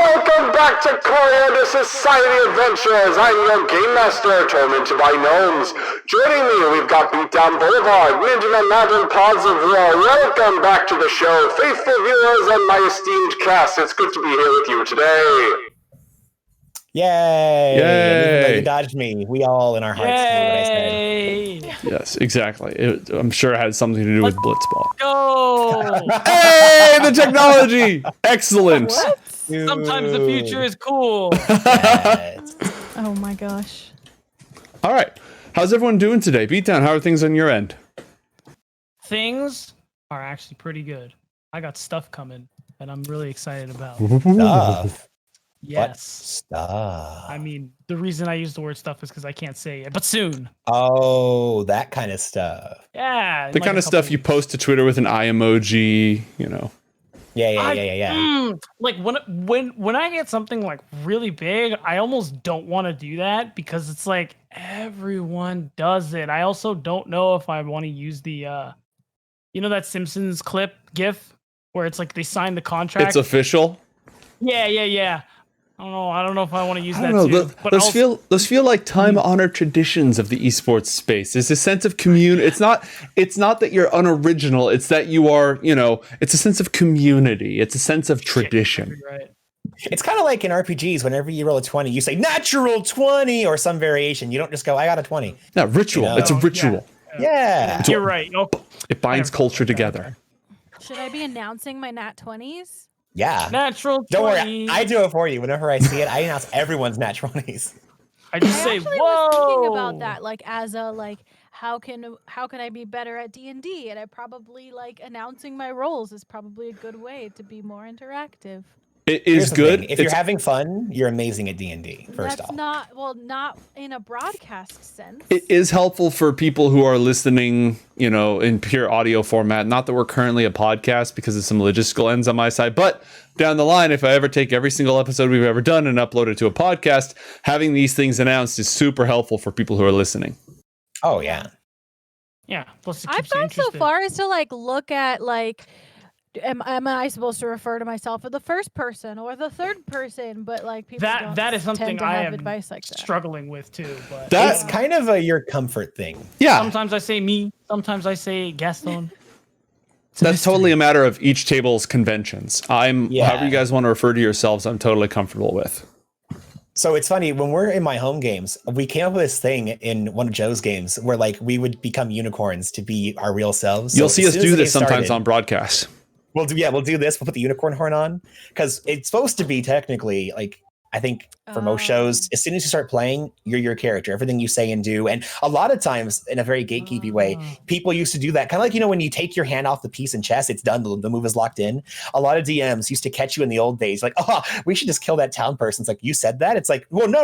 Welcome back to Coriander Society Adventures. I'm your Game Master, tormented by gnomes. Joining me, we've got Beatdown Boulevard, Ninja Mountain Pods of War. Welcome back to the show, faithful viewers and my esteemed cast. It's good to be here with you today. Yay! Yay! You dodged me. We all in our hearts knew what I said. Yes, exactly. I'm sure it had something to do with Blitzball. Go! Hey, the technology! Excellent. What? Sometimes the future is cool. Yes. Oh my gosh. All right. How's everyone doing today? Beatdown, how are things on your end? Things are actually pretty good. I got stuff coming that I'm really excited about. Stuff. Yes. What stuff? I mean, the reason I use the word stuff is because I can't say it, but soon. Oh, that kind of stuff. Yeah. in The like kind a of stuff couple you post to Twitter with an eye emoji, you know. Yeah. Like when I get something like really big, I almost don't want to do that because it's like everyone does it. I also don't know if I want to use the you know that Simpsons clip GIF where it's like they sign the contract. It's official. Yeah. I don't know if I want to use that I don't know. too. But Those feel like time-honored traditions of the esports space. There's a sense of community. It's not that you're unoriginal. It's that you are, it's a sense of community. It's a sense of tradition. Right. It's kind of like in RPGs. Whenever you roll a 20, you say natural 20 or some variation. You don't just go, I got a 20. No, ritual. You know? It's a ritual. Yeah. You're right. It binds culture together. Should I be announcing my nat 20s? Yeah. Natural 20. Don't worry. I do it for you. Whenever I see it, I announce everyone's nat 20s. I just say, actually whoa. was thinking about that, like as a how can I be better at D&D? And I probably announcing my roles is probably a good way to be more interactive. It is good. If you're having fun, you're amazing at D&D. First off, not in a broadcast sense. It is helpful for people who are listening, in pure audio format. Not that we're currently a podcast because of some logistical ends on my side, but down the line, if I ever take every single episode we've ever done and upload it to a podcast, having these things announced is super helpful for people who are listening. Oh yeah. Yeah. Plus it I've keeps you gone so interested. far as to look at am I supposed to refer to myself as the first person or the third person? But people don't that is something tend to I have am advice like that. struggling with too. But It's kind of your comfort thing. Yeah. sometimes I say me, sometimes I say Gaston. That's totally a matter of each table's conventions. However you guys want to refer to yourselves, I'm totally comfortable with. So it's funny, when we're in my home games, we came up with this thing in one of Joe's games where we would become unicorns to be our real selves. You'll So see as us soon as do the this game sometimes started, on broadcast. We'll do this. We'll put the unicorn horn on because it's supposed to be technically I think for most shows, as soon as you start playing, you're your character, everything you say and do. And a lot of times in a very gatekeepy way, people used to do that. Kind of when you take your hand off the piece in chess, it's done. The move is locked in. A lot of DMs used to catch you in the old days. We should just kill that town person. It's like, you said that? It's like, well, no.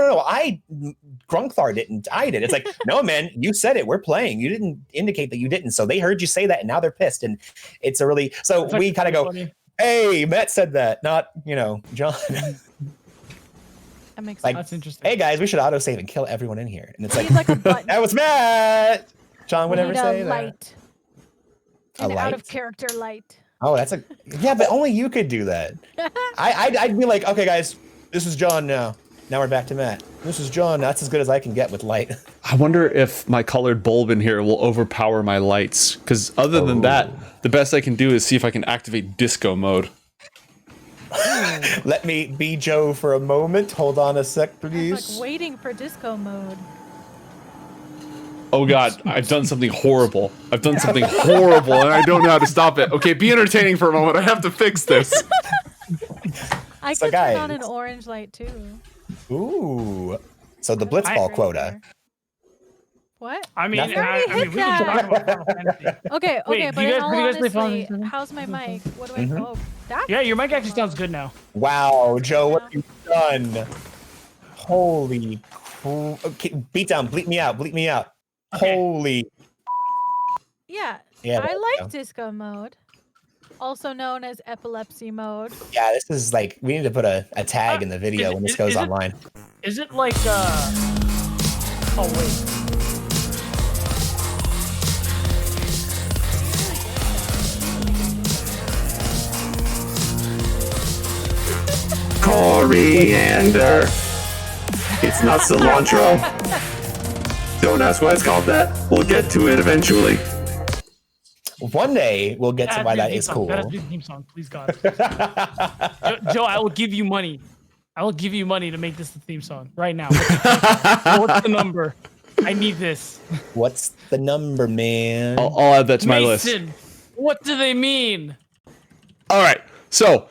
Grunkthar didn't. I did. It's like, no, man, you said it. We're playing. You didn't indicate that you didn't. So they heard you say that and now they're pissed. And it's a really, so we kind of go, funny. Hey, Matt said that, not, John. That makes sense. That's interesting. Hey guys, we should autosave and kill everyone in here. And it's We like, need a button. that was Matt. John would We never need say a that. light. A An out light? of character light. Oh, that's but only you could do that. I'd be like, okay, guys, this is John now. Now we're back to Matt. This is John. That's as good as I can get with light. I wonder if my colored bulb in here will overpower my lights. Because other than that, the best I can do is see if I can activate disco mode. Let me be Joe for a moment. Hold on a sec, I'm please. waiting for disco mode. Oh God, I've done something horrible. And I don't know how to stop it. Okay, be entertaining for a moment. I have to fix this. I So could turn on guys- an orange light too. Ooh. So the blitzball quota. What? I mean, Nothing. already we hit can talk that. about Final Fantasy. Okay, Wait, but do you in guys- all do you guys play Final honesty, Fantasy? how's my mic? What do I Mhm. oh, that? Yeah, your mic actually sounds good now. Wow, Joe, what you've done. Holy okay, beat down, bleep me out. Okay. Holy. Yeah, Yeah, I there we like go. disco mode, also known as epilepsy mode. Yeah, this is we need to put a tag in the video when this goes is it- online. Is it like oh wait. coriander. It's not cilantro. Don't ask why it's called that. We'll get to it eventually. One day we'll get to why that is cool. That has to be the theme song, please God. Joe, I will give you money. I will give you money to make this the theme song right now. What's the number? I need this. What's the number, man? I'll add that to my list. What do they mean? All right. So,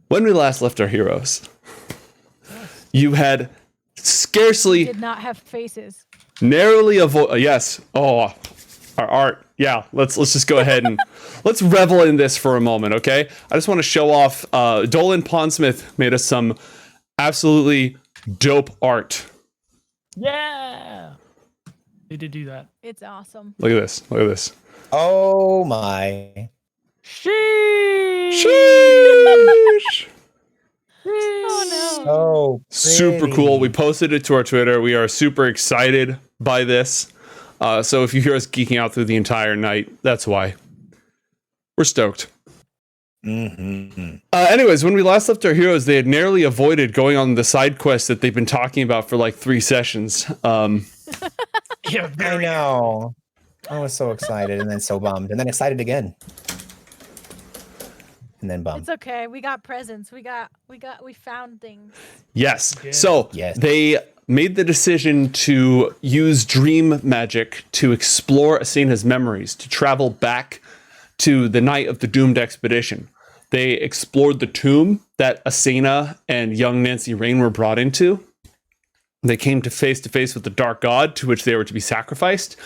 when we last left our heroes, you had scarcely Did not have faces. narrowly avoid. Yes. Oh, our art. Yeah. Let's just go ahead and let's revel in this for a moment. Okay. I just want to show off. Dolan Pondsmith made us some absolutely dope art. Yeah. They did do that. It's awesome. Look at this. Look at this. Oh my. Sheesh. Sheesh. Oh no. Oh, Super cool. We posted it to our Twitter. We are super excited by this. So if you hear us geeking out through the entire night, that's why. We're stoked. Mm-hmm. Anyways, when we last left our heroes, they had narrowly avoided going on the side quest that they've been talking about for like 3 sessions. Yeah, I know. I was so excited and then so bummed and then excited again. And then bummed. It's okay. We got presents. We found things. Yes. Yeah. So Yes. they made the decision to use dream magic to explore Asena's memories, to travel back to the night of the doomed expedition. They explored the tomb that Asena and young Nancy Rain were brought into. They came to face with the dark god to which they were to be sacrificed.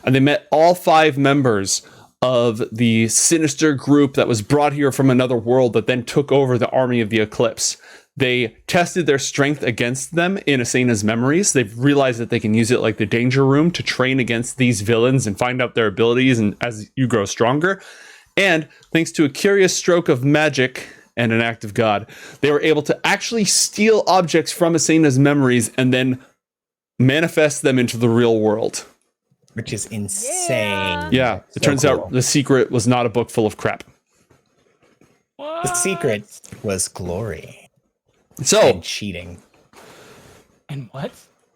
And they met all 5 members of the sinister group that was brought here from another world that then took over the army of the Eclipse. They tested their strength against them in Asena's memories. They've realized that they can use it like the danger room to train against these villains and find out their abilities and as you grow stronger. And thanks to a curious stroke of magic and an act of God, they were able to actually steal objects from Asena's memories and then manifest them into the real world. Which is insane. Yeah, it turns out the secret was not a book full of crap. What? The secret was glory So, and cheating. And what?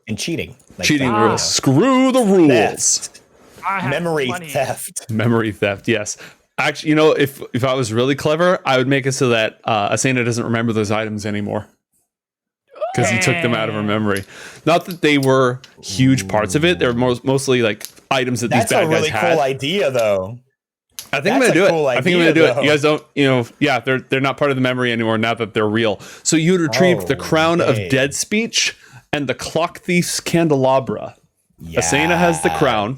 And cheating. Like cheating that, rules. Screw the rules. Theft. I have Memory money. theft. Memory theft, yes. Actually, you know, if I was really clever, I would make it so that Asena doesn't remember those items anymore. Because he took them out of her memory. Not that they were huge parts of it. They're mostly like items that That's these bad a really guys had. cool idea, though. I think I'm That's gonna do a it. cool I think I'm gonna idea, do it. though. You guys don't, yeah, they're not part of the memory anymore now that they're real. So you retrieved the crown of Okay. dead speech and the clock thief's candelabra. Asena has the crown.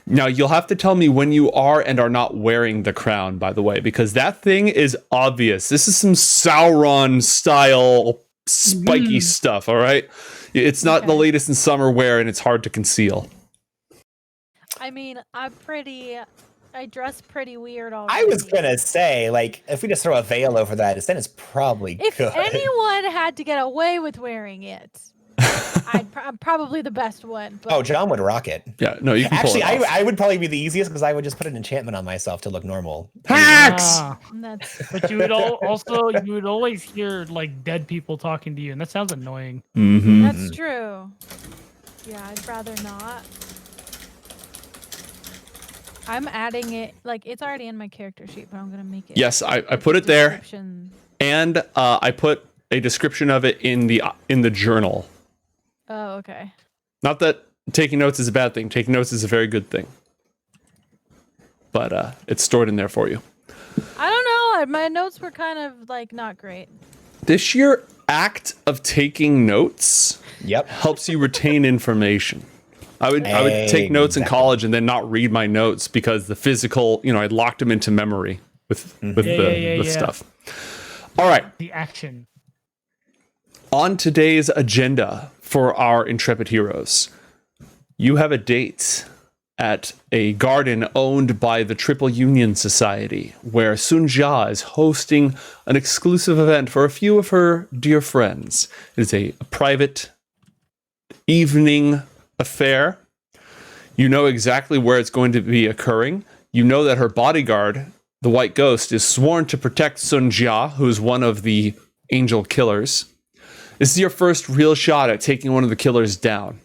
Now you'll have to tell me when you are and are not wearing the crown, by the way, because that thing is obvious. This is some Sauron style spiky stuff, all right? It's not the Okay. latest in summer wear and it's hard to conceal. I mean, I dress pretty weird already. I was gonna say, like, if we just throw a veil over that, then it's probably If good. anyone had to get away with wearing it, I'm probably the best one. But Oh, John would rock it. Yeah, no, you can Actually, pull it off. I would probably be the easiest because I would just put an enchantment on myself to look normal. Hacks! Ah, that's but you would you would always hear like dead people talking to you, and that sounds annoying. Mm-hmm. that's true. Yeah, I'd rather not. I'm adding it, like, it's already in my character sheet, but I'm gonna make it. Yes, I put it there, description. and I put a description of it in the journal. Oh, okay. Not that taking notes is a bad thing. Taking notes is a very good thing. But it's stored in there for you. I don't know. My notes were kind of like not great. This sheer act of taking notes Yep. helps you retain information. I would take notes in Exactly. college and then not read my notes because the physical, I locked them into memory with Yeah. stuff. All right. The action. On today's agenda for our intrepid heroes, you have a date at a garden owned by the Triple Union Society, where Sun Jia is hosting an exclusive event for a few of her dear friends. It is a private evening affair. You know exactly where it's going to be occurring. You know that her bodyguard, the White Ghost, is sworn to protect Sun Jia, who is one of the angel killers. This is your first real shot at taking one of the killers down.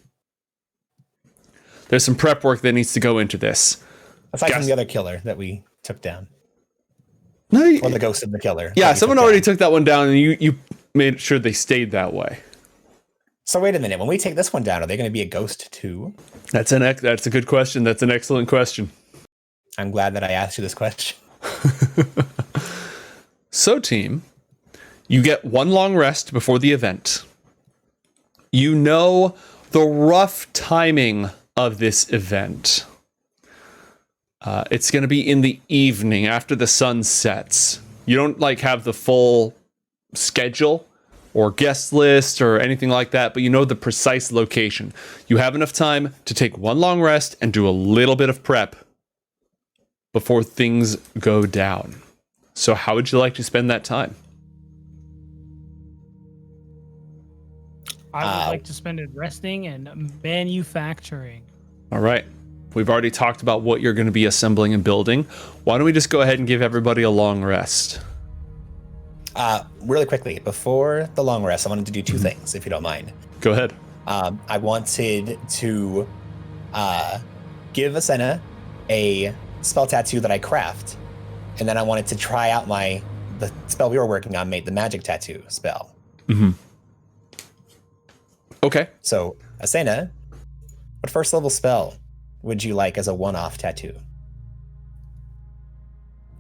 There's some prep work that needs to go into this. Aside from the other killer that we took down. No, Or the ghost of the killer. yeah, that we someone took already down. took that one down, and you made sure they stayed that way. So wait a minute. When we take this one down, are they going to be a ghost too? That's a good question. That's an excellent question. I'm glad that I asked you this question. So, team, you get one long rest before the event. You know the rough timing of this event. It's going to be in the evening after the sun sets. You don't like have the full schedule or guest list or anything like that, but you know the precise location. You have enough time to take one long rest and do a little bit of prep before things go down. So how would you like to spend that time? I would like to spend it resting and manufacturing. All right. We've already talked about what you're going to be assembling and building. Why don't we just go ahead and give everybody a long rest? Really quickly, before the long rest, I wanted to do two things, if you don't mind. Go ahead. I wanted to give Asena a spell tattoo that I craft, and then I wanted to try out the spell we were working on, made the magic tattoo spell. Okay. So, Asena, what first level spell would you like as a one-off tattoo?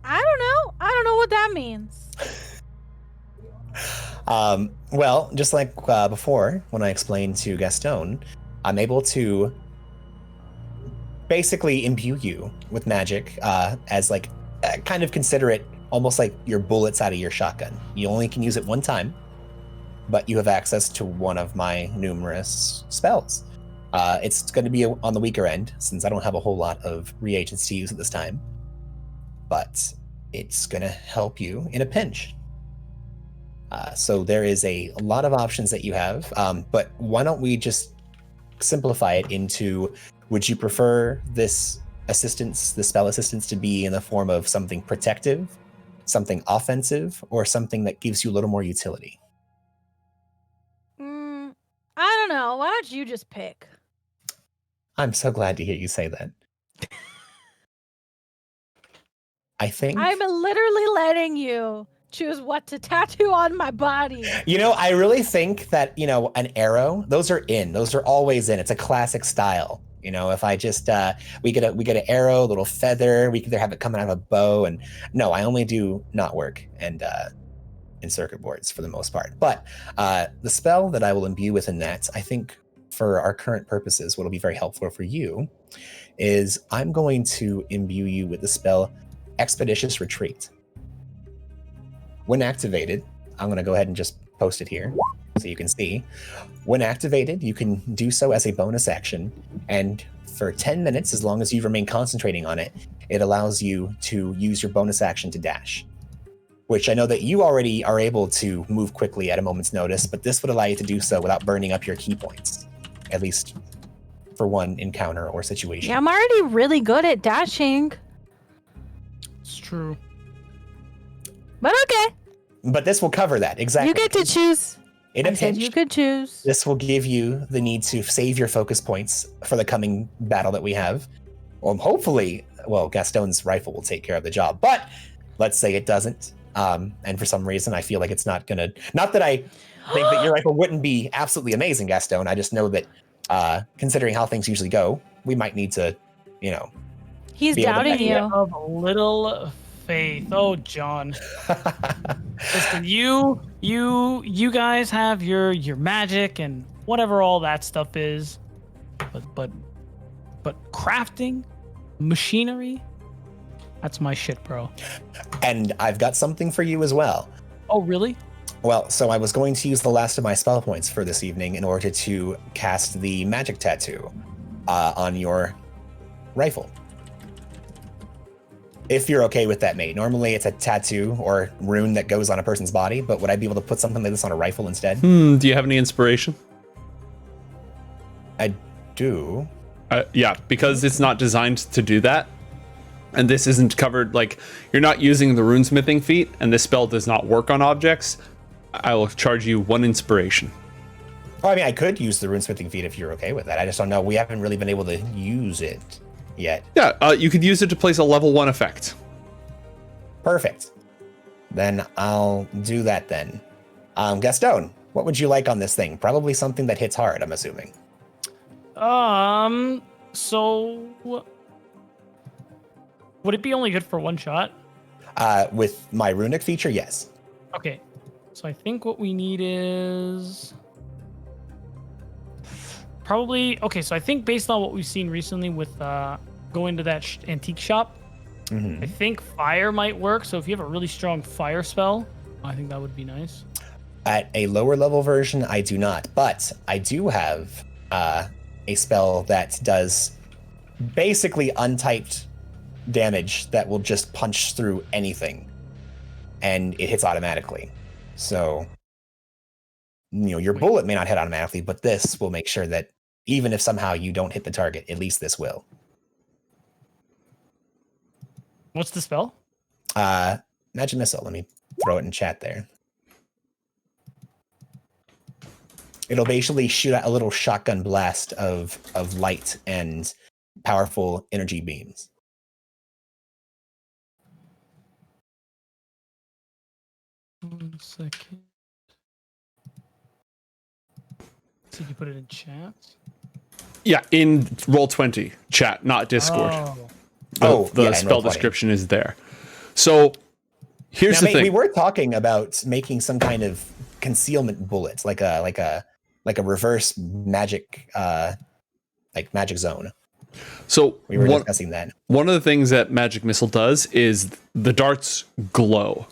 I don't know. I don't know what that means. Well, just like before, when I explained to Gaston, I'm able to basically imbue you with magic as like kind of consider it almost like your bullets out of your shotgun. You only can use it one time, but you have access to one of my numerous spells. It's going to be on the weaker end since I don't have a whole lot of reagents to use at this time, but it's going to help you in a pinch. So there is a lot of options that you have, but why don't we just simplify it into, would you prefer this assistance, the spell assistance, to be in the form of something protective, something offensive, or something that gives you a little more utility? I don't know. Why don't you just pick? I'm so glad to hear you say that. I think... I'm literally letting you choose what to tattoo on my body. You know, I really think that, an arrow, those are always in. It's a classic style. If I just, we get an arrow, a little feather, we could either have it coming out of a bow, and no, I only do knot work and in circuit boards for the most part. But the spell that I will imbue within that, I think for our current purposes, what will be very helpful for you is I'm going to imbue you with the spell Expeditious Retreat. When activated, I'm going to go ahead and just post it here so you can see. When activated, you can do so as a bonus action, and for 10 minutes, as long as you remain concentrating on it, it allows you to use your bonus action to dash, which I know that you already are able to move quickly at a moment's notice, but this would allow you to do so without burning up your key points, at least for one encounter or situation. Yeah, I'm already really good at dashing. It's true. But okay. But this will cover that, exactly. You get to choose. In a I said pinch, you could choose. this will give you the need to save your focus points for the coming battle that we have. Hopefully, Gaston's rifle will take care of the job, but let's say it doesn't. And for some reason, I feel like it's not gonna, not that I think that your rifle wouldn't be absolutely amazing, Gaston. I just know that considering how things usually go, we might need to, He's be able to doubting back it you. Of a little faith. Oh, John. Listen, you guys have your magic and whatever all that stuff is, but crafting, machinery, that's my shit, bro. And I've got something for you as well. Oh, really? Well, so I was going to use the last of my spell points for this evening in order to cast the magic tattoo on your rifle. If you're okay with that, mate. Normally it's a tattoo or rune that goes on a person's body, but would I be able to put something like this on a rifle instead? Do you have any inspiration? I do. Yeah, because it's not designed to do that. And this isn't covered, like, you're not using the runesmithing feat, and this spell does not work on objects. I will charge you 1 inspiration. Oh, I mean, I could use the runesmithing feat if you're okay with that. I just don't know. We haven't really been able to use it yet. Yeah, you could use it to place a level 1 effect. Perfect. Then I'll do that then. Gaston, what would you like on this thing? Probably something that hits hard, I'm assuming. So would it be only good for 1 shot? With my runic feature, yes. Okay. So I think what we need is probably okay. So I think based on what we've seen recently with going to that antique shop, I think fire might work. So if you have a really strong fire spell, I think that would be nice. At a lower level version, I do not, but I do have a spell that does basically untyped damage that will just punch through anything, and it hits automatically. So, your bullet may not hit automatically, but this will make sure that even if somehow you don't hit the target, at least this will. What's the spell? Magic Missile. Let me throw it in chat there. It'll basically shoot out a little shotgun blast of light and powerful energy beams. One second. So you put it in chat? Yeah, in Roll20 chat, not Discord. The spell description is there. So here's the thing. We were talking about making some kind of concealment bullets, like a reverse magic, like magic zone. So we were discussing that. One of the things that Magic Missile does is the darts glow.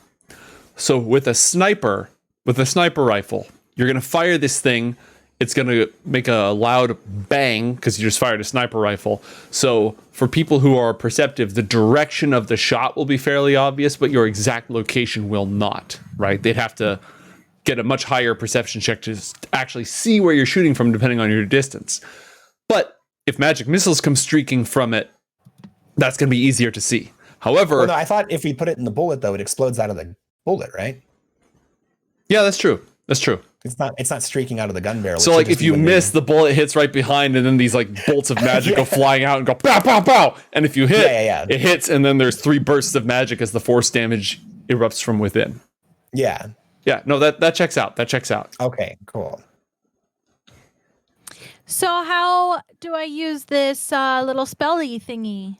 So with a sniper rifle, you're going to fire this thing. It's going to make a loud bang because you just fired a sniper rifle. So for people who are perceptive, the direction of the shot will be fairly obvious, but your exact location will not, right? They'd have to get a much higher perception check to actually see where you're shooting from, depending on your distance. But if magic missiles come streaking from it, that's going to be easier to see. However... Well, no, I thought if we put it in the bullet, though, it explodes out of the bullet, right? Yeah, that's true. That's true. It's not streaking out of the gun barrel. So like if you miss, the bullet hits right behind, and then these like bolts of magic go flying out and go pow, pow, pow. And if you hit, it hits, and then there's 3 bursts of magic as the force damage erupts from within. Yeah. Yeah, no, that checks out. That checks out. Okay, cool. So how do I use this little spelly thingy?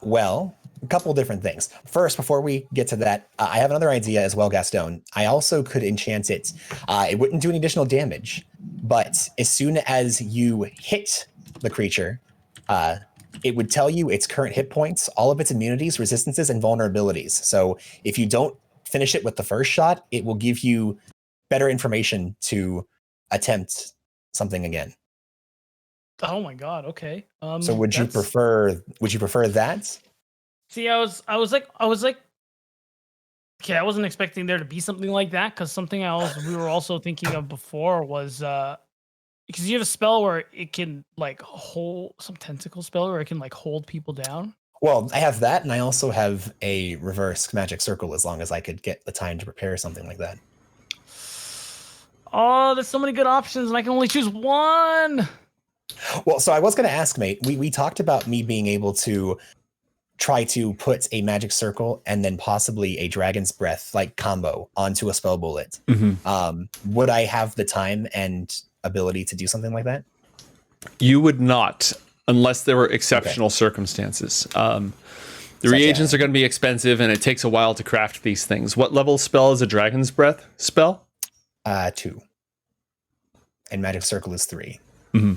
Well, a couple different things. First, before we get to that, I have another idea as well, Gaston. I also could enchant it. It wouldn't do any additional damage, but as soon as you hit the creature, it would tell you its current hit points, all of its immunities, resistances, and vulnerabilities. So if you don't finish it with the first shot, it will give you better information to attempt something again. Oh my god, okay. So would you prefer that? See, I was like, okay, I wasn't expecting there to be something like that, because something else we were also thinking of before was because you have a spell where it can like hold some tentacle spell where it can like hold people down. Well, I have that, and I also have a reverse magic circle as long as I could get the time to prepare something like that. Oh, there's so many good options, and I can only choose one. Well, so I was going to ask, mate, we talked about me being able to try to put a magic circle and then possibly a dragon's breath like combo onto a spell bullet. Mm-hmm. Would I have the time and ability to do something like that? You would not, unless there were exceptional circumstances. The reagents are going to be expensive, and it takes a while to craft these things. What level spell is a dragon's breath spell? 2. And magic circle is 3. Mm-hmm.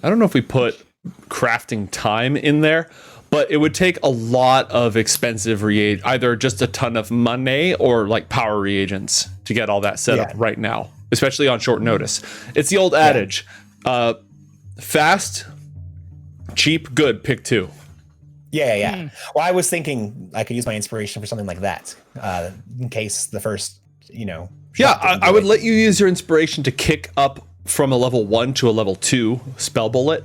I don't know if we put crafting time in there, but it would take a lot of expensive reagents, either just a ton of money or like power reagents to get all that set up right now, especially on short notice. It's the old adage, fast, cheap, good, pick 2. Yeah. Well, I was thinking I could use my inspiration for something like that, in case the first, I would let you use your inspiration to kick up from a level 1 to a level 2 spell bullet.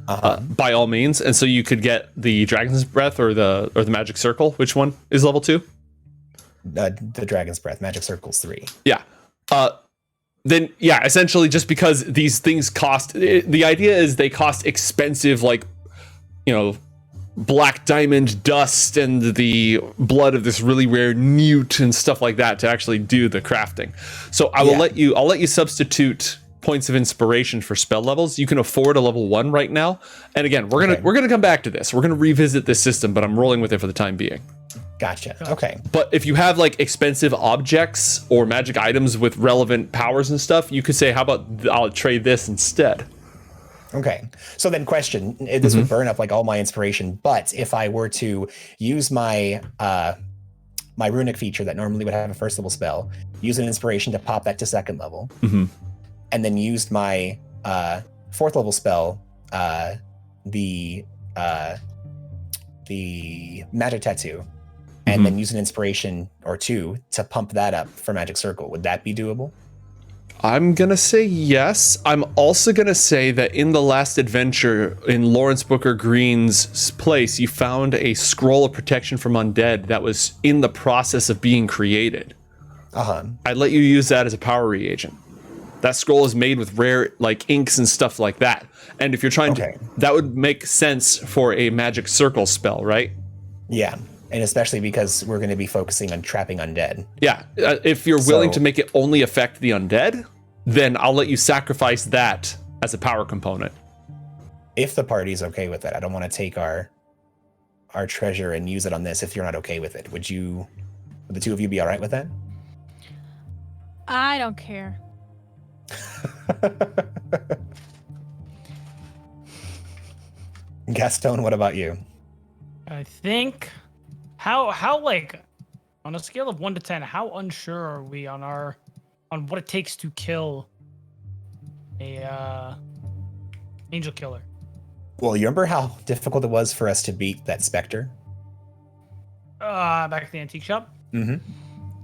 by all means. And so you could get the Dragon's Breath or the Magic Circle. Which one is level 2? The Dragon's Breath. Magic Circle's 3. Yeah. Then yeah, essentially just because these things cost, the idea is they cost expensive, like, you know, black diamond dust and the blood of this really rare newt and stuff like that to actually do the crafting. So I'll let you substitute points of inspiration for spell levels. You can afford a level 1 right now. And again, we're gonna come back to this. We're gonna revisit this system, but I'm rolling with it for the time being. Gotcha. Okay. But if you have like expensive objects or magic items with relevant powers and stuff, you could say, how about I'll trade this instead? Okay. So then question, this would burn up like all my inspiration, but if I were to use my my runic feature that normally would have a first level spell, use an inspiration to pop that to second level, and then used my fourth level spell, the magic tattoo, and then use an inspiration or 2 to pump that up for Magic Circle. Would that be doable? I'm gonna say yes. I'm also gonna say that in the last adventure in Lawrence Booker Green's place, you found a scroll of protection from undead that was in the process of being created. I'd let you use that as a power reagent. That scroll is made with rare like inks and stuff like that. And if you're trying to, that would make sense for a Magic Circle spell, right? Yeah. And especially because we're going to be focusing on trapping undead. Yeah. If you're willing to make it only affect the undead, then I'll let you sacrifice that as a power component. If the party's okay with that. I don't want to take our treasure and use it on this if you're not okay with it. Would the two of you be all right with that? I don't care. Gaston, what about you? I think how like on a scale of 1 to 10, how unsure are we on what it takes to kill a angel killer? Well, you remember how difficult it was for us to beat that specter? Back at the antique shop? That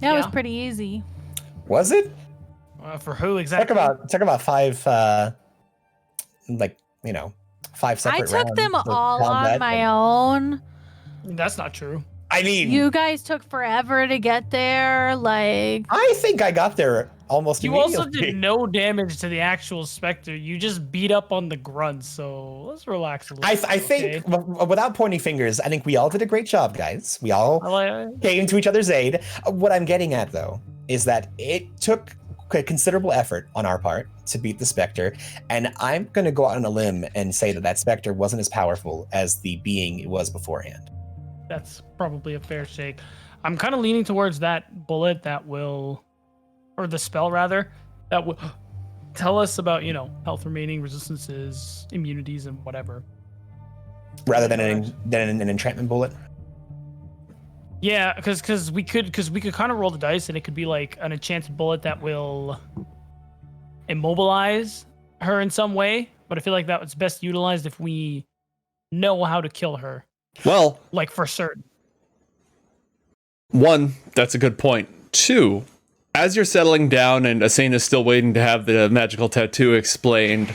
was pretty easy. Was it? For who exactly? Talk about 5 5 separate rounds. I took them all on my own. That's not true. I mean, you guys took forever to get there. Like, I think I got there almost immediately. You also did no damage to the actual specter. You just beat up on the grunts. So let's relax a little. I think, without pointing fingers, I think we all did a great job, guys. We all came to each other's aid. What I'm getting at, though, is that it took considerable effort on our part to beat the specter, and I'm going to go out on a limb and say that specter wasn't as powerful as the being it was beforehand. That's probably a fair shake. I'm kind of leaning towards that bullet that will, or the spell rather, that will tell us about, health remaining, resistances, immunities, and whatever. Rather than an enchantment bullet? Yeah, because we could kind of roll the dice, and it could be like an enchanted bullet that will immobilize her in some way. But I feel like that was best utilized if we know how to kill her. Well, like for certain. 1, that's a good point. 2, as you're settling down and Asane is still waiting to have the magical tattoo explained,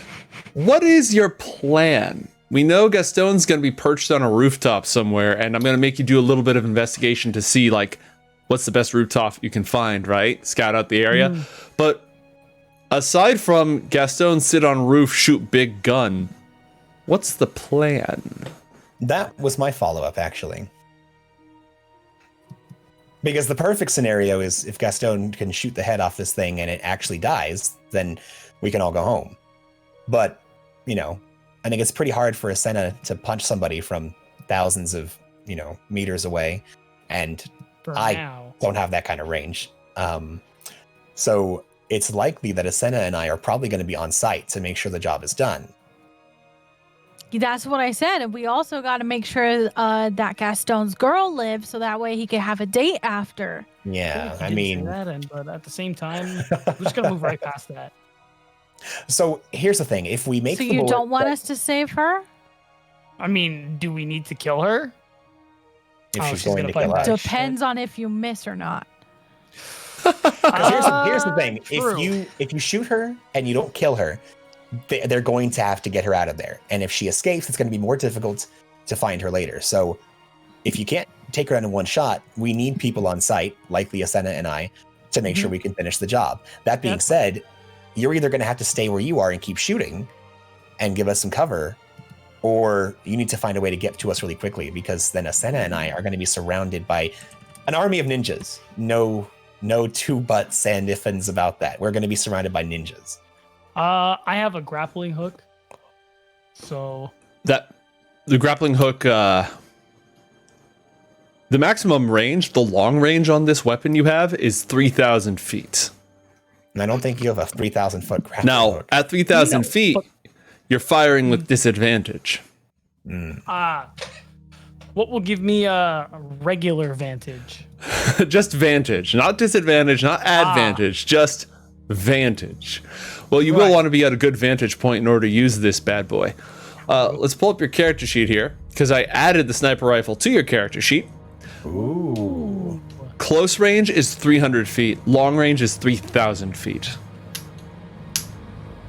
what is your plan? We know Gaston's going to be perched on a rooftop somewhere, and I'm going to make you do a little bit of investigation to see, like, what's the best rooftop you can find, right? Scout out the area. But aside from Gaston sit on roof, shoot big gun, what's the plan? That was my follow-up, actually. Because the perfect scenario is if Gaston can shoot the head off this thing and it actually dies, then we can all go home. But, I think it's pretty hard for Asena to punch somebody from thousands of, meters away. And I don't have that kind of range. So it's likely that Asena and I are probably going to be on site to make sure the job is done. That's what I said. And we also got to make sure that Gaston's girl lives so that way he can have a date after. Yeah, but at the same time, we're just going to move right past that. So here's the thing. If we make So you don't want us to save her? I mean, do we need to kill her? If she's going to kill us. Depends on if you miss or not. Here's the thing. If you shoot her and you don't kill her, they're going to have to get her out of there. And if she escapes, it's going to be more difficult to find her later. So if you can't take her out in one shot, we need people on site, like Leosena and I, to make sure we can finish the job. That being said, you're either going to have to stay where you are and keep shooting and give us some cover, or you need to find a way to get to us really quickly, because then Asena and I are going to be surrounded by an army of ninjas. No two buts and if ands about that. We're going to be surrounded by ninjas. I have a grappling hook. So the grappling hook, the maximum range, the long range on this weapon you have is 3,000 feet. And I don't think you have a 3,000 foot grappling hook. At 3,000 feet, you're firing with disadvantage. What will give me a regular vantage? Just vantage, not disadvantage, not advantage, just vantage. Well, you will want to be at a good vantage point in order to use this bad boy. Let's pull up your character sheet here, because I added the sniper rifle to your character sheet. Ooh. Close range is 300 feet. Long range is 3,000 feet.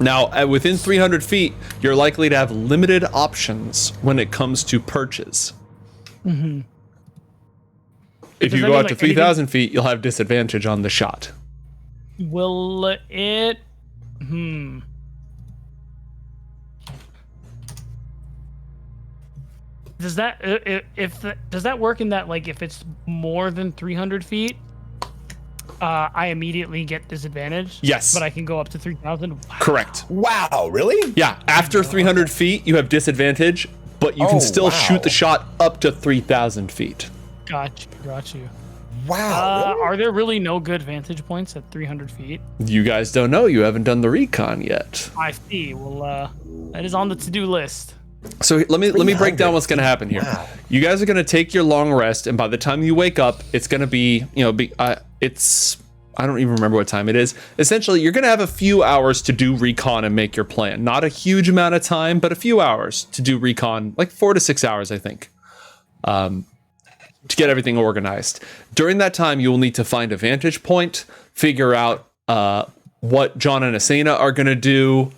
Now, within 300 feet, you're likely to have limited options when it comes to perches. Mm-hmm. If you go out to 3,000 feet, you'll have disadvantage on the shot. Will it? Does that does that work in that, like, if it's more than 300 feet, I immediately get disadvantage? Yes. But I can go up to 3,000? Wow. Correct. Wow, really? Yeah, after 300 feet, you have disadvantage, but you can still shoot the shot up to 3,000 feet. Got you. Wow. Really? Are there really no good vantage points at 300 feet? You guys don't know. You haven't done the recon yet. I see. Well, that is on the to-do list. So let me break down what's going to happen here. Wow. You guys are going to take your long rest, and by the time you wake up, it's going to be, it's, I don't even remember what time it is. Essentially, you're going to have a few hours to do recon and make your plan. Not a huge amount of time, but a few hours to do recon, like 4 to 6 hours, I think, to get everything organized. During that time, you will need to find a vantage point, figure out what John and Asena are going to do,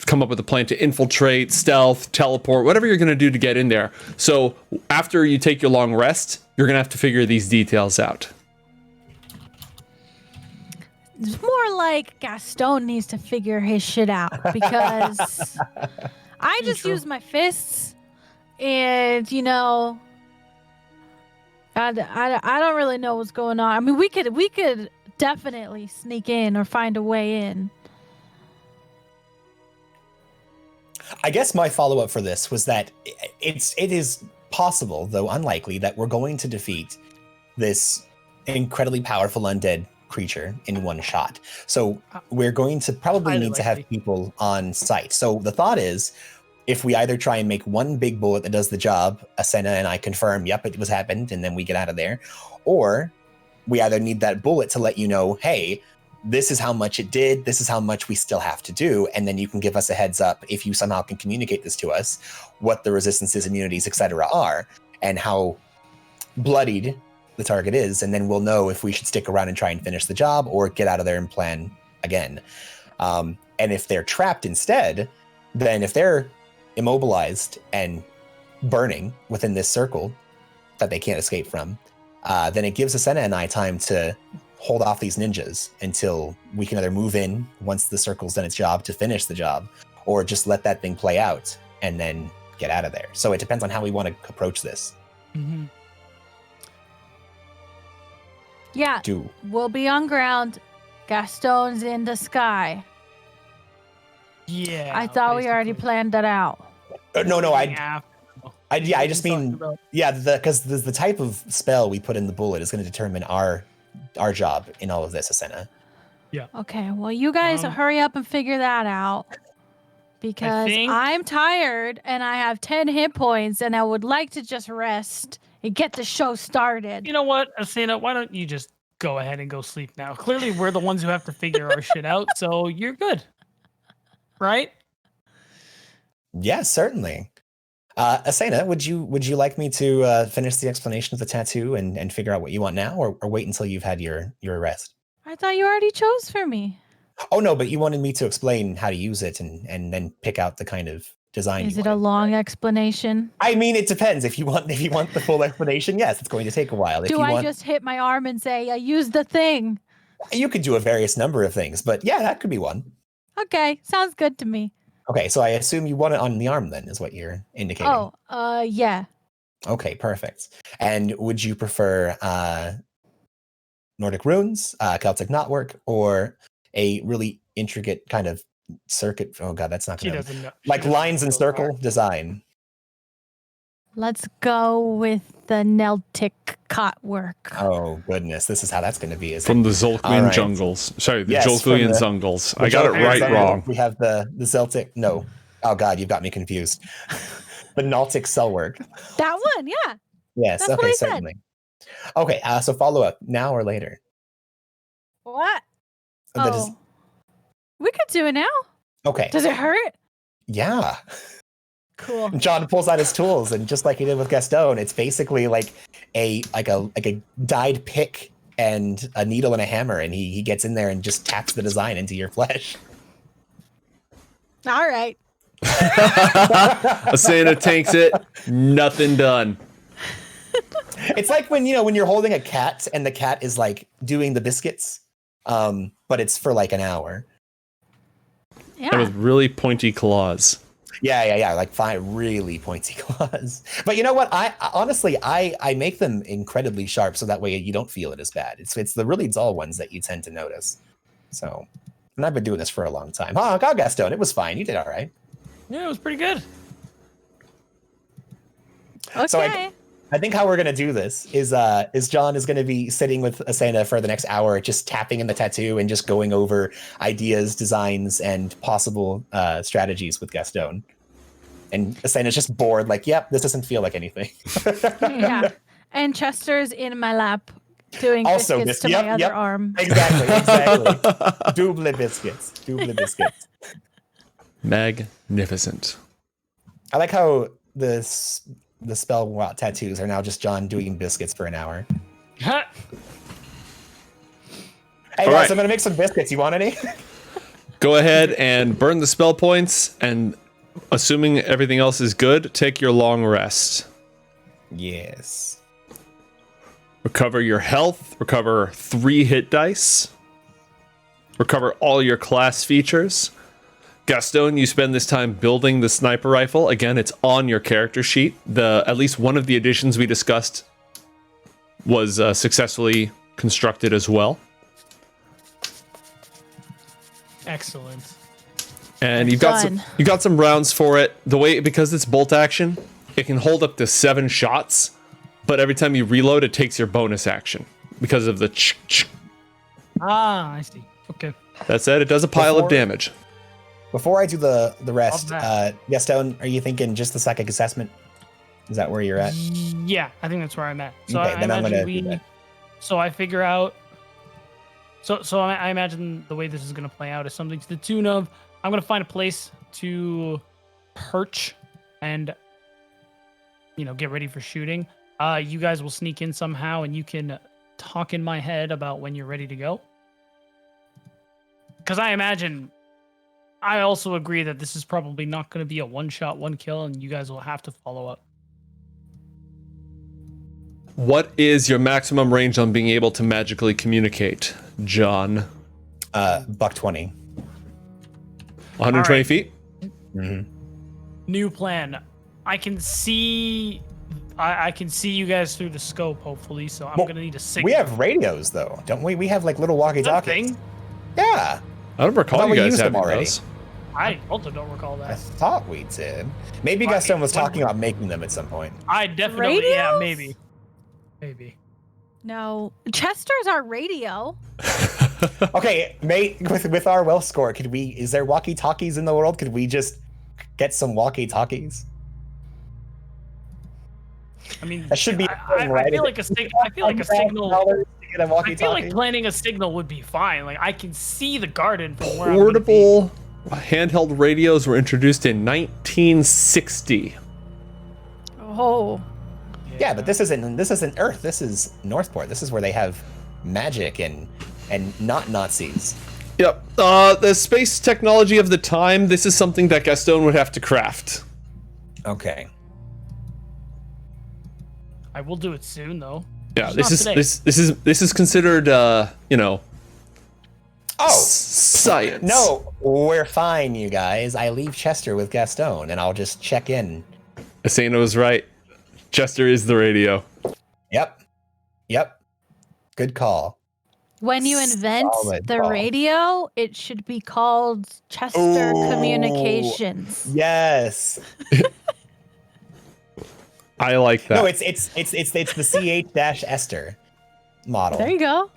come up with a plan to infiltrate, stealth, teleport, whatever you're going to do to get in there. So after you take your long rest, you're going to have to figure these details out. It's more like Gaston needs to figure his shit out, because I just use my fists, and I don't really know what's going on. I mean, we could definitely sneak in or find a way in. I guess my follow-up for this was that it is possible, though unlikely, that we're going to defeat this incredibly powerful undead creature in one shot. So we're going to probably need to have people on site. So the thought is, if we either try and make one big bullet that does the job, Asena and I confirm, yep, it was happened, and then we get out of there, or we either need that bullet to let you know, hey, this is how much it did, this is how much we still have to do, and then you can give us a heads up if you somehow can communicate this to us, what the resistances, immunities, etc. are, and how bloodied the target is, and then we'll know if we should stick around and try and finish the job or get out of there and plan again. And if they're trapped instead, then if they're immobilized and burning within this circle that they can't escape from, then it gives Asena and I time to hold off these ninjas until we can either move in once the circle's done its job to finish the job, or just let that thing play out and then get out of there. So it depends on how we want to approach this. Mm-hmm. Yeah, we'll be on ground. Gaston's in the sky. Yeah. I thought we already planned that out. No, I just mean, yeah, because the type of spell we put in the bullet is going to determine our job in all of this, Asena. Yeah. Okay, well, you guys hurry up and figure that out, because I'm tired and I have 10 hit points and I would like to just rest and get the show started. You know what, Asena, why don't you just go ahead and go sleep now? Clearly, we're the ones who have to figure our shit out, so you're good. Right? Yeah, certainly. Asena, would you like me to finish the explanation of the tattoo and figure out what you want now, or wait until you've had your rest? I thought you already chose for me. Oh no, but you wanted me to explain how to use it and then pick out the kind of design. Is it a long explanation? I mean, it depends. If you want the full explanation, yes, it's going to take a while. Do I just hit my arm and say I used the thing? You could do a various number of things, but yeah, that could be one. Okay, sounds good to me. Okay, so I assume you want it on the arm then, is what you're indicating. Oh, yeah. Okay, perfect. And would you prefer Nordic runes, Celtic knotwork, or a really intricate kind of circuit? Oh god, that's not gonna like lines and circle design. Let's go with the Celtic knotwork. Oh goodness, this is how that's going to be. From the Zolkian jungles. Sorry, the Jolkian jungles. I got it right wrong. We have the Celtic. No. Oh god, you've got me confused. The Nautic cellwork. That one, yeah. Yes. That's okay, certainly. Okay. So follow up now or later. What? We could do it now. Okay. Does it hurt? Yeah. Cool. John pulls out his tools, and just like he did with Gaston, it's basically like a dyed pick and a needle and a hammer, and he gets in there and just taps the design into your flesh. All right. Asana tanks it. Nothing done. It's like when you're holding a cat and the cat is like doing the biscuits, but it's for like an hour. Yeah. And with really pointy claws. Yeah. Like fine, really pointy claws. But you know what? I honestly make them incredibly sharp, so that way you don't feel it as bad. It's the really dull ones that you tend to notice. So, and I've been doing this for a long time. Oh, God, Gaston, it was fine. You did all right. Yeah, it was pretty good. Okay. So I think how we're gonna do this is John is gonna be sitting with Asana for the next hour, just tapping in the tattoo and just going over ideas, designs, and possible strategies with Gaston. And Asana's just bored, like, yep, this doesn't feel like anything. Yeah. And Chester's in my lap doing also biscuits to my other arm. Exactly. Double biscuits. Magnificent. I like how the spell tattoos are now just John doing biscuits for an hour. Hey guys, right. I'm gonna make some biscuits. You want any? Go ahead and burn the spell points, and assuming everything else is good, take your long rest. Yes. Recover your health, recover 3 hit dice, recover all your class features. Gaston, you spend this time building the sniper rifle. Again, it's on your character sheet. At least one of the additions we discussed was successfully constructed as well. Excellent. And you've got some rounds for it. Because it's bolt action, it can hold up to 7 shots, but every time you reload, it takes your bonus action because of the Ah, I see. Okay. That said, it does a pile of damage. Before I do the rest, Gaston, are you thinking just the psychic assessment? Is that where you're at? Yeah, I think that's where I'm at. So okay, then I'm gonna do that. So I figure out. So I imagine the way this is gonna play out is something to the tune of I'm gonna find a place to perch and get ready for shooting. You guys will sneak in somehow, and you can talk in my head about when you're ready to go. Because I also agree that this is probably not going to be a one-shot, one-kill, and you guys will have to follow up. What is your maximum range on being able to magically communicate, John? $120. 120 feet? Mm-hmm. New plan. I can see you guys through the scope, hopefully, so I'm going to need a signal. We have radios, though, don't we? We have, like, little walkie-talkies. Yeah. I don't recall you guys having those. I also don't recall that. I thought we did. Maybe Gaston was talking about making them at some point. I definitely, Radios? yeah, maybe. No, Chester's our radio. Okay, mate, with our wealth score, is there walkie-talkies in the world? Could we just get some walkie-talkies? I mean, that should be. I feel like a signal. I feel like planning a signal would be fine. Like I can see the garden from where Portable handheld radios were introduced in 1960. Oh. Yeah, but this isn't Earth. This is Northport. This is where they have magic and not Nazis. Yep. The space technology of the time, this is something that Gaston would have to craft. Okay. I will do it soon, though. Yeah, Just not this is considered Oh, science. no, we're fine, you guys. I leave Chester with Gaston, and I'll just check in. Asano was right. Chester is the radio. Yep. Good call. When you invent Solid the call. radio, it should be called Chester Communications. Yes. I like that. No, it's the CH-Esther model. There you go.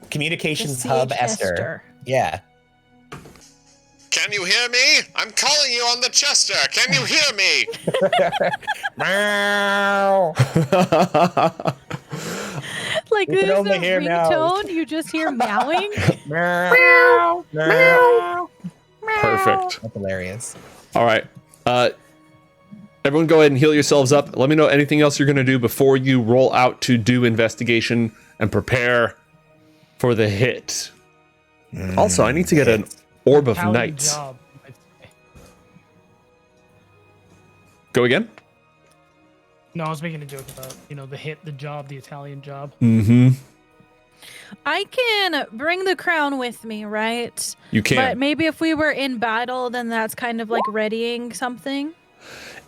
Communications The Hub CH Esther. Esther. Yeah. Can you hear me? I'm calling you on the Chester. Can you hear me? Meow. Like You can there's only no hear meows. ringtone, you just hear meowing. Meow. Meow. Perfect. That's hilarious. All right. Everyone go ahead and heal yourselves up. Let me know anything else you're going to do before you roll out to do investigation and prepare for the hit. Also, I need to get an Orb of Italian Night. job, I'd say. Go again? No, I was making a joke about, the hit, the job, the Italian job. Mm-hmm. I can bring the crown with me, right? You can. But maybe if we were in battle, then that's kind of like readying something,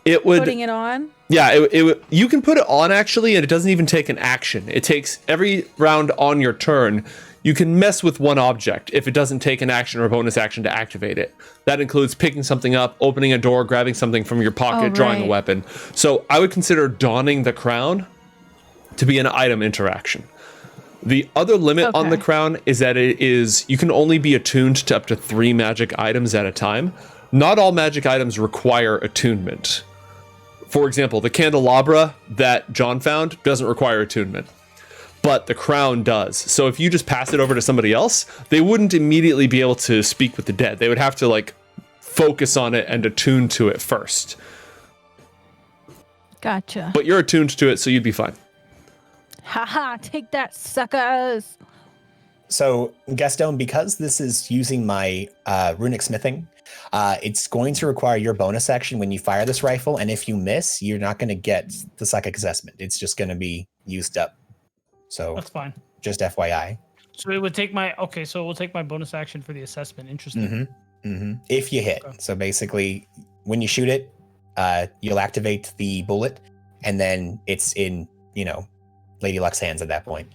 It would. putting it on. Yeah, it you can put it on actually, and it doesn't even take an action. It takes every round on your turn. You can mess with one object if it doesn't take an action or a bonus action to activate it. That includes picking something up, opening a door, grabbing something from your pocket, drawing a weapon. So I would consider donning the crown to be an item interaction. The other limit on the crown is that you can only be attuned to up to 3 magic items at a time. Not all magic items require attunement. For example, the candelabra that John found doesn't require attunement, but the crown does. So if you just pass it over to somebody else, they wouldn't immediately be able to speak with the dead. They would have to focus on it and attune to it first. Gotcha. But you're attuned to it, so you'd be fine. Haha, take that, suckers. So, Gaston, because this is using my runic smithing, it's going to require your bonus action when you fire this rifle, and if you miss, you're not going to get the psychic assessment. It's just going to be used up. So That's fine. just FYI. So it would take my bonus action for the assessment. Interesting. If you hit. Okay. So basically, when you shoot it, you'll activate the bullet, and then it's in, Lady Luck's hands at that point.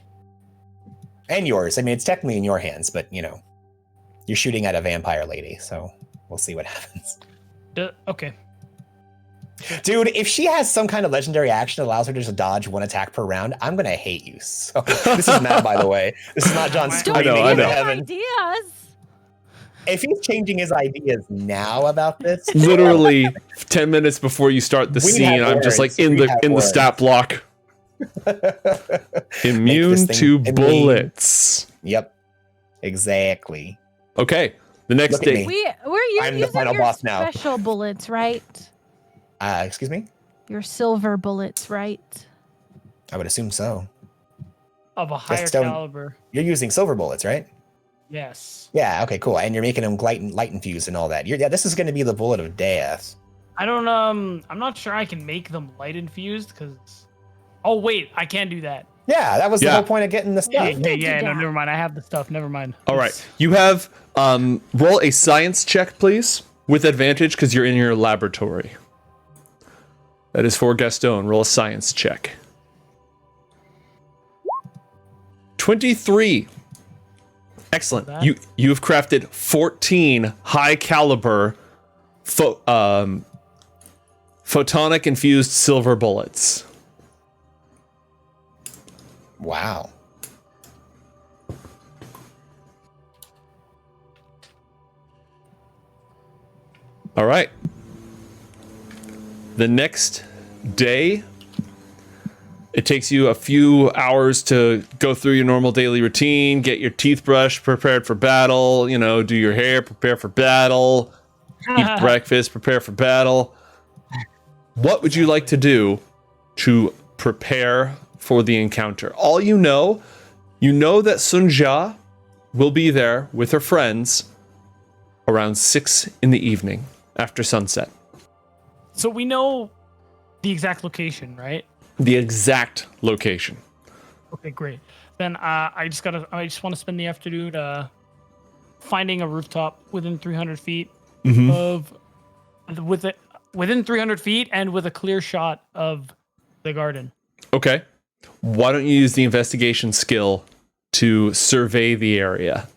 And yours. I mean, it's technically in your hands, but, you're shooting at a vampire lady, so we'll see what happens. Okay. Dude, if she has some kind of legendary action that allows her to just dodge 1 attack per round, I'm going to hate you. So this is Matt, by the way. This is not John screaming I into know. heaven. Ideas. If he's changing his ideas now about this, Literally 10 minutes before you start the We scene, have I'm just words. in We the have in the words. stat block. Immune thing to immune. bullets. Yep, exactly. Okay, the next Look at day. me. You're I'm the using final your boss now. special bullets, right? Excuse me? Your silver bullets, right? I would assume so. Of a higher Just don't- caliber. You're using silver bullets, right? Yes. Yeah, okay, cool. And you're making them light infused and all that. This is going to be the bullet of death. I don't I'm not sure I can make them light infused because oh wait, I can do that. Yeah, that was the Yeah. whole point of getting the stuff. Yeah, no, never mind. I have the stuff. Never mind. All right, you have roll a science check, please, with advantage because you're in your laboratory. That is for Gaston. Roll a science check. 23. Excellent. That? You have crafted 14 high caliber photonic infused silver bullets. Wow. All right. The next day, it takes you a few hours to go through your normal daily routine, get your teeth brushed, prepared for battle, do your hair, prepare for battle, eat breakfast, prepare for battle. What would you like to do to prepare for the encounter? All you know that Sun Jia will be there with her friends around 6 in the evening after sunset. So we know the exact location, right? The exact location. Okay, great. Then I just want to spend the afternoon finding a rooftop within 300 feet within 300 feet and with a clear shot of the garden. Okay. Why don't you use the investigation skill to survey the area?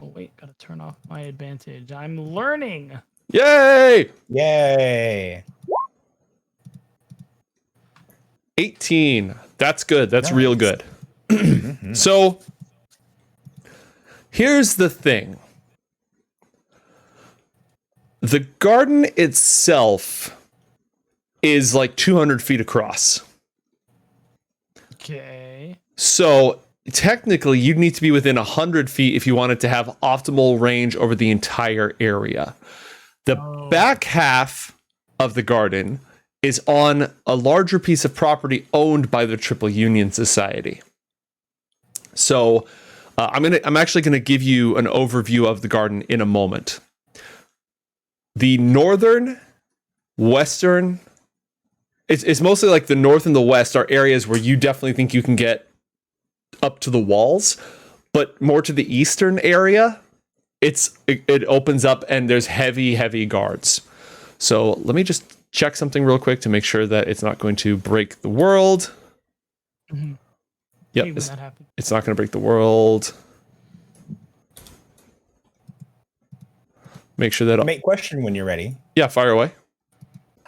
Oh wait, gotta turn off my advantage. I'm learning. Yay! Yay! 18. That's good. That's Nice. real good. So here's the thing. The garden itself is like 200 feet across. Okay. So technically, you'd need to be within 100 feet if you wanted to have optimal range over the entire area. The back half of the garden is on a larger piece of property owned by the Triple Union Society. So I'm actually going to give you an overview of the garden in a moment. The northern, western, it's mostly like the north and the west are areas where you definitely think you can get up to the walls, but more to the eastern area, it opens up and there's heavy guards. So let me just check something real quick to make sure that it's not going to break the world. Mm-hmm. Yep, it's not going to break the world. Make sure that... Make question when you're ready. Yeah, fire away.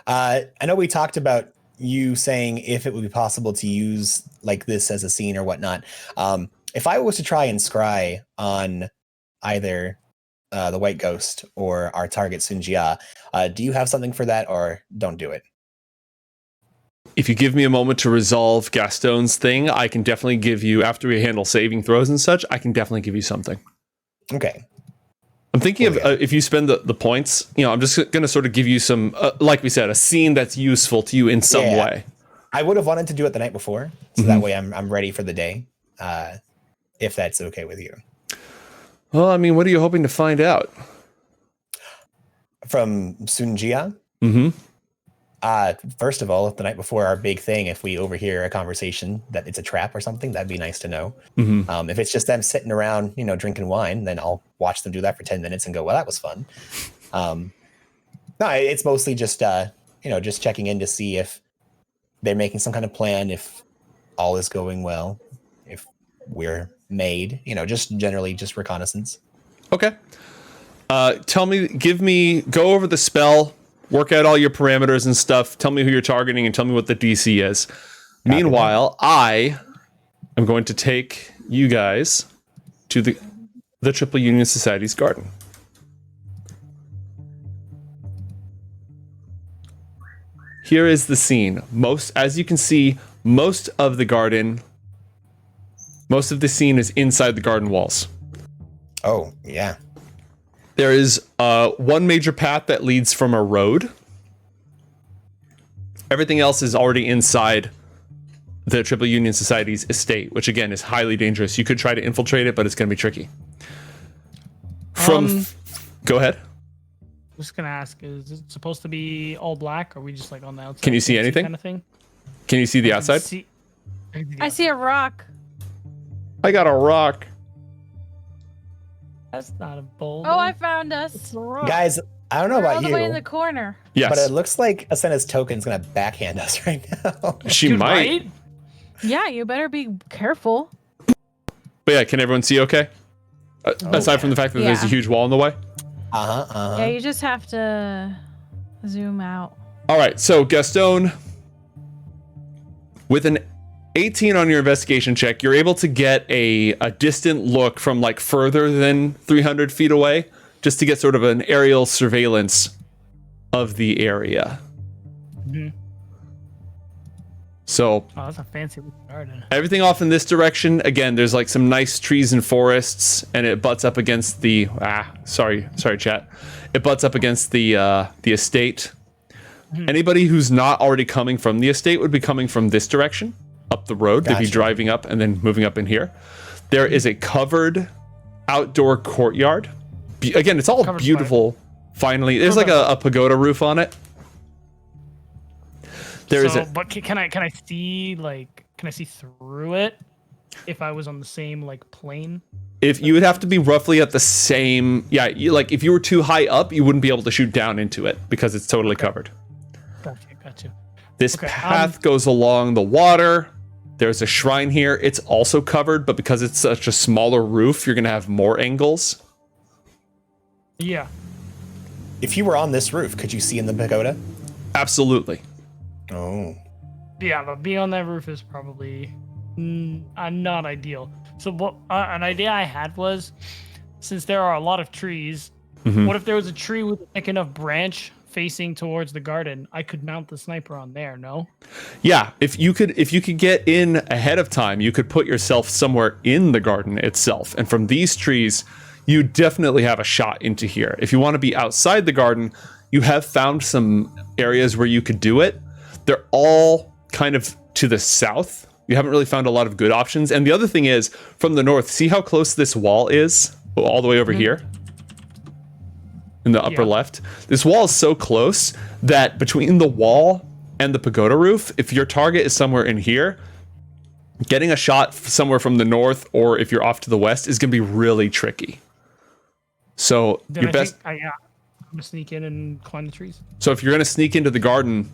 I know we talked about you saying if it would be possible to use like this as a scene or whatnot. If I was to try and scry on either the White Ghost or our target Sun Jia, do you have something for that, or don't do it? If you give me a moment to resolve Gaston's thing, I can definitely give you, after we handle saving throws and such, I can definitely give you something. Okay. I'm thinking of if you spend the points, I'm just going to sort of give you some, like we said, a scene that's useful to you in some way. I would have wanted to do it the night before, so that way I'm ready for the day, if that's okay with you. Well, I mean, what are you hoping to find out? From Sun Jia? Mm-hmm. First of all, the night before our big thing, if we overhear a conversation that it's a trap or something, that'd be nice to know. Mm-hmm. If it's just them sitting around, drinking wine, then I'll watch them do that for 10 minutes and go, well, that was fun. No, it's mostly just, just checking in to see if they're making some kind of plan, if all is going well, if we're made, just generally just reconnaissance. Okay. Go over the spell, work out all your parameters and stuff. Tell me who you're targeting and tell me what the DC is. Meanwhile, I am going to take you guys to the Triple Union Society's garden. Here is the scene. As you can see, most of the scene is inside the garden walls. Oh, yeah. There is one major path that leads from a road. Everything else is already inside the Triple Union Society's estate, which again is highly dangerous. You could try to infiltrate it, but it's going to be tricky. Go ahead. I'm just gonna ask: is it supposed to be all black, or are we just like on the outside? Can you see anything? Kind of thing. Can you see the outside? I see a rock. I got a rock. That's not a boulder. Oh, I found us. It's a rock. Guys, I don't know We're about all the you, way in the corner. Yes. but it looks like Asena's token's going to backhand us right now. She Dude, might. right? Yeah, you better be careful. But yeah, can everyone see okay? Aside from the fact that there's a Yeah. huge wall in the way? Yeah, you just have to zoom out. All right, so Gaston, with an 18 on your investigation check, you're able to get a distant look from like further than 300 feet away, just to get sort of an aerial surveillance of the area. Mm-hmm. So Oh, that's a fancy looking garden. everything off in this direction. Again, there's like some nice trees and forests, and it butts up against the sorry chat. It butts up against the estate. Anybody who's not already coming from the estate would be coming from this direction, up the road. They'd be Gotcha. driving up and then moving up in here. There is a covered outdoor courtyard. Again, it's all Covered beautiful. Finally, there's like a pagoda roof on it. But can I see through it if I was on the same like plane? If you would have to be roughly at the same, like if you were too high up, you wouldn't be able to shoot down into it because it's totally covered. Gotcha. This path goes along the water. There's a shrine here. It's also covered, but because it's such a smaller roof, you're gonna have more angles. Yeah. If you were on this roof, could you see in the pagoda? Absolutely. Oh. Yeah, but being on that roof is probably not ideal. So what an idea I had was, since there are a lot of trees, what if there was a tree with a thick enough branch facing towards the garden? I could mount the sniper on there, no? Yeah, if you could get in ahead of time, you could put yourself somewhere in the garden itself. And from these trees, you definitely have a shot into here. If you want to be outside the garden, you have found some areas where you could do it. They're all kind of to the south. You haven't really found a lot of good options. And the other thing is, from the north, see how close this wall is? All the way over here? In the upper left? This wall is so close that between the wall and the pagoda roof, if your target is somewhere in here, getting a shot somewhere from the north, or if you're off to the west, is going to be really tricky. So Then your best... I'm going to sneak in and climb the trees. So if you're going to sneak into the garden...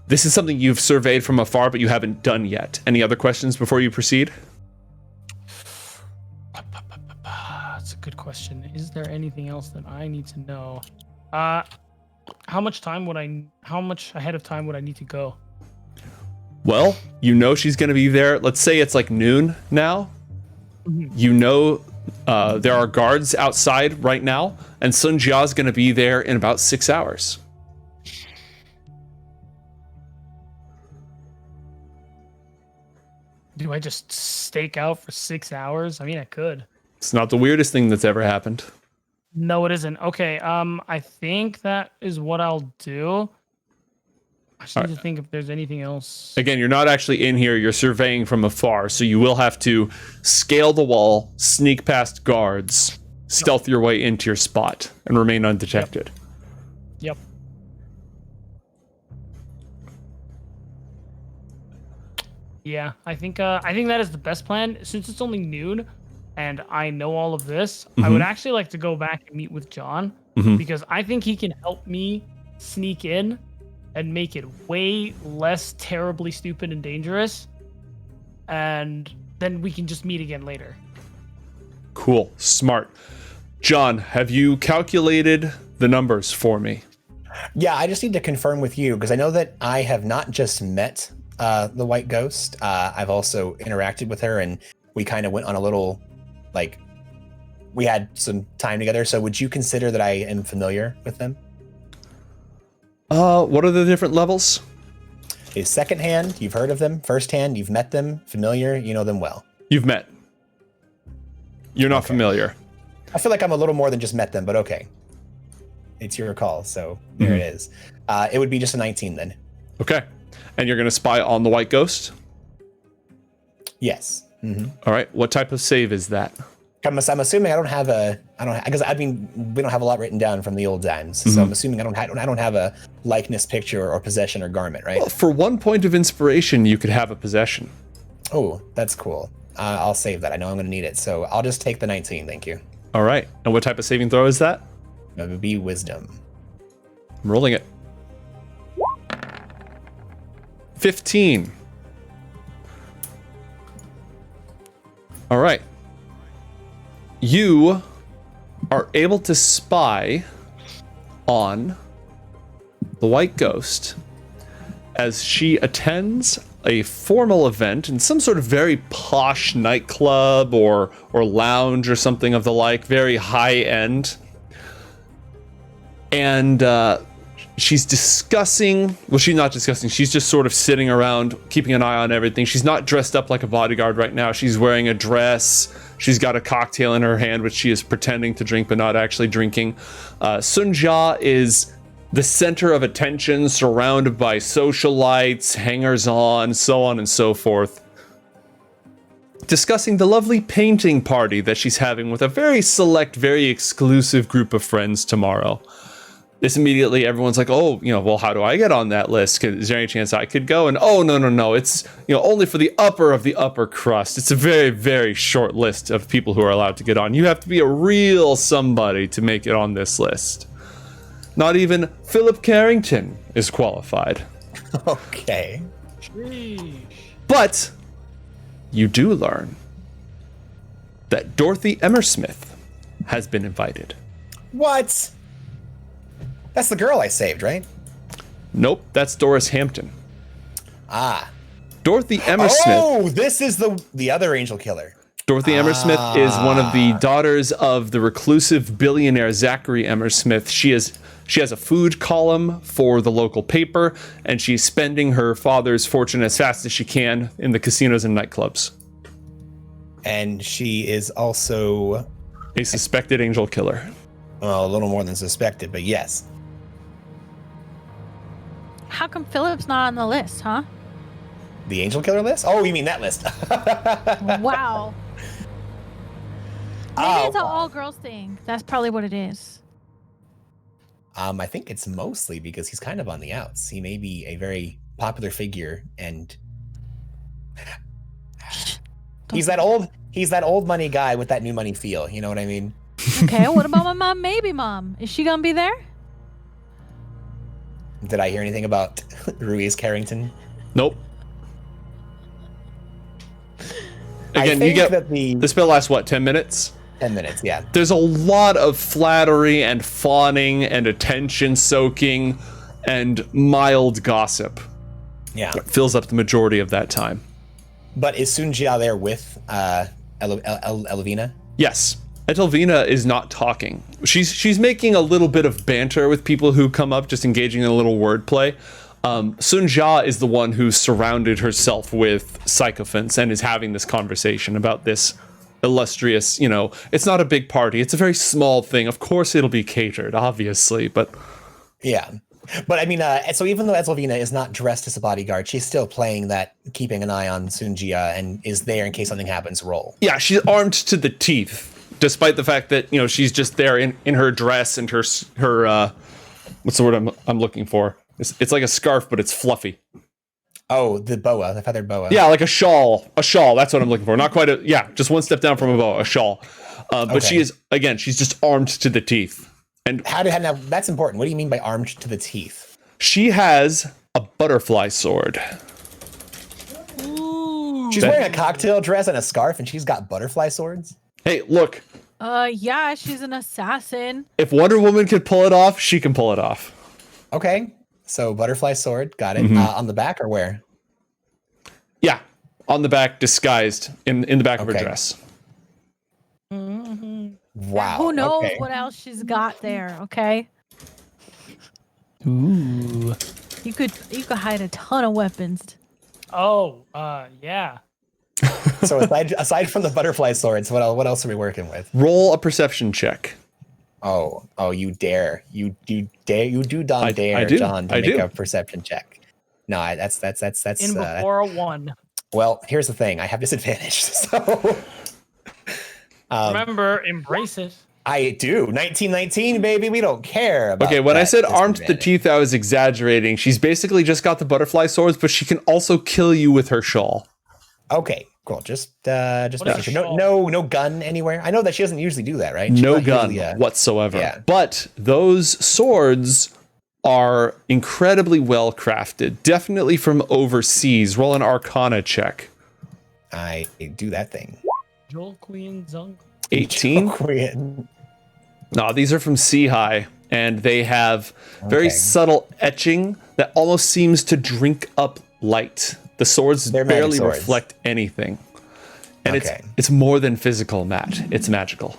this is something you've surveyed from afar, but you haven't done yet. Any other questions before you proceed? That's a good question. Is there anything else that I need to know? How much ahead of time would I need to go? Well, you know she's going to be there. Let's say it's like noon now. You know there are guards outside right now, and Sun Jia is going to be there in about 6 hours. Do I just stake out for 6 hours? I mean, I could. It's not the weirdest thing that's ever happened. No, it isn't. Okay, I think that is what I'll do. I just need to think if there's anything else. Again, you're not actually in here. You're surveying from afar, so you will have to scale the wall, sneak past guards, stealth your way into your spot, and remain undetected. Yep. Yeah, I think that is the best plan. Since it's only noon, and I know all of this, I would actually like to go back and meet with John because I think he can help me sneak in and make it way less terribly stupid and dangerous. And then we can just meet again later. Cool, smart. John, have you calculated the numbers for me? Yeah, I just need to confirm with you because I know that I have not just met the White Ghost. I've also interacted with her, and we kind of went on a little, like, we had some time together. So would you consider that I am familiar with them? What are the different levels? Is second hand, you've heard of them. First hand, you've met them. Familiar, you know them well. You've met. You're not familiar. I feel like I'm a little more than just met them, but okay. It's your call, so there it is. It would be just a 19 then. Okay. And you're going to spy on the White Ghost? Yes. All right. What type of save is that? I'm assuming because I mean we don't have a lot written down from the old times, so I'm assuming I don't have a likeness, picture, or possession or garment, right? Well, for 1 point of inspiration, you could have a possession. Oh, that's cool. I'll save that. I know I'm going to need it, so I'll just take the 19. Thank you. All right. And what type of saving throw is that? That would be wisdom. I'm rolling it. 15. All right. You are able to spy on the White Ghost as she attends a formal event in some sort of very posh nightclub or lounge or something of the like, very high end. And she's discussing, well, she's not discussing, she's just sort of sitting around, keeping an eye on everything. She's not dressed up like a bodyguard right now. She's wearing a dress. She's got a cocktail in her hand, which she is pretending to drink, but not actually drinking. Sun Jia is the center of attention, surrounded by socialites, hangers-on, so on and so forth. discussing the lovely painting party that she's having with a very select, very exclusive group of friends tomorrow. This immediately, everyone's like, oh, well, how do I get on that list? Is there any chance I could go? And oh, no, it's, only for the upper of the upper crust. It's a very, very short list of people who are allowed to get on. You have to be a real somebody to make it on this list. Not even Philip Carrington is qualified. Okay. Sheesh. But you do learn that Dorothy Emersmith has been invited. What? That's the girl I saved, right? Nope, that's Doris Hampton. Ah. Dorothy Emersmith. Oh, this is the other angel killer. Dorothy Emersmith is one of the daughters of the reclusive billionaire Zachary Emersmith. She has a food column for the local paper, and she's spending her father's fortune as fast as she can in the casinos and nightclubs. And she is also a suspected angel killer. Well, a little more than suspected, but yes. How come Philip's not on the list, huh? The angel killer list? Oh, you mean that list? Wow. Maybe it's an all-girls thing. That's probably what it is. I think it's mostly because he's kind of on the outs. He may be a very popular figure, and he's that old money guy with that new money feel. You know what I mean? Okay, what about my mom, maybe mom? Is she gonna be there? Did I hear anything about Ruiz Carrington? Nope. Again, you get the spell lasts what, 10 minutes? 10 minutes, yeah. There's a lot of flattery and fawning and attention soaking and mild gossip. Yeah. It fills up the majority of that time. But is Sun Jia there with Elvina? Yes. Etelvina is not talking. She's making a little bit of banter with people who come up, just engaging in a little wordplay. Sun Jia is the one who surrounded herself with sycophants and is having this conversation about this illustrious, it's not a big party. It's a very small thing. Of course it'll be catered, obviously, but... Yeah. But I mean, so even though Etelvina is not dressed as a bodyguard, she's still playing that keeping an eye on Sun Jia and is there in case something happens role. Yeah, she's armed to the teeth, despite the fact that, she's just there in her dress and her what's the word I'm looking for? It's like a scarf, but it's fluffy. Oh, the boa, the feathered boa. Yeah, like a shawl. A shawl, that's what I'm looking for. Not quite just one step down from a boa, a shawl. But okay. She is, again, she's just armed to the teeth. And now that's important. What do you mean by armed to the teeth? She has a butterfly sword. Ooh. She's wearing a cocktail dress and a scarf, and she's got butterfly swords? Hey, look. Yeah, she's an assassin. If Wonder Woman could pull it off, she can pull it off. Okay. So butterfly sword, got it. Mm-hmm. On the back or where? Yeah, on the back, disguised in the back of her dress. Mm-hmm. Wow. Who knows what else she's got there? Okay. Ooh. You could hide a ton of weapons. Oh, yeah. So aside from the butterfly swords, what else are we working with? Roll a perception check. Oh, you dare. You do John to make a perception check. No, that's in before a 1. Well, here's the thing. I have disadvantage. So remember, embrace it. I do. 1919, baby. We don't care about Okay, when I said armed to the teeth, I was exaggerating. She's basically just got the butterfly swords, but she can also kill you with her shawl. Okay, cool. Just making sure. No gun anywhere. I know that she doesn't usually do that, right? No gun whatsoever. Yeah. But those swords are incredibly well crafted. Definitely from overseas. Roll an Arcana check. I do that thing. Joel Queen Zung. 18. No, these are from Sea High, and they have very subtle etching that almost seems to drink up light. The swords barely reflect anything. And it's more than physical, Matt. It's magical.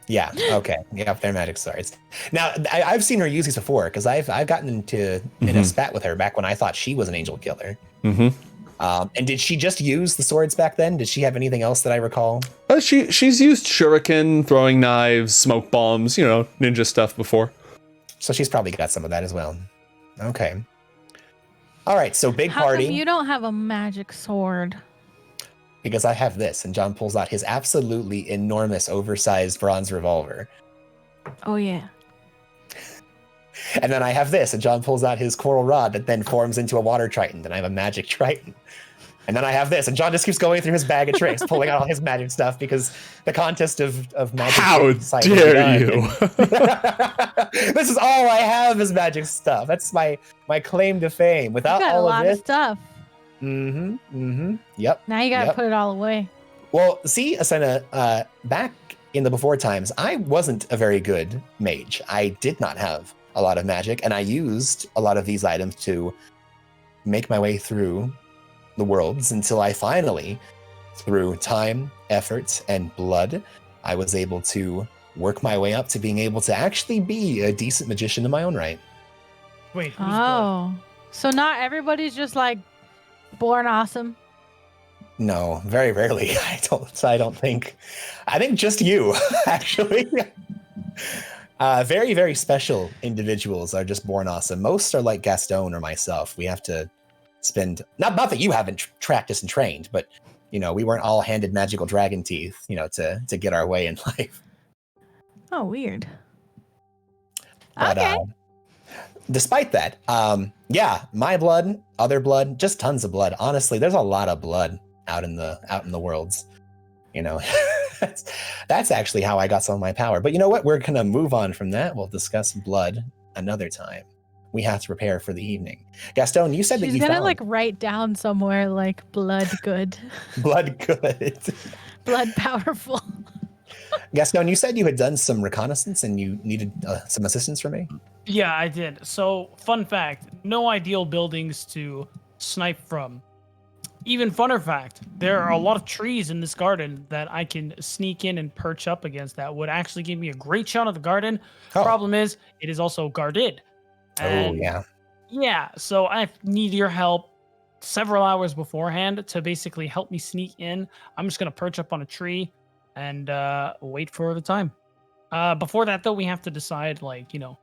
Yeah, okay. Yeah, they're magic swords. Now, I've seen her use these before, because I've gotten in a spat with her back when I thought she was an angel killer. Mm-hmm. And did she just use the swords back then? Did she have anything else that I recall? She's used shuriken, throwing knives, smoke bombs, ninja stuff before. So she's probably got some of that as well. Okay. All right, so big How party. come you don't have a magic sword? because I have this. And John pulls out his absolutely enormous, oversized bronze revolver. Oh, yeah. And then I have this, and John pulls out his coral rod that then forms into a water triton. Then I have a magic triton. And then I have this, and John just keeps going through his bag of tricks, pulling out all his magic stuff because the contest of magic. How dare you? This is all I have is magic stuff. That's my claim to fame. Without you got all a lot of of stuff. Yep. Now you gotta put it all away. Well, see, Asena, back in the before times, I wasn't a very good mage. I did not have a lot of magic, and I used a lot of these items to make my way through the worlds until I finally, through time, effort, and blood, I was able to work my way up to being able to actually be a decent magician in my own right. Wait, who's blood? So not everybody's just like born awesome? No, very rarely. I don't think. I think just you, actually. Very, very special individuals are just born awesome. Most are like Gaston or myself. We have to spend, not that you haven't practiced and trained, but, you know, we weren't all handed magical dragon teeth, you know, to get our way in life. Oh, weird. But, okay. Despite that, yeah, my blood, other blood, just tons of blood. Honestly, there's a lot of blood out in the worlds. You know, that's actually how I got some of my power. But you know what? We're going to move on from that. We'll discuss blood another time. We have to prepare for the evening. Gaston, you said that you gonna like write down somewhere like blood good. Blood good. Blood powerful. Gaston, you said you had done some reconnaissance and you needed some assistance from me? Yeah, I did. So, fun fact, no ideal buildings to snipe from. Even funner fact, there are a lot of trees in this garden that I can sneak in and perch up against that would actually give me a great shot of the garden. Oh. Problem is, it is also guarded. And yeah. Yeah, so I need your help several hours beforehand to basically help me sneak in. I'm just going to perch up on a tree and wait for the time. Before that, though, we have to decide, like, you know,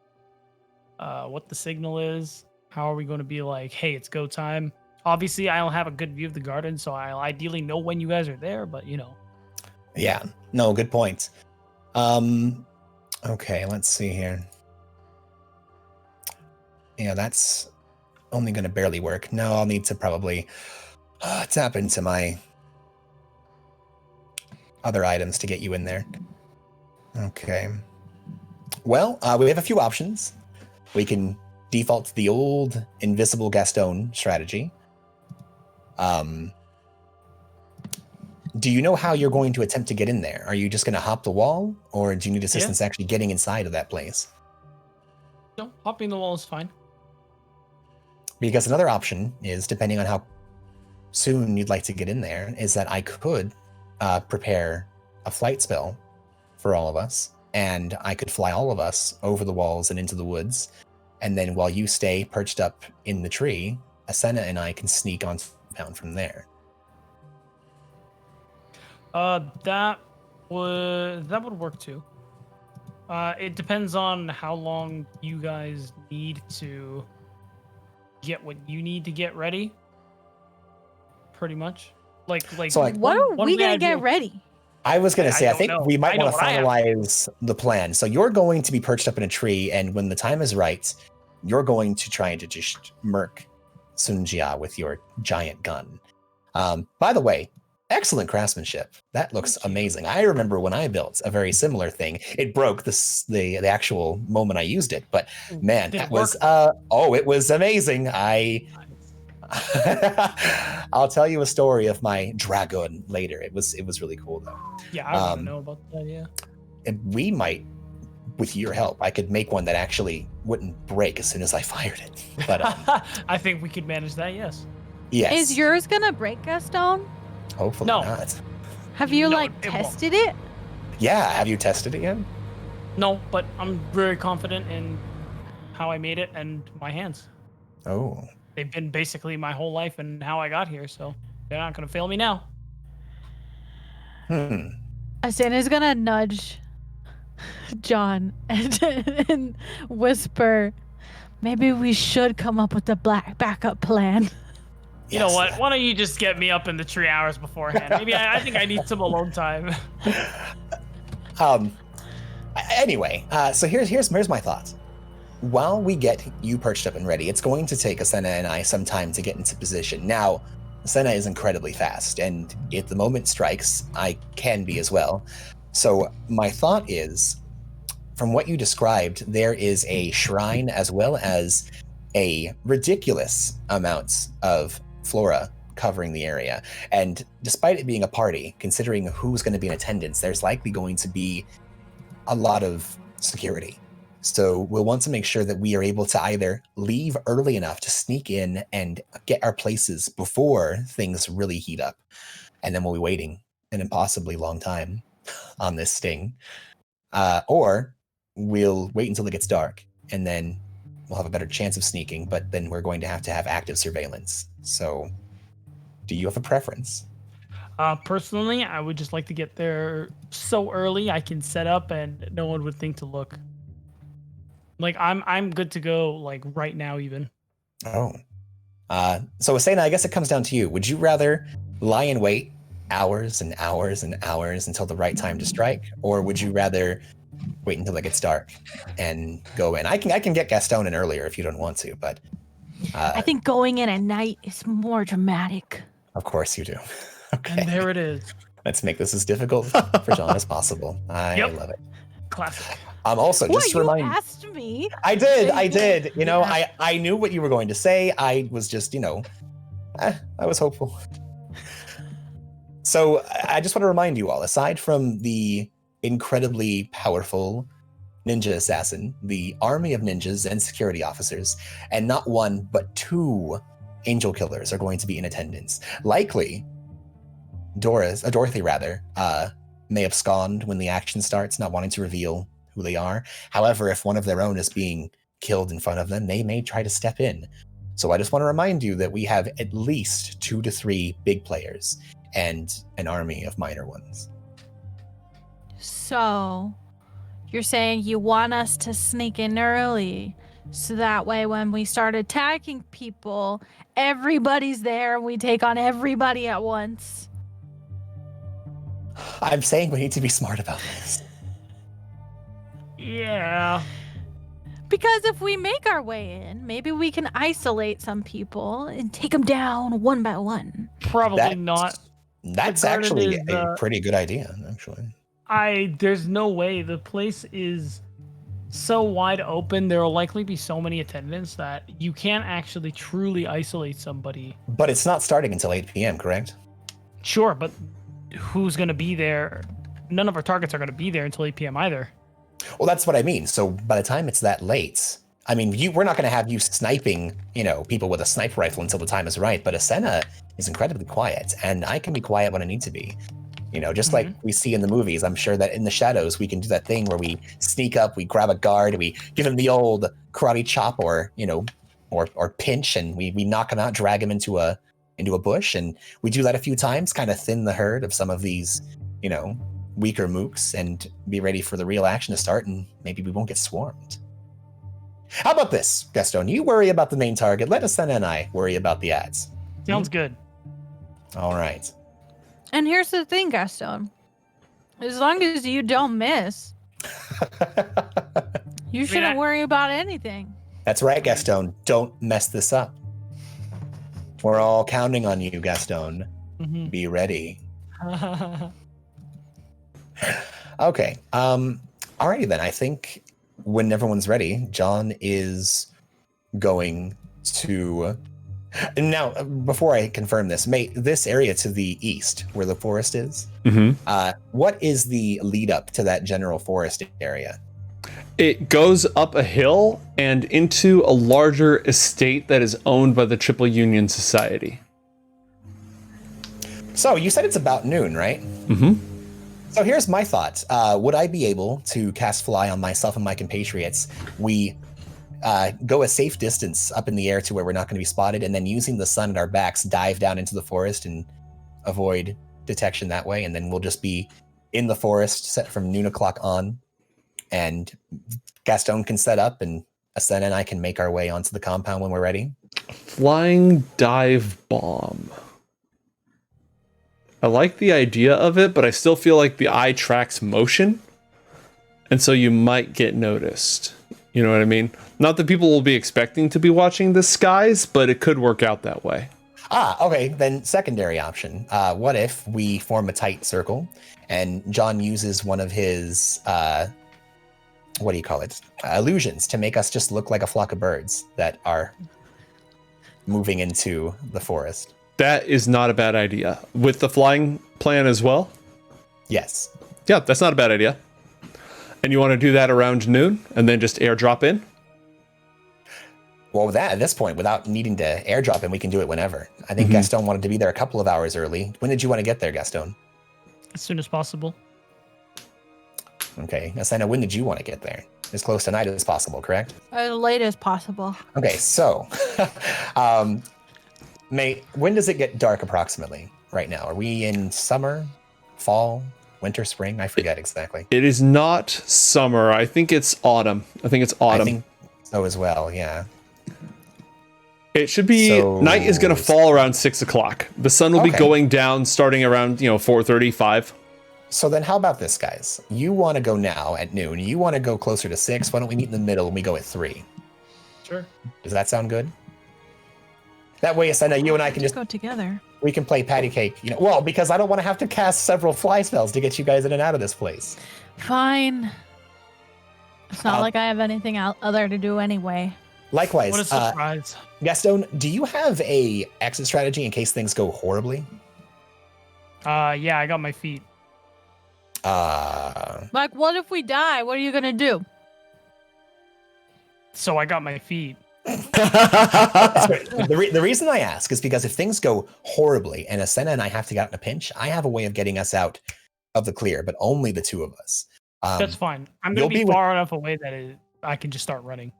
what the signal is. How are we going to be like, hey, it's go time? Obviously, I'll have a good view of the garden, so I'll ideally know when you guys are there, but, you know. Yeah, no, good point. Okay, let's see here. Yeah, that's only going to barely work. No, I'll need to probably tap into my other items to get you in there. Okay. Well, we have a few options. We can default to the old invisible Gaston strategy. Do you know how you're going to attempt to get in there? Are you just going to hop the wall, or do you need assistance actually getting inside of that place? No, hopping the wall is fine. Because another option is, depending on how soon you'd like to get in there, is that I could prepare a flight spell for all of us, and I could fly all of us over the walls and into the woods, and then while you stay perched up in the tree, Asena and I can sneak on down from there. That would work too. It depends on how long you guys need to get what you need to get ready. Pretty much. So what are we gonna get ready? I was gonna say, I think know. we might want to finalize the plan. So you're going to be perched up in a tree, and when the time is right, you're going to try to just murk Sun Jia with your giant gun. By the way, excellent craftsmanship. That looks amazing. I remember when I built a very similar thing. It broke the actual moment I used it, but man, that was it was amazing. I'll tell you a story of my dragon later. It was really cool though. Yeah, I want to know about that. Yeah, and we might, with your help, I could make one that actually wouldn't break as soon as I fired it. But I think we could manage that. Yes. Yes. Is yours gonna break, Gaston? Hopefully not. Have you tested it? Yeah. Have you tested it yet? No, but I'm very confident in how I made it and my hands. Oh. They've been basically my whole life and how I got here, so they're not going to fail me now. Asena's gonna nudge John and whisper, maybe we should come up with a backup plan. You know what? Why don't you just get me up in the tree hours beforehand? Maybe I think I need some alone time. Anyway, so here's my thoughts. While we get you perched up and ready, it's going to take Asena and I some time to get into position. Now, Asena is incredibly fast, and if the moment strikes, I can be as well. So my thought is, from what you described, there is a shrine as well as a ridiculous amount of flora covering the area. And despite it being a party, considering who's going to be in attendance, there's likely going to be a lot of security. So we'll want to make sure that we are able to either leave early enough to sneak in and get our places before things really heat up. And then we'll be waiting an impossibly long time on this sting. Or we'll wait until it gets dark and then we'll have a better chance of sneaking, but then we're going to have active surveillance. So do you have a preference? Personally, I would just like to get there so early I can set up and no one would think to look. Like I'm good to go like right now even. Oh. So Asena, I guess it comes down to you. Would you rather lie in wait hours and hours and hours until the right time to strike? Or would you rather wait until it gets dark and go in? I can get Gaston in earlier if you don't want to, but I think going in at night is more dramatic. Of course you do. Okay. And there it is. Let's make this as difficult for John as possible. I love it. Classic. Also, just to remind you asked me. I did. You know, I knew what you were going to say. I was just, I was hopeful. So I just want to remind you all, aside from the incredibly powerful ninja assassin, the army of ninjas and security officers, and not one, but 2 angel killers are going to be in attendance. Likely, Dorothy may abscond when the action starts, not wanting to reveal who they are. However, if one of their own is being killed in front of them, they may try to step in. So I just want to remind you that we have at least 2 to 3 big players and an army of minor ones. So you're saying you want us to sneak in early so that way when we start attacking people, everybody's there and we take on everybody at once. I'm saying we need to be smart about this. Yeah. Because if we make our way in, maybe we can isolate some people and take them down one by one. Probably not. That's actually a pretty good idea, actually. There's no way. The place is so wide open. There will likely be so many attendants that you can't actually truly isolate somebody. But it's not starting until 8 p.m., correct? Sure, but who's going to be there? None of our targets are going to be there until 8 p.m. either. Well, that's what I mean. So by the time it's that late, I mean, we're not going to have you sniping, people with a sniper rifle until the time is right. But Asena is incredibly quiet, and I can be quiet when I need to be. Just like we see in the movies. I'm sure that in the shadows, we can do that thing where we sneak up, we grab a guard, we give him the old karate chop or pinch, and we knock him out, drag him into a bush. And we do that a few times, kind of thin the herd of some of these, weaker mooks and be ready for the real action to start, and maybe we won't get swarmed. How about this, Gaston? You worry about the main target. Let Asena and I worry about the ads. Sounds good. All right. And here's the thing, Gaston. As long as you don't miss, you shouldn't worry about anything. That's right, Gaston. Don't mess this up. We're all counting on you, Gaston. Mm-hmm. Be ready. Okay. Alrighty then. I think when everyone's ready, John is going to... Now, before I confirm this, this area to the east, where the forest is, what is the lead up to that general forest area? It goes up a hill and into a larger estate that is owned by the Triple Union Society. So you said it's about noon, right? Mm-hmm. So here's my thought. Would I be able to cast Fly on myself and my compatriots? We go a safe distance up in the air to where we're not going to be spotted, and then using the sun at our backs, dive down into the forest and avoid detection that way. And then we'll just be in the forest set from noon o'clock on, and Gaston can set up, and Asena and I can make our way onto the compound when we're ready. Flying dive bomb. I like the idea of it, but I still feel like the eye tracks motion. And so you might get noticed. You know what I mean? Not that people will be expecting to be watching the skies, but it could work out that way. Okay. Then secondary option. What if we form a tight circle and John uses one of his, what do you call it? Illusions to make us just look like a flock of birds that are moving into the forest. That is not a bad idea. With the flying plan as well? Yes. Yeah, that's not a bad idea. And you want to do that around noon and then just airdrop in? Well, with that, at this point, without needing to airdrop in, we can do it whenever. I think Gaston wanted to be there a couple of hours early. When did you want to get there, Gaston? As soon as possible. Okay. Asena, when did you want to get there? As close to night as possible, correct? As late as possible. Okay, so, May, when does it get dark approximately right now? Are we in summer, fall, winter, spring? I forget exactly. It is not summer. I think it's autumn. I think I think so as well, yeah. It should be, night is going to fall around 6 o'clock. The sun will be going down starting around, 4:35. So then how about this, guys? You want to go now at noon. You want to go closer to 6. Why don't we meet in the middle and we go at 3? Sure. Does that sound good? That way, Asena, you and I can just go together. We can play patty cake. Well, because I don't want to have to cast several fly spells to get you guys in and out of this place. Fine. It's not like I have anything other to do anyway. Likewise. What a surprise. Gaston, do you have a exit strategy in case things go horribly? Yeah, I got my feet. Like, what if we die? What are you gonna do? So I got my feet. The reason I ask is because if things go horribly and Asena and I have to get out in a pinch, I have a way of getting us out of the clear, but only the two of us. That's fine. I'm going to be far enough away that I can just start running.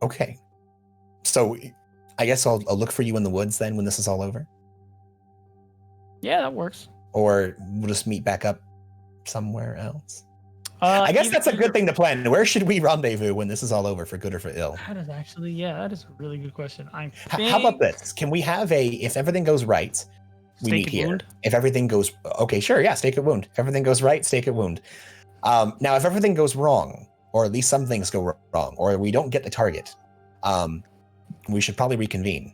Okay. So I guess I'll look for you in the woods then when this is all over? Yeah, that works. Or we'll just meet back up somewhere else? I guess that's a good thing to plan. Where should we rendezvous when this is all over, for good or for ill? That is actually, that is a really good question. How about this? Can we have if everything goes right, we meet here. Wound? If everything goes, okay, sure, yeah, stake at wound. If everything goes right, stake at wound. Now, if everything goes wrong, or at least some things go wrong, or we don't get the target, we should probably reconvene.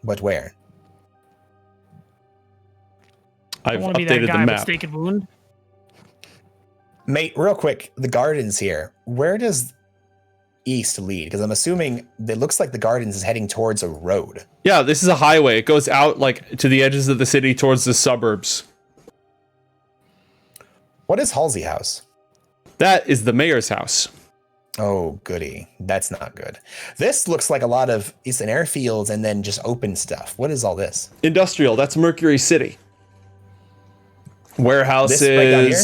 But where? I've want to be updated that guy the map. With stake and wound. Mate, real quick, the gardens here. Where does east lead? Because I'm assuming it looks like the gardens is heading towards a road. Yeah, this is a highway. It goes out like to the edges of the city towards the suburbs. What is Halsey House? That is the mayor's house. Oh, goody. That's not good. This looks like a lot of, it's an airfields and then just open stuff. What is all this? Industrial. That's Mercury City. Warehouses. This right down here?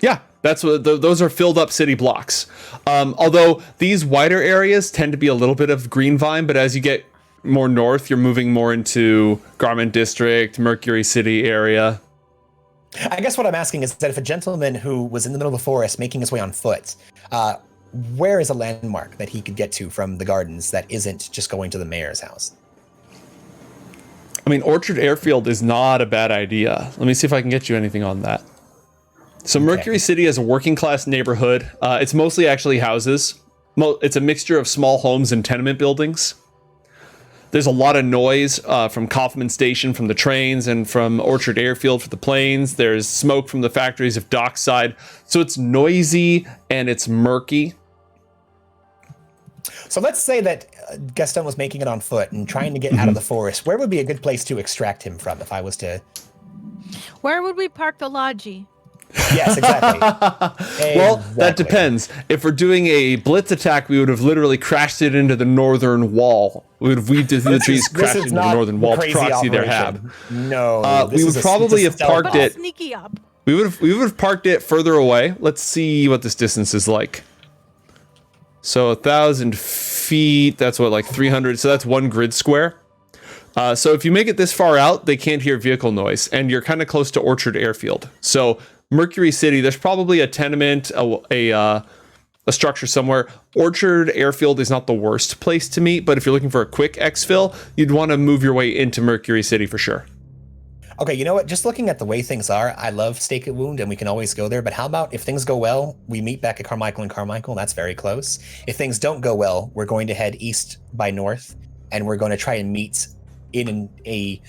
Yeah, that's what those are filled up city blocks. Although these wider areas tend to be a little bit of green vine, but as you get more north, you're moving more into Garment District, Mercury City area. I guess what I'm asking is that if a gentleman who was in the middle of the forest making his way on foot, where is a landmark that he could get to from the gardens that isn't just going to the mayor's house? I mean, Orchard Airfield is not a bad idea. Let me see if I can get you anything on that. So Mercury City is a working class neighborhood. It's mostly actually houses. It's a mixture of small homes and tenement buildings. There's a lot of noise from Kaufman Station from the trains and from Orchard Airfield for the planes. There's smoke from the factories of Dockside. So it's noisy and it's murky. So let's say that Gaston was making it on foot and trying to get out of the forest. Where would be a good place to extract him from if I was to... Where would we park the Logi? Yes, exactly. Well, that depends. If we're doing a blitz attack, we would have literally crashed it into the northern wall. We would have weaved it through the trees, crashed it into the northern wall to proxy their hab. No, we would probably have parked it. Sneaky up. We would have parked it further away. Let's see what this distance is like. So 1,000 feet. That's what, like 300. So that's 1 grid square. So if you make it this far out, they can't hear vehicle noise, and you're kind of close to Orchard Airfield. So Mercury City, there's probably a tenement, a a structure somewhere. Orchard Airfield is not the worst place to meet, but if you're looking for a quick exfil, you'd want to move your way into Mercury City for sure. Okay, you know what? Just looking at the way things are, I love Stake at Wound, and we can always go there. But how about if things go well, we meet back at Carmichael and Carmichael? That's very close. If things don't go well, we're going to head east by north, and we're going to try and meet in a...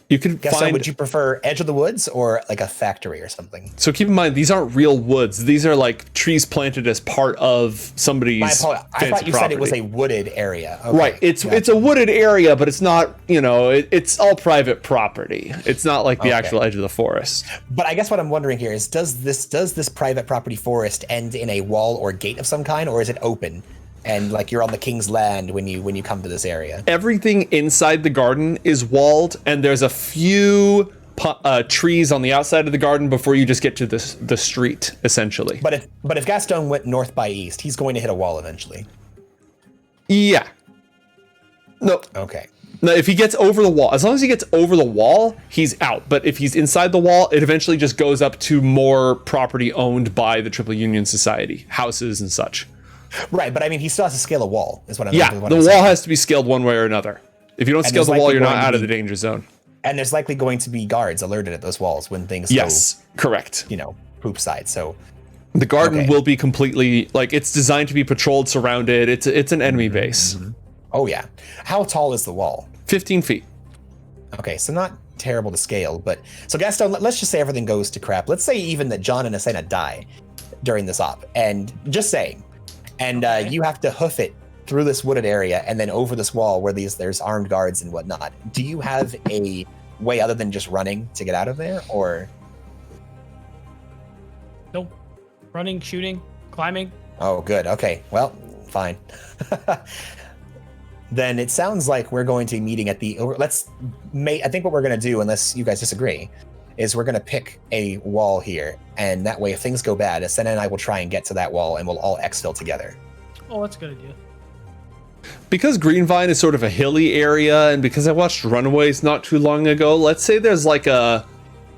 You could find... Would you prefer edge of the woods or like a factory or something? So keep in mind, these aren't real woods. These are like trees planted as part of somebody's I thought you said it was property. a wooded area. Okay, Right. It's a wooded area, but it's not, it's all private property. It's not like the actual edge of the forest. But I guess what I'm wondering here is, does this private property forest end in a wall or gate of some kind, or is it open? And like you're on the king's land when you come to this area. Everything inside the garden is walled, and there's a few trees on the outside of the garden before you just get to the street, essentially. But if Gaston went north by east, he's going to hit a wall eventually. Yeah. No. Okay. No, if he gets over the wall, as long as he gets over the wall, he's out. But if he's inside the wall, it eventually just goes up to more property owned by the Triple Union Society, houses and such. Right, but I mean, he still has to scale a wall, is what I'm Yeah, the wall has to be scaled one way or another. If you don't scale the wall, you're not out of the danger zone. And there's likely going to be guards alerted at those walls when things Yes, correct. Poop side. So the garden will be completely, like, it's designed to be patrolled, surrounded. It's an enemy base. Oh, yeah. How tall is the wall? 15 feet. Okay, so not terrible to scale, but... So Gaston, let's just say everything goes to crap. Let's say even that John and Asena die during this op. And just saying... And you have to hoof it through this wooded area and then over this wall where there's armed guards and whatnot. Do you have a way other than just running to get out of there, or? Nope. Running, shooting, climbing. Oh, good. Okay. Well, fine. Then it sounds like we're going to be meeting at the... I think what we're going to do, unless you guys disagree, is we're going to pick a wall here, and that way if things go bad, Asena and I will try and get to that wall and we'll all exfil together. Oh, that's a good idea. Because Greenvine is sort of a hilly area, and because I watched Runaways not too long ago, let's say there's like a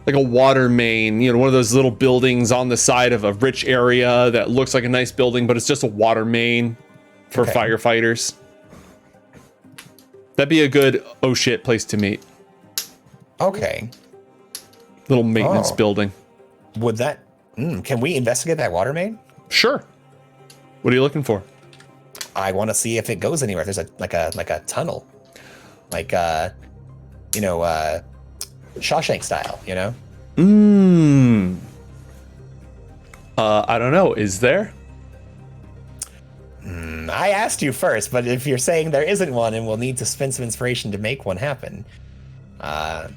water main, one of those little buildings on the side of a rich area that looks like a nice building, but it's just a water main for firefighters. That'd be a good oh shit place to meet. Okay. Little maintenance building. Would that... can we investigate that water main? Sure. What are you looking for? I want to see if it goes anywhere. If there's a tunnel, Shawshank style, I don't know. Is there? I asked you first, but if you're saying there isn't one and we'll need to spend some inspiration to make one happen, how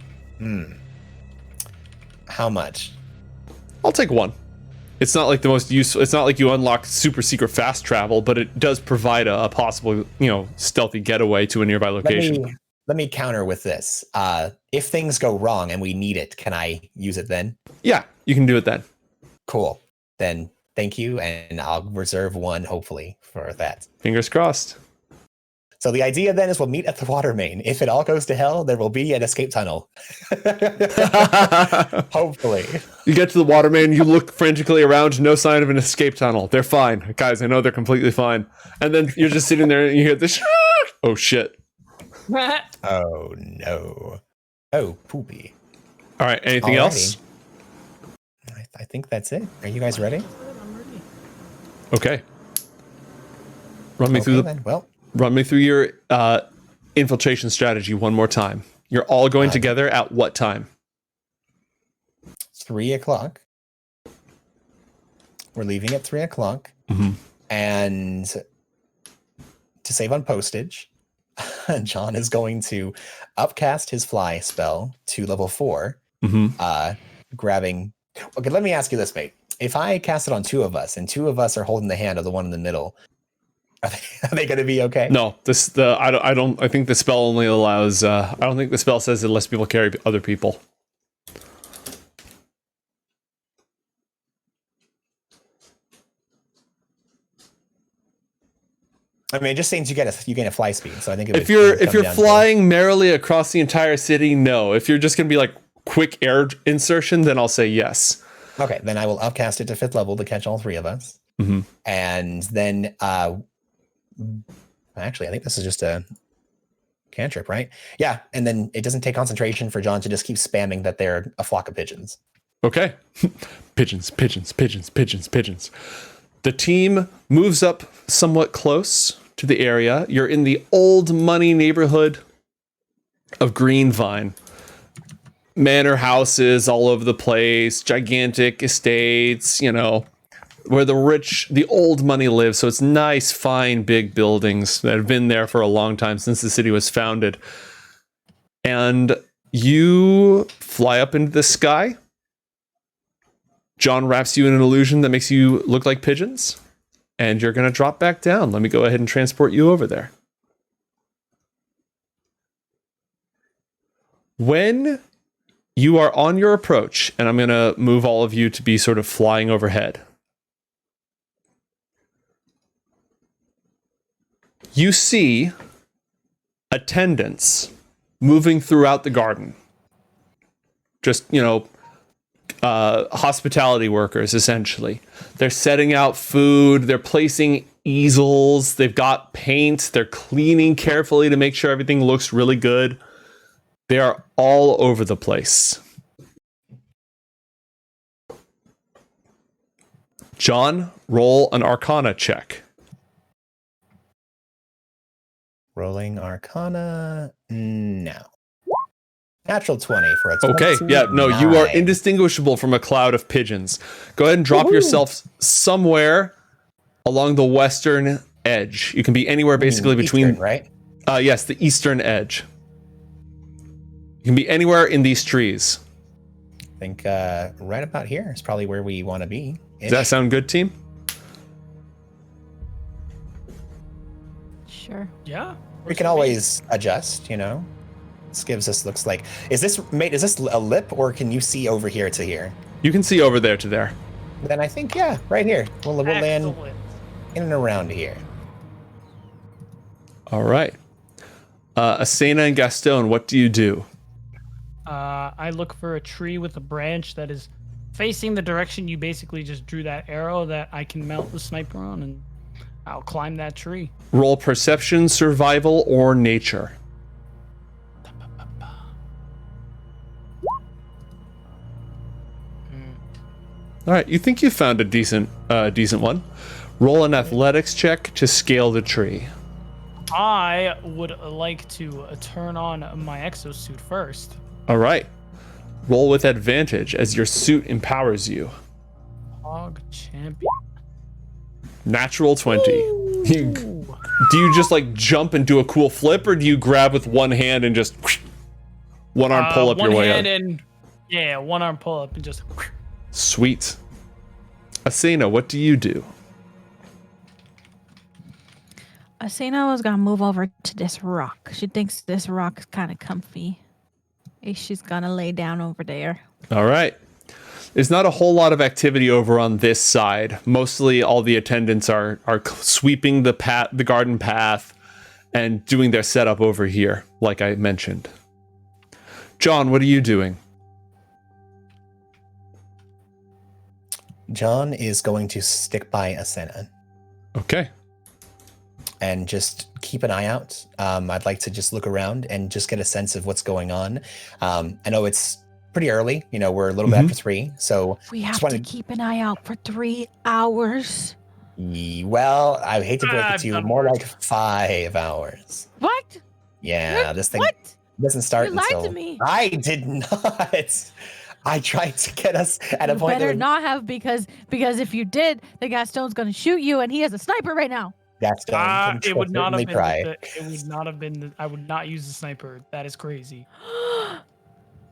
much? I'll take one. It's not like the most useful. It's not like you unlock super secret fast travel, but it does provide a possible, stealthy getaway to a nearby location. Let me counter with this. If things go wrong and we need it, can I use it then? Yeah, you can do it then. Cool. Then thank you, and I'll reserve one, hopefully, for that. Fingers crossed. So the idea then is we'll meet at the water main. If it all goes to hell, there will be an escape tunnel. Hopefully. You get to the water main, you look frantically around, no sign of an escape tunnel. They're fine. Guys, I know they're completely fine. And then you're just sitting there and you hear this, oh shit. Oh no. Oh, poopy. All right, anything else? I think that's it. Are you guys ready? I'm ready. Okay. Run me through your infiltration strategy one more time. You're all going together at what time? 3:00. We're leaving at 3:00. And to save on postage, John is going to upcast his fly spell to level 4, grabbing... Okay, let me ask you this, mate. If I cast it on 2 of us, and 2 of us are holding the hand of the one in the middle, are they going to be okay? No, I think the spell only allows, I don't think the spell says it lets people carry other people. I mean, it just seems you gain a fly speed, so I think if you're flying merrily across the entire city, no. If you're just going to be like quick air insertion, then I'll say yes. Okay, then I will upcast it to 5th level to catch all 3 of us. And then actually, I think this is just a cantrip, right? Yeah, and then it doesn't take concentration for John to just keep spamming that they're a flock of pigeons. Okay. Pigeons, pigeons, pigeons, pigeons, pigeons. The team moves up somewhat close to the area. You're in the old money neighborhood of Greenvine. Manor houses all over the place, gigantic estates, you know, where the rich, the old money lives. So it's nice, fine, big buildings that have been there for a long time since the city was founded. And you fly up into the sky. John wraps you in an illusion that makes you look like pigeons. And you're going to drop back down. Let me go ahead and transport you over there. When you are on your approach, and I'm going to move all of you to be sort of flying overhead, you see attendants moving throughout the garden. Just, you know, hospitality workers, essentially. They're setting out food. They're placing easels. They've got paint. They're cleaning carefully to make sure everything looks really good. They are all over the place. John, roll an Arcana check. Rolling Arcana. No. Natural 20 for a 29. Okay, yeah, no, you are indistinguishable from a cloud of pigeons. Go ahead and drop yourself somewhere along the western edge. You can be anywhere basically between... Eastern, right? Yes, the eastern edge. You can be anywhere in these trees. I think right about here is probably where we want to be. Does that sound good, team? Sure. Yeah. We can always adjust, you know. This gives us, looks like, is this a lip, or can you see over here to here? You can see over there to there. Then I think, yeah, right here. We'll land Excellent. in and around here. All right. Asena and Gaston, what do you do? I look for a tree with a branch that is facing the direction you basically just drew that arrow that I can mount the sniper on, and I'll climb that tree. Roll perception, survival, or nature. All right, you think you found a decent one. Roll an athletics check to scale the tree. I would like to turn on my exosuit first. All right. Roll with advantage as your suit empowers you. Hog champion. Natural 20. Do you just like jump and do a cool flip, or do you grab with one hand and just one arm pull up your way up? One arm pull up and just... Sweet. Asena, what do you do? Asena was gonna move over to this rock. She thinks this rock is kind of comfy. She's gonna lay down over there. All right. There's not a whole lot of activity over on this side. Mostly all the attendants are sweeping the garden path and doing their setup over here, like I mentioned. John, what are you doing? John is going to stick by Asena. Okay. And just keep an eye out. I'd like to just look around and just get a sense of what's going on. I know it's pretty early. You know, we're a little bit after 3, so we have to keep an eye out for 3 hours. Well, I hate to break it to you, more like 5 hours. What? Yeah, this thing doesn't start until... You lied to me. I did not. I tried to get us at a point. Better not have, because if you did, the Gaston's gonna shoot you, and he has a sniper right now. Gaston, it would not have been. It would not have been. I would not use the sniper. That is crazy.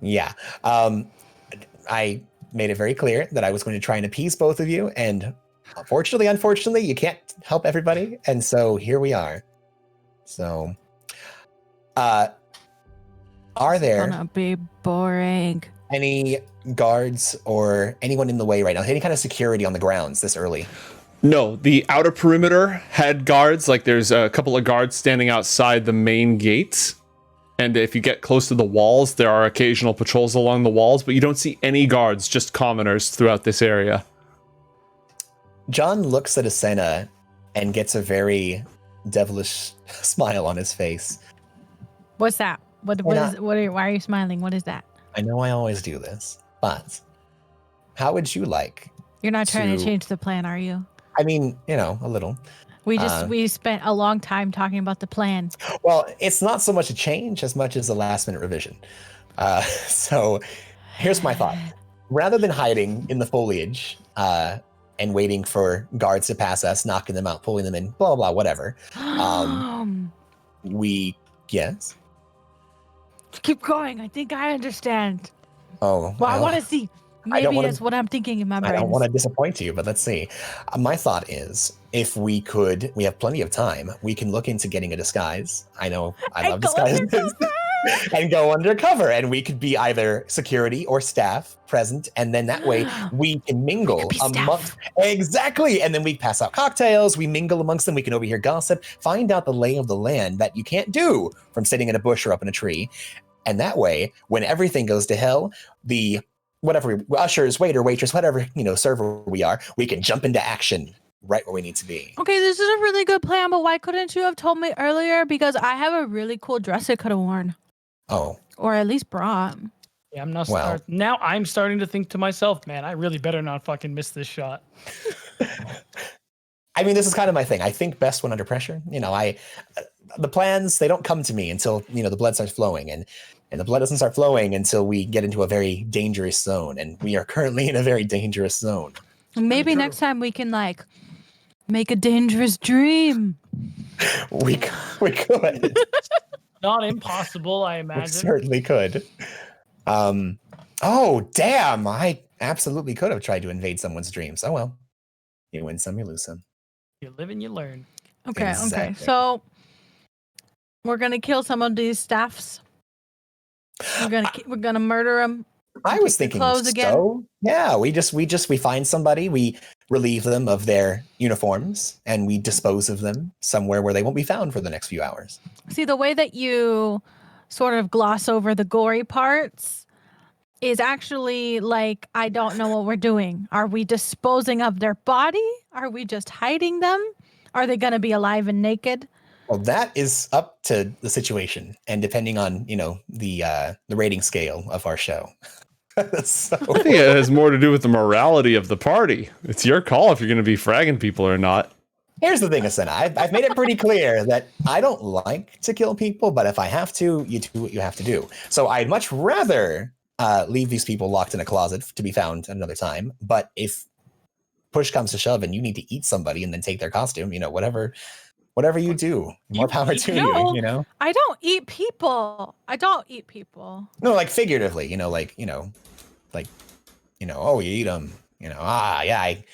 Yeah. I made it very clear that I was going to try and appease both of you, and unfortunately, you can't help everybody, and so here we are. So, are there gonna be boring any guards or anyone in the way right now? Any kind of security on the grounds this early? No, the outer perimeter had guards. Like there's a couple of guards standing outside the main gates. And if you get close to the walls, there are occasional patrols along the walls, but you don't see any guards, just commoners throughout this area. John looks at Asena and gets a very devilish smile on his face. What's that? Why are you smiling? What is that? I know I always do this, but how would you like? You're not trying to change the plan, are you? I mean, a little. We spent a long time talking about the plan. Well, it's not so much a change as much as a last minute revision. So here's my thought. Rather than hiding in the foliage and waiting for guards to pass us, knocking them out, pulling them in, blah, blah, blah, whatever. Yes? Keep going. I think I understand. Oh. Well, I want to see. Maybe that's what I'm thinking in my brain. I don't want to disappoint you, but let's see. My thought is, if we have plenty of time, we can look into getting a disguise. I know I love disguises. And go undercover, and we could be either security or staff present, and then that way we can mingle amongst exactly, and then we pass out cocktails, we mingle amongst them, we can overhear gossip, find out the lay of the land that you can't do from sitting in a bush or up in a tree, and that way, when everything goes to hell, the ushers, waiter, waitress, whatever server we are, we can jump into action right where we need to be. Okay, this is a really good plan, but why couldn't you have told me earlier? Because I have a really cool dress I could have worn. Oh. Or at least brought. Yeah, now I'm starting to think to myself, man, I really better not fucking miss this shot. I mean, this is kind of my thing. I think best when under pressure. The plans, they don't come to me until, the blood starts flowing, and the blood doesn't start flowing until we get into a very dangerous zone, and we are currently in a very dangerous zone. Maybe next time we can make a dangerous dream. We could. Not impossible, I imagine. We certainly could. Oh, damn. I absolutely could have tried to invade someone's dreams. Oh, well. You win some, you lose some. You live and you learn. Okay, Exactly. okay. So we're going to kill some of these staffs. We're gonna murder them. I was thinking clothes again. Yeah, we find somebody, we relieve them of their uniforms, and we dispose of them somewhere where they won't be found for the next few hours. See, the way that you sort of gloss over the gory parts is actually like, I don't know what we're doing. Are we disposing of their body? Are we just hiding them? Are they going to be alive and naked? Well, that is up to the situation, and depending on the rating scale of our show. So. I think it has more to do with the morality of the party. It's your call if you're going to be fragging people or not. Here's the thing, Asena. I've made it pretty clear that I don't like to kill people, but if I have to, you do what you have to do. So I'd much rather leave these people locked in a closet to be found another time. But if push comes to shove and you need to eat somebody and then take their costume, whatever you do, more power to you. I don't eat people. No, like figuratively, oh, you eat them. I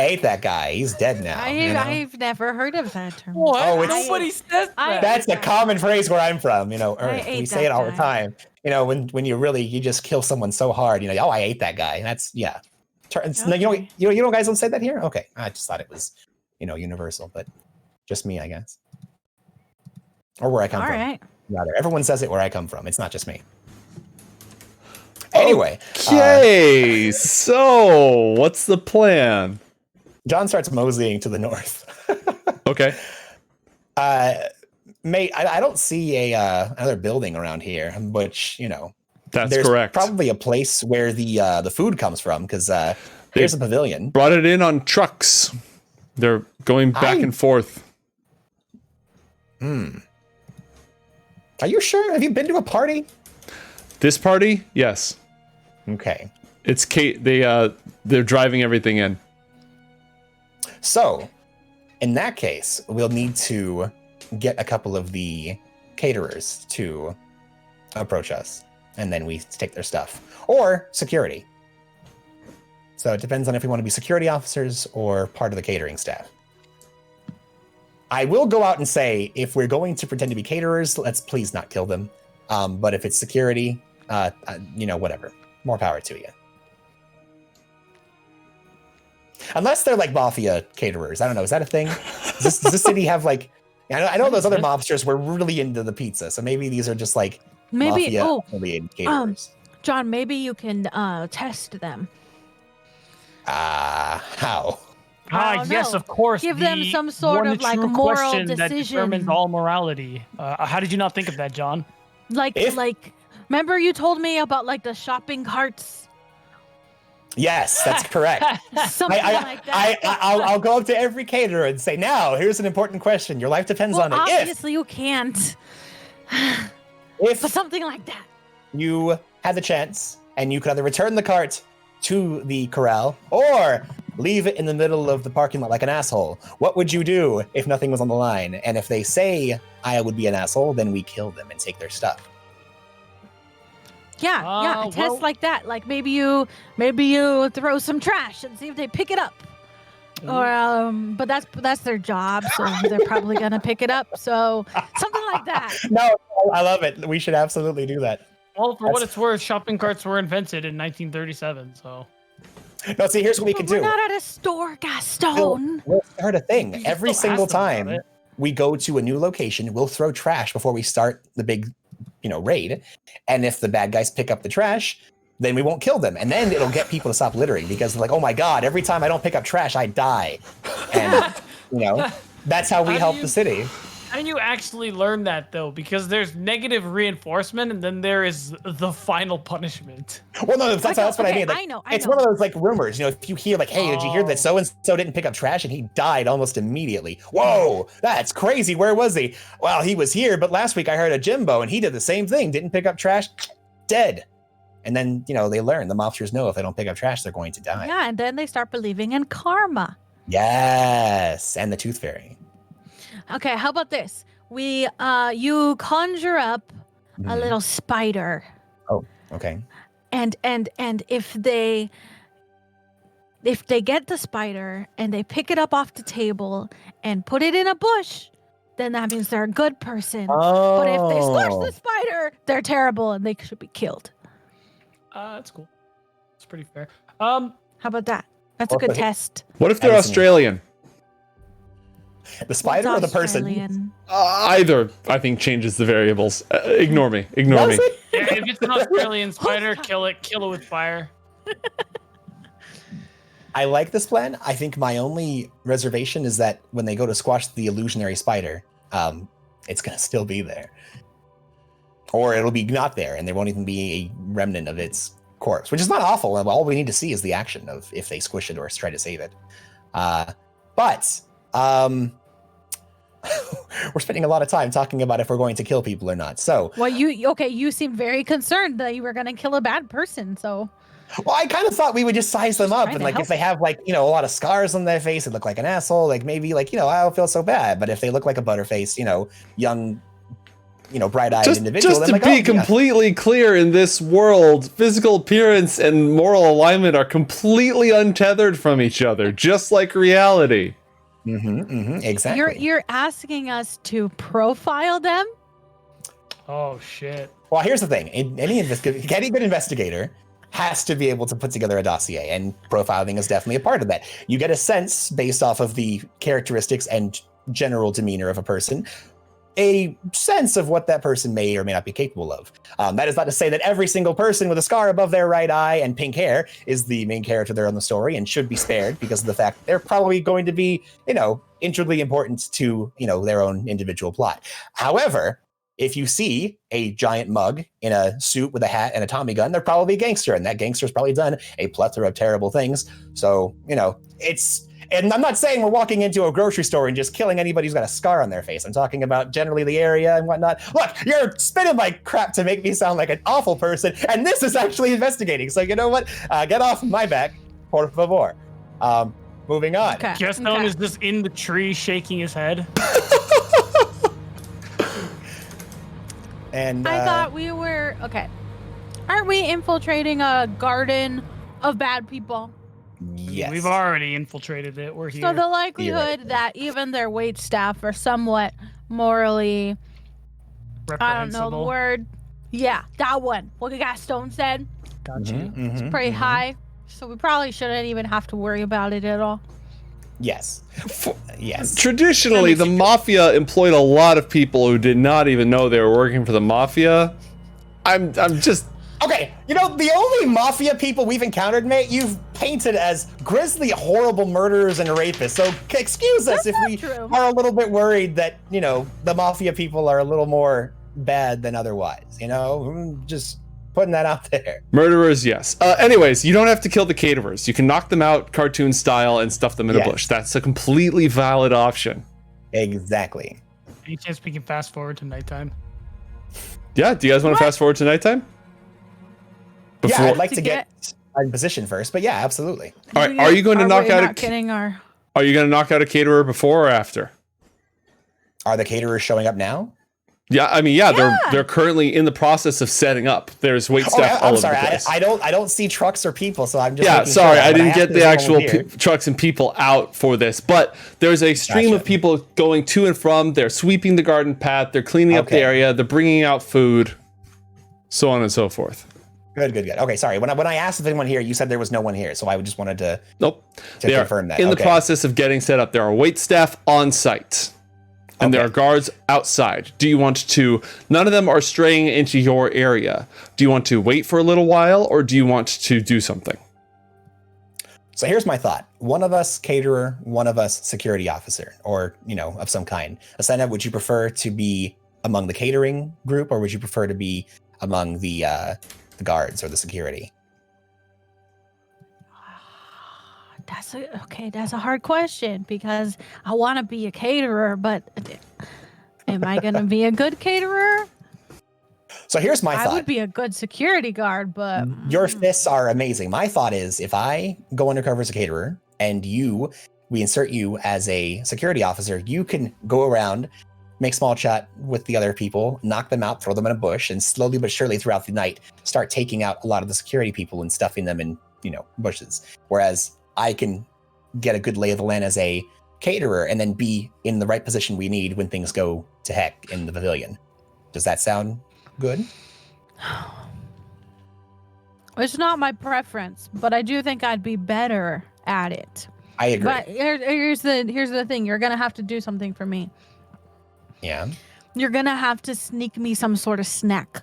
ate that guy. He's dead now. I've never heard of that term. What? Oh, Nobody says that. That's a common phrase where I'm from. Earth. We say it all the guy. time. When you just kill someone so hard, oh, I ate that guy. That's yeah. Okay. You guys don't say that here. Okay, I just thought it was, universal, but just me, I guess, or where I come from. All right. Rather, everyone says it where I come from. It's not just me. Anyway. Okay, so what's the plan? John starts moseying to the north. Okay. Mate, I don't see another building around here, which, That's there's correct. probably a place where the food comes from, because here's a pavilion. Brought it in on trucks. They're going back and forth. Are you sure? Have you been to a party? This party? Yes. Okay. It's Kate. They're driving everything in. So, in that case, we'll need to get a couple of the caterers to approach us, and then we take their stuff. Or security. So it depends on if we want to be security officers or part of the catering staff. I will go out and say, if we're going to pretend to be caterers, let's please not kill them. But if it's security, whatever. More power to you. Unless they're like mafia caterers. I don't know. Is that a thing? Does this city have like... I know those other mobsters were really into the pizza, so maybe these are just like mafia-affiliated caterers. John, maybe you can test them. How? don't Yes, know. of course. Give them the some sort one of like true moral question that determines decision. all morality. How did you not think of that, John? Like, remember you told me about like the shopping carts? Yes, that's correct. Something like that. I'll go up to every caterer and say, now, here's an important question. Your life depends on it. Obviously, you can't. If But something like that. you had the chance and you could either return the cart to the corral or leave it in the middle of the parking lot like an asshole, what would you do if nothing was on the line? And if they say I would be an asshole, then we kill them and take their stuff. Yeah, a test well- like that. Like maybe you throw some trash and see if they pick it up. Or but that's their job, so they're probably gonna pick it up. So something like that. No, I love it. We should absolutely do that. Well, for what it's worth, shopping carts were invented in 1937. So No, see, here's what we But can we're do. not at a store, Gaston. We'll start a thing. You can Every still single ask them about time it. we go to a new location, we'll throw trash before we start the big, raid. And if the bad guys pick up the trash, then we won't kill them. And then it'll get people to stop littering because they're like, oh my God, every time I don't pick up trash, I die. And, that's how we How do help you- the city. How do you actually learn that though? Because there's negative reinforcement, and then there is the final punishment. Well, no, that's what I okay, mean. Like, I know. it's one of those like rumors, if you hear like, hey, did you hear that Oh. so-and-so didn't pick up trash and he died almost immediately? Whoa, that's crazy. Where was he? Well, he was here, but last week I heard a Jimbo and he did the same thing. Didn't pick up trash, dead. And then, they learn, the mobsters know if they don't pick up trash, they're going to die. Yeah, and then they start believing in karma. Yes, and the Tooth Fairy. Okay, how about this? You conjure up a Mhm. little spider, Okay. and if they get the spider and they pick it up off the table and put it in a bush, then that means they're a good person. Oh. But if they squish the spider, they're terrible and they should be killed. That's cool. It's pretty fair. How about that? That's a Or good put it- test. What if they're Addison. Australian? The spider or the What's person? Australian? Either, I think, changes the variables. Ignore me. Ignore me. Does it? Yeah, if it's an Australian spider, kill it with fire. I like this plan. I think my only reservation is that when they go to squash the illusionary spider, it's going to still be there. Or it'll be not there, and there won't even be a remnant of its corpse, which is not awful. All we need to see is the action of if they squish it or try to save it. But we're spending a lot of time talking about if we're going to kill people or not. So, Well, you seem very concerned that you were going to kill a bad person, so... well, I kind of thought we would just size them up, trying and to like if help. they have like a lot of scars on their face, it look like an asshole. Like maybe like I don't feel so bad. But if they look like a butterface, young, bright-eyed individual, Just then to like, be oh, yeah. completely clear, in this world, physical appearance and moral alignment are completely untethered from each other, just like reality. Exactly. You're asking us to profile them? Oh shit. Well, here's the thing: any good investigator has to be able to put together a dossier, and profiling is definitely a part of that. You get a sense based off of the characteristics and general demeanor of a person, a sense of what that person may or may not be capable of. That is not to say that every single person with a scar above their right eye and pink hair is the main character there on the story and should be spared because of the fact that they're probably going to be, integrally important to, their own individual plot. However, if you see a giant mug in a suit with a hat and a Tommy gun, they're probably a gangster, and that gangster's probably done a plethora of terrible things. So, and I'm not saying we're walking into a grocery store and just killing anybody who's got a scar on their face. I'm talking about generally the area and whatnot. Look, you're spinning my crap to make me sound like an awful person, and this is actually investigating. So you know what? Get off my back, por favor. Moving on. Okay. Gaston is just in the tree shaking his head. And I thought we were... Okay. Aren't we infiltrating a garden of bad people? yes. We've already infiltrated it. We're here. So the likelihood that even their wait staff are somewhat morally... I don't know the Reprehensible. word. Yeah, that one. What Gaston said. Gotcha. Pretty high. So we probably shouldn't even have to worry about it at all. Yes. Yes. Traditionally, the mafia employed a lot of people who did not even know they were working for the mafia. I'm just... Okay, the only mafia people we've encountered, mate, you've painted as grisly, horrible murderers and rapists. So excuse us if we are a little bit worried that, you know, the mafia people are a little more bad than otherwise, you know? Just putting that out there. Murderers, yes. Anyways, you don't have to kill the caterers. You can knock them out cartoon style and stuff them in a bush. That's a completely valid option. Exactly. Any chance we can fast forward to nighttime? Yeah, do you guys want to fast forward to nighttime? Yeah, I'd like to get in position first, but yeah, absolutely. All right, are you going to knock out Are you going to knock out a caterer before or after? Are the caterers showing up now? Yeah, I mean, they're currently in the process of setting up. There's wait staff all over the place. I don't see trucks or people, so I'm just I didn't get the actual trucks and people out for this, but there's a stream of people going to and from. They're sweeping the garden path. They're cleaning up the area. They're bringing out food, so on and so forth. Good. Okay, sorry. When I asked if anyone here, you said there was no one here, so I just wanted to confirm that. In the process of getting set up. There are wait staff on site. And there are guards outside. Do you want to... None of them are straying into your area. Do you want to wait for a little while, or do you want to do something? So here's my thought. One of us caterer, one of us security officer, or, you know, of some kind. Asena, would you prefer to be among the catering group, or would you prefer to be among the guards or the security? That's a hard question because I want to be a caterer, but am I going to be a good caterer? So here's my thought. I would be a good security guard, but your fists are amazing. My thought is if I go undercover as a caterer and we insert you as a security officer, you can go around, make small chat with the other people, knock them out, throw them in a bush, and slowly but surely throughout the night start taking out a lot of the security people and stuffing them in, you know, bushes. Whereas I can get a good lay of the land as a caterer and then be in the right position we need when things go to heck in the pavilion. Does that sound good? It's not my preference, but I do think I'd be better at it. I agree. But here's the thing. You're going to have to do something for me. Yeah. You're going to have to sneak me some sort of snack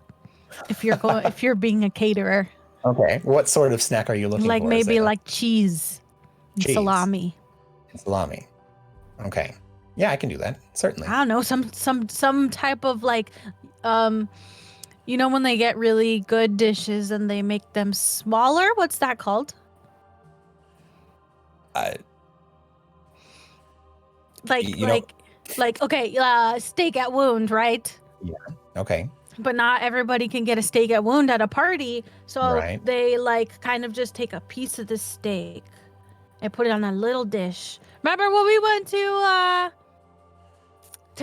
if you're being a caterer. Okay. What sort of snack are you looking for? Like maybe like cheese. Salami. Salami. Okay. Yeah, I can do that. Certainly. I don't know, some type of like you know when they get really good dishes and they make them smaller? What's that called? Steak at wound, right? Yeah. Okay. But not everybody can get a steak at wound at a party, so they like kind of just take a piece of the steak and put it on a little dish. Remember when we went to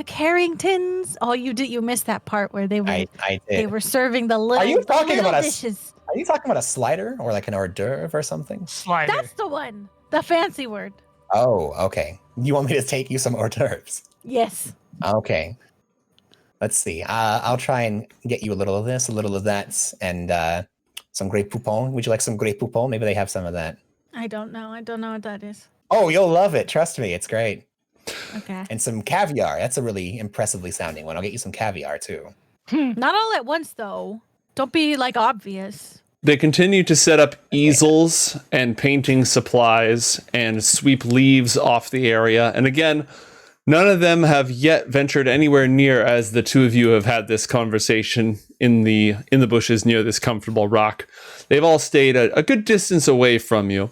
Carrington's? Oh, you missed that part where they were I did. They were serving the little. Are you talking about dishes? Are you talking about a slider or like an hors d'oeuvre or something? Slider. That's the one. The fancy word. Oh, okay. You want me to take you some hors d'oeuvres? Yes. Okay. Let's see. I'll try and get you a little of this, a little of that, and some Grey Poupon. Would you like some Grey Poupon? Maybe they have some of that. I don't know what that is. Oh, you'll love it. Trust me. It's great. Okay. And some caviar. That's a really impressively sounding one. I'll get you some caviar, too. Not all at once, though. Don't be, like, obvious. They continue to set up easels and painting supplies and sweep leaves off the area. And again, none of them have yet ventured anywhere near as the two of you have had this conversation in the bushes near this comfortable rock. They've all stayed a good distance away from you.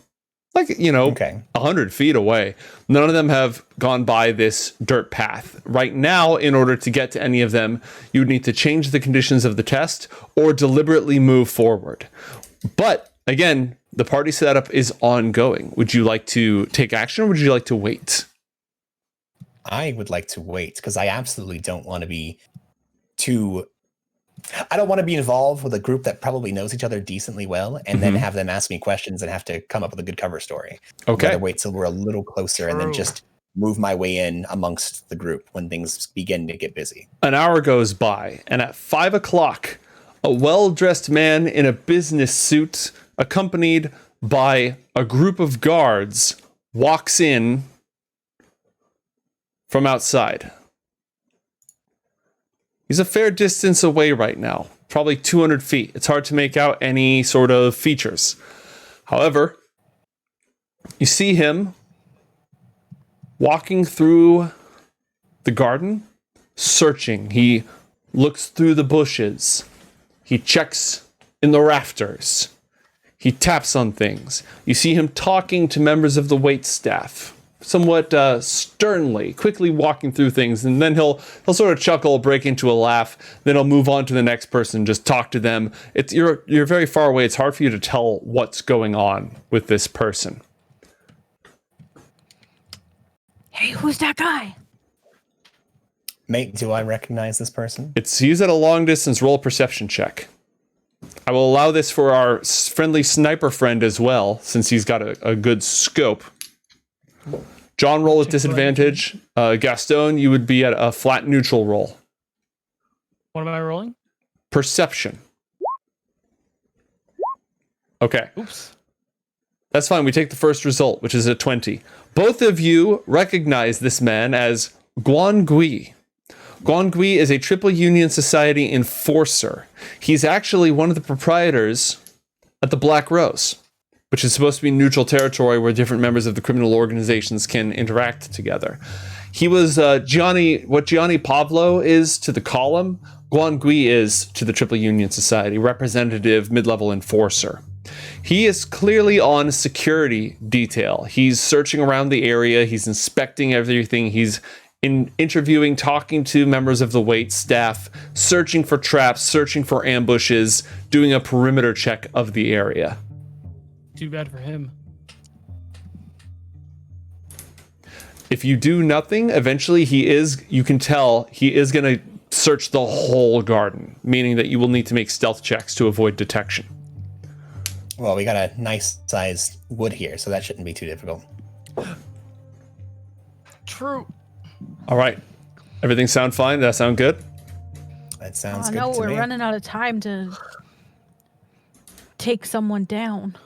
Like, 100 feet away. None of them have gone by this dirt path. Right now, in order to get to any of them, you would need to change the conditions of the test or deliberately move forward. But, again, the party setup is ongoing. Would you like to take action or would you like to wait? I would like to wait because I absolutely don't want to be I don't want to be involved with a group that probably knows each other decently well and then have them ask me questions and have to come up with a good cover story. Okay. I'd rather wait till we're a little closer and then just move my way in amongst the group when things begin to get busy. An hour goes by, and at 5 o'clock, a well-dressed man in a business suit, accompanied by a group of guards, walks in from outside. He's a fair distance away right now, probably 200 feet. It's hard to make out any sort of features. However, You see him walking through the garden, searching. He looks through the bushes. He checks in the rafters. He taps on things. You see him talking to members of the wait staff, somewhat sternly, quickly walking through things, and then he'll sort of chuckle, break into a laugh, then he'll move on to the next person, just talk to them. You're very far away. It's hard for you to tell what's going on with this person. Hey, who's that guy? Mate, do I recognize this person? He's at a long distance. Roll a perception check. I will allow this for our friendly sniper friend as well, since he's got a good scope. John, roll with disadvantage. Gaston, you would be at a flat neutral roll. What am I rolling? Perception. Okay. Oops. That's fine. We take the first result, which is a 20. Both of you recognize this man as Guan Gui. Guan Gui is a Triple Union Society enforcer. He's actually one of the proprietors at the Black Rose, which is supposed to be neutral territory where different members of the criminal organizations can interact together. He was what Gianni Pavlo is to the Column, Guan Gui is to the Triple Union Society, representative mid-level enforcer. He is clearly on security detail. He's searching around the area. He's inspecting everything. He's interviewing, talking to members of the wait staff, searching for traps, searching for ambushes, doing a perimeter check of the area. Too bad for him. If you do nothing, eventually you can tell he is going to search the whole garden, meaning that you will need to make stealth checks to avoid detection. Well, we got a nice sized wood here, so that shouldn't be too difficult. True. All right. Everything sound fine? Does that sound good? That sounds good No, to we're me. running out of time to take someone down.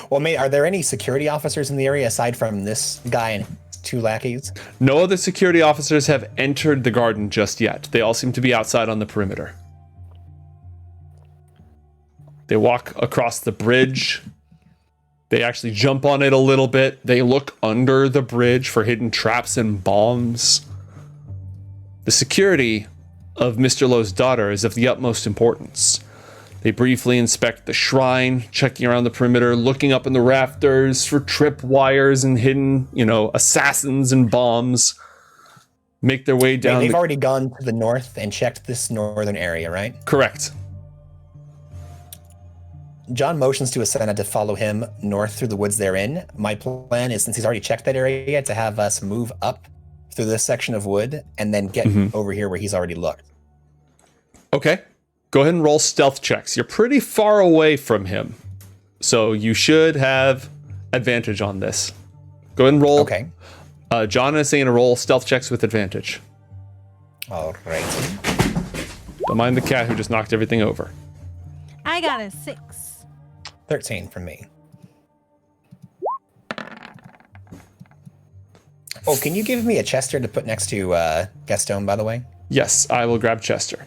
Well, mate, are there any security officers in the area aside from this guy and two lackeys? No other security officers have entered the garden just yet. They all seem to be outside on the perimeter. They walk across the bridge. They actually jump on it a little bit. They look under the bridge for hidden traps and bombs. The security of Mr. Lowe's daughter is of the utmost importance. They briefly inspect the shrine, checking around the perimeter, looking up in the rafters for trip wires and hidden, assassins and bombs. Make their way down. They've already gone to the north and checked this northern area, right? Correct. John motions to Asena to follow him north through the woods they're in. My plan is, since he's already checked that area, to have us move up through this section of wood and then get over here where he's already looked. Okay. Go ahead and roll stealth checks. You're pretty far away from him, so you should have advantage on this. Go ahead and roll. Okay. John is saying to roll stealth checks with advantage. All right. Don't mind the cat who just knocked everything over. I got a 6. 13 from me. Oh, can you give me a Chester to put next to Gaston, by the way? Yes, I will grab Chester.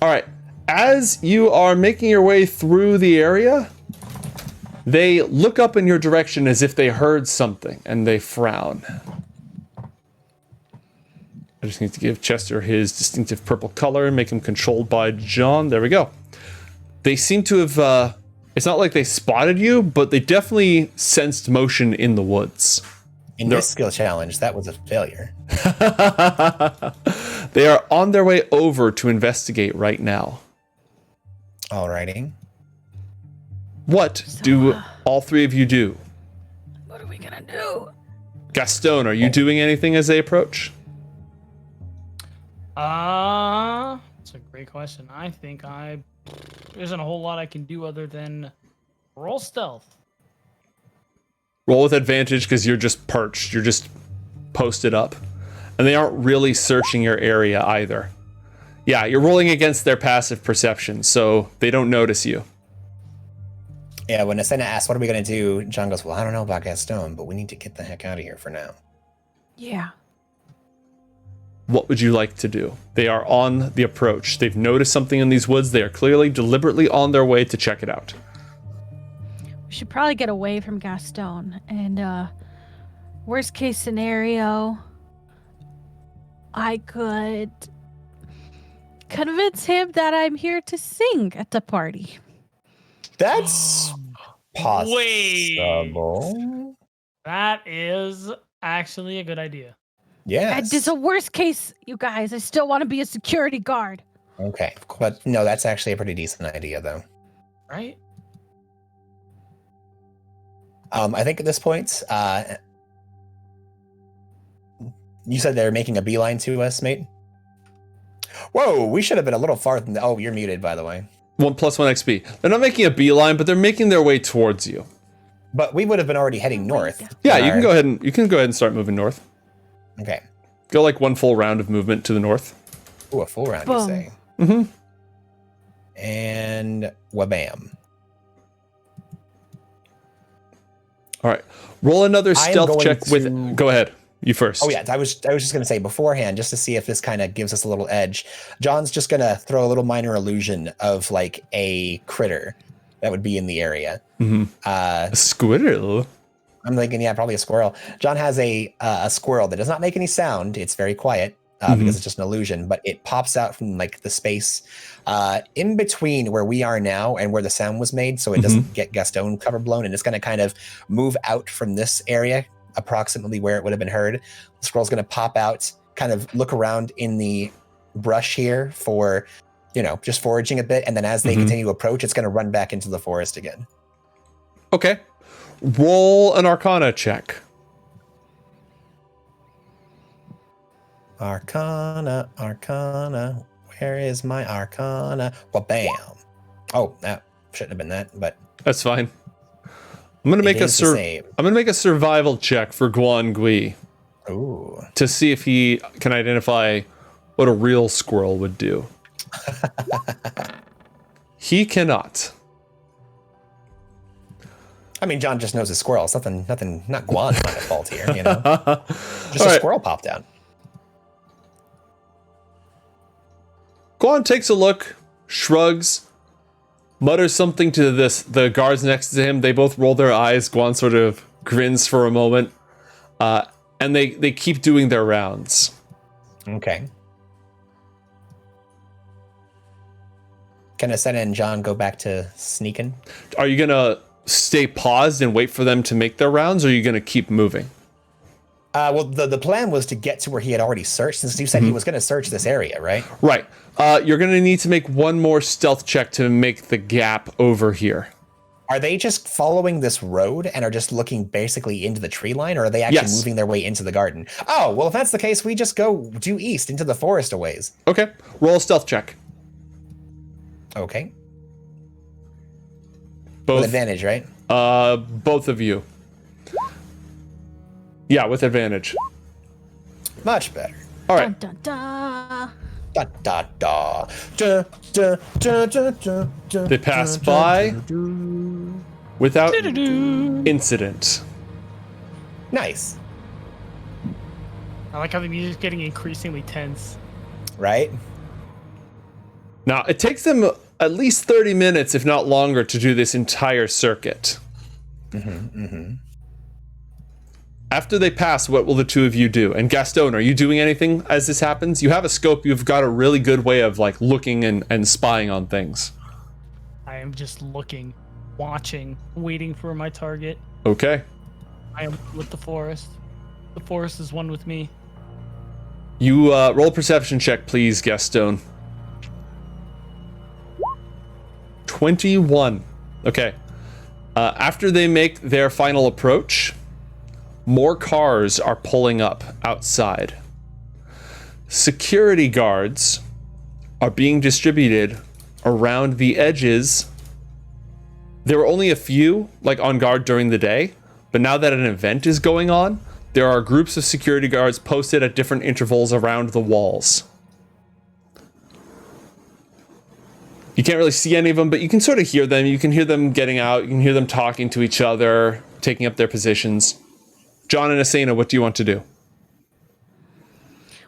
All right. As you are making your way through the area, they look up in your direction as if they heard something, and they frown. I just need to give Chester his distinctive purple color and make him controlled by John. There we go. They seem to have, it's not like they spotted you, but they definitely sensed motion in the woods. In this skill challenge, that was a failure. They are on their way over to investigate right now. Alrighty. What do all three of you do? What are we gonna do? Gaston, are you doing anything as they approach? That's a great question. I think there isn't a whole lot I can do other than roll stealth. Roll with advantage because you're just perched. You're just posted up. And they aren't really searching your area either. Yeah, you're rolling against their passive perception, so they don't notice you. Yeah, when Asena asks, what are we going to do? John goes, well, I don't know about Gaston, but we need to get the heck out of here for now. Yeah. What would you like to do? They are on the approach. They've noticed something in these woods. They are clearly deliberately on their way to check it out. We should probably get away from Gaston. And worst case scenario, I could convince him that I'm here to sing at the party. That's possible. That is actually a good idea. Yes. And it's a worst case, you guys. I still want to be a security guard. Okay, but no, that's actually a pretty decent idea, though. Right? I think at this point, you said they're making a beeline to us, mate? Whoa, we should have been a little farther than oh, you're muted, by the way. 1 + 1 XP. They're not making a beeline, but they're making their way towards you. But we would have been already heading north. Yeah, you can go ahead and start moving north. Okay. Go like 1 full round of movement to the north. Ooh, a full round, Boom. you say? Mm-hmm. And wabam. All right. Roll another I am stealth going check with. to- Go ahead. You first. Oh yeah, I was just gonna say beforehand, just to see if this kind of gives us a little edge. John's just gonna throw a little minor illusion of like a critter that would be in the area. Mm-hmm. A squirrel. I'm thinking, yeah, probably a squirrel. John has a squirrel that does not make any sound. It's very quiet because it's just an illusion, but it pops out from like the space in between where we are now and where the sound was made, so it doesn't get Gaston cover blown, and it's going to kind of move out from this area, approximately where it would have been heard. The squirrel's going to pop out, kind of look around in the brush here for, just foraging a bit, and then as they continue to approach, it's going to run back into the forest again. Okay. Roll an Arcana check. Arcana. Where is my Arcana? Well, bam. Oh, that shouldn't have been that, but That's fine. I'm gonna make it is the same. I'm gonna make a survival check for Guan Gui Ooh. to see if he can identify what a real squirrel would do. He cannot. I mean, John just knows a squirrel. It's nothing, not Guan's not at fault here, Just All a right. squirrel popped out. Guan takes a look, shrugs, mutters something to the guards next to him. They both roll their eyes. Guan sort of grins for a moment, and they keep doing their rounds. Okay. Can Asena and John go back to sneaking? Are you gonna stay paused and wait for them to make their rounds, or are you gonna keep moving? Well, the plan was to get to where he had already searched, since you said he was going to search this area, right? Right. You're gonna need to make one more stealth check to make the gap over here. Are they just following this road and are just looking basically into the tree line, or are they actually Yes. moving their way into the garden? Oh, well, if that's the case, we just go due east into the forest a ways. Okay. Roll a stealth check. Okay. Both. With advantage, right? Both of you. Yeah, with advantage. Much better. All right. Dun, dun, dun. Da, da, da. Da, da, da, da, da, da, They pass da, by da, da. without Doo-doo-doo. incident. Nice, I like how the music's getting increasingly tense. right? Now, it takes them at least 30 minutes, if not longer, to do this entire circuit. After they pass, what will the two of you do? And Gaston, are you doing anything as this happens? You have a scope. You've got a really good way of like looking and spying on things. I am just looking, watching, waiting for my target. Okay. I am with the forest. The forest is one with me. You roll a perception check, please, Gaston. 21. Okay. After they make their final approach, more cars are pulling up outside. Security guards are being distributed around the edges. There were only a few, like, on guard during the day, but now that an event is going on, there are groups of security guards posted at different intervals around the walls. You can't really see any of them, but you can sort of hear them. You can hear them getting out. You can hear them talking to each other, taking up their positions. John and Asena, what do you want to do?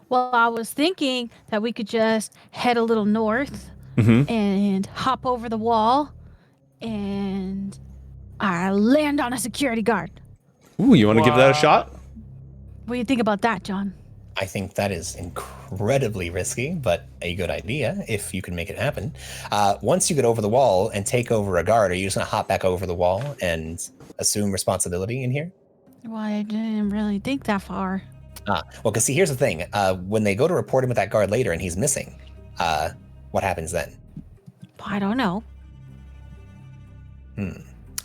Well, I was thinking that we could just head a little north and hop over the wall and I land on a security guard. Ooh, you want to give that a Wow. shot? What do you think about that, John? I think that is incredibly risky, but a good idea if you can make it happen. Once you get over the wall and take over a guard, are you just going to hop back over the wall and assume responsibility in here? Well, I didn't really think that far. Well, because see, here's the thing. When they go to report him with that guard later and he's missing, what happens then? I don't know.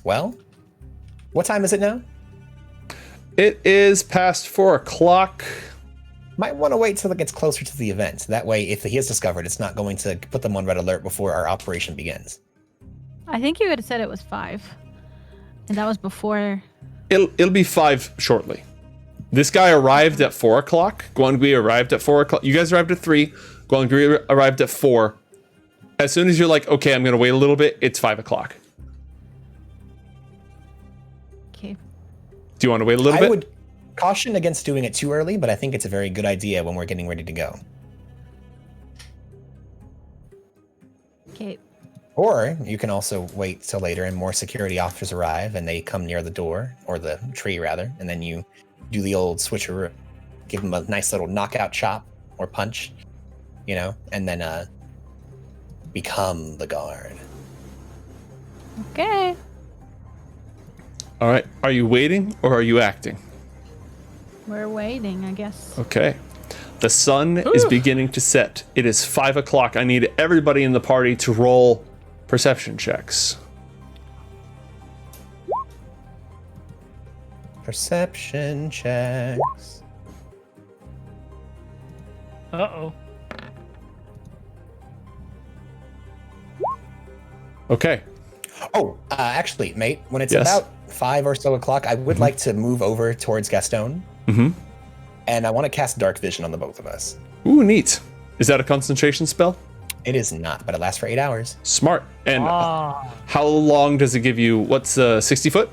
Well, what time is it now? It is past 4 o'clock. Might want to wait till it gets closer to the event. That way, if he is discovered, it's not going to put them on red alert before our operation begins. I think you had said it was 5. And that was before. It'll be 5 shortly. This guy arrived at 4 o'clock. Guangui arrived at 4 o'clock. You guys arrived at 3. Guangui arrived at 4. As soon as you're like, okay, I'm going to wait a little bit, it's 5 o'clock. Okay. Do you want to wait a little I bit? would caution against doing it too early, but I think it's a very good idea when we're getting ready to go. Okay. Or you can also wait till later and more security officers arrive and they come near the door, or the tree rather, and then you do the old switcheroo. Give them a nice little knockout chop or punch, you know, and then become the guard. Okay. All right. Are you waiting or are you acting? We're waiting, I guess. Okay. The sun is beginning to set. It is 5 o'clock. I need everybody in the party to roll perception checks. Perception checks. Uh-oh. Okay. Oh, actually, mate, when it's Yes. about 5 or so o'clock, I would like to move over towards Gaston. Mm-hmm. And I want to cast Dark Vision on the both of us. Ooh, neat. Is that a concentration spell? It is not, but it lasts for 8 hours. Smart. And Ah. how long does it give you? What's 60 foot?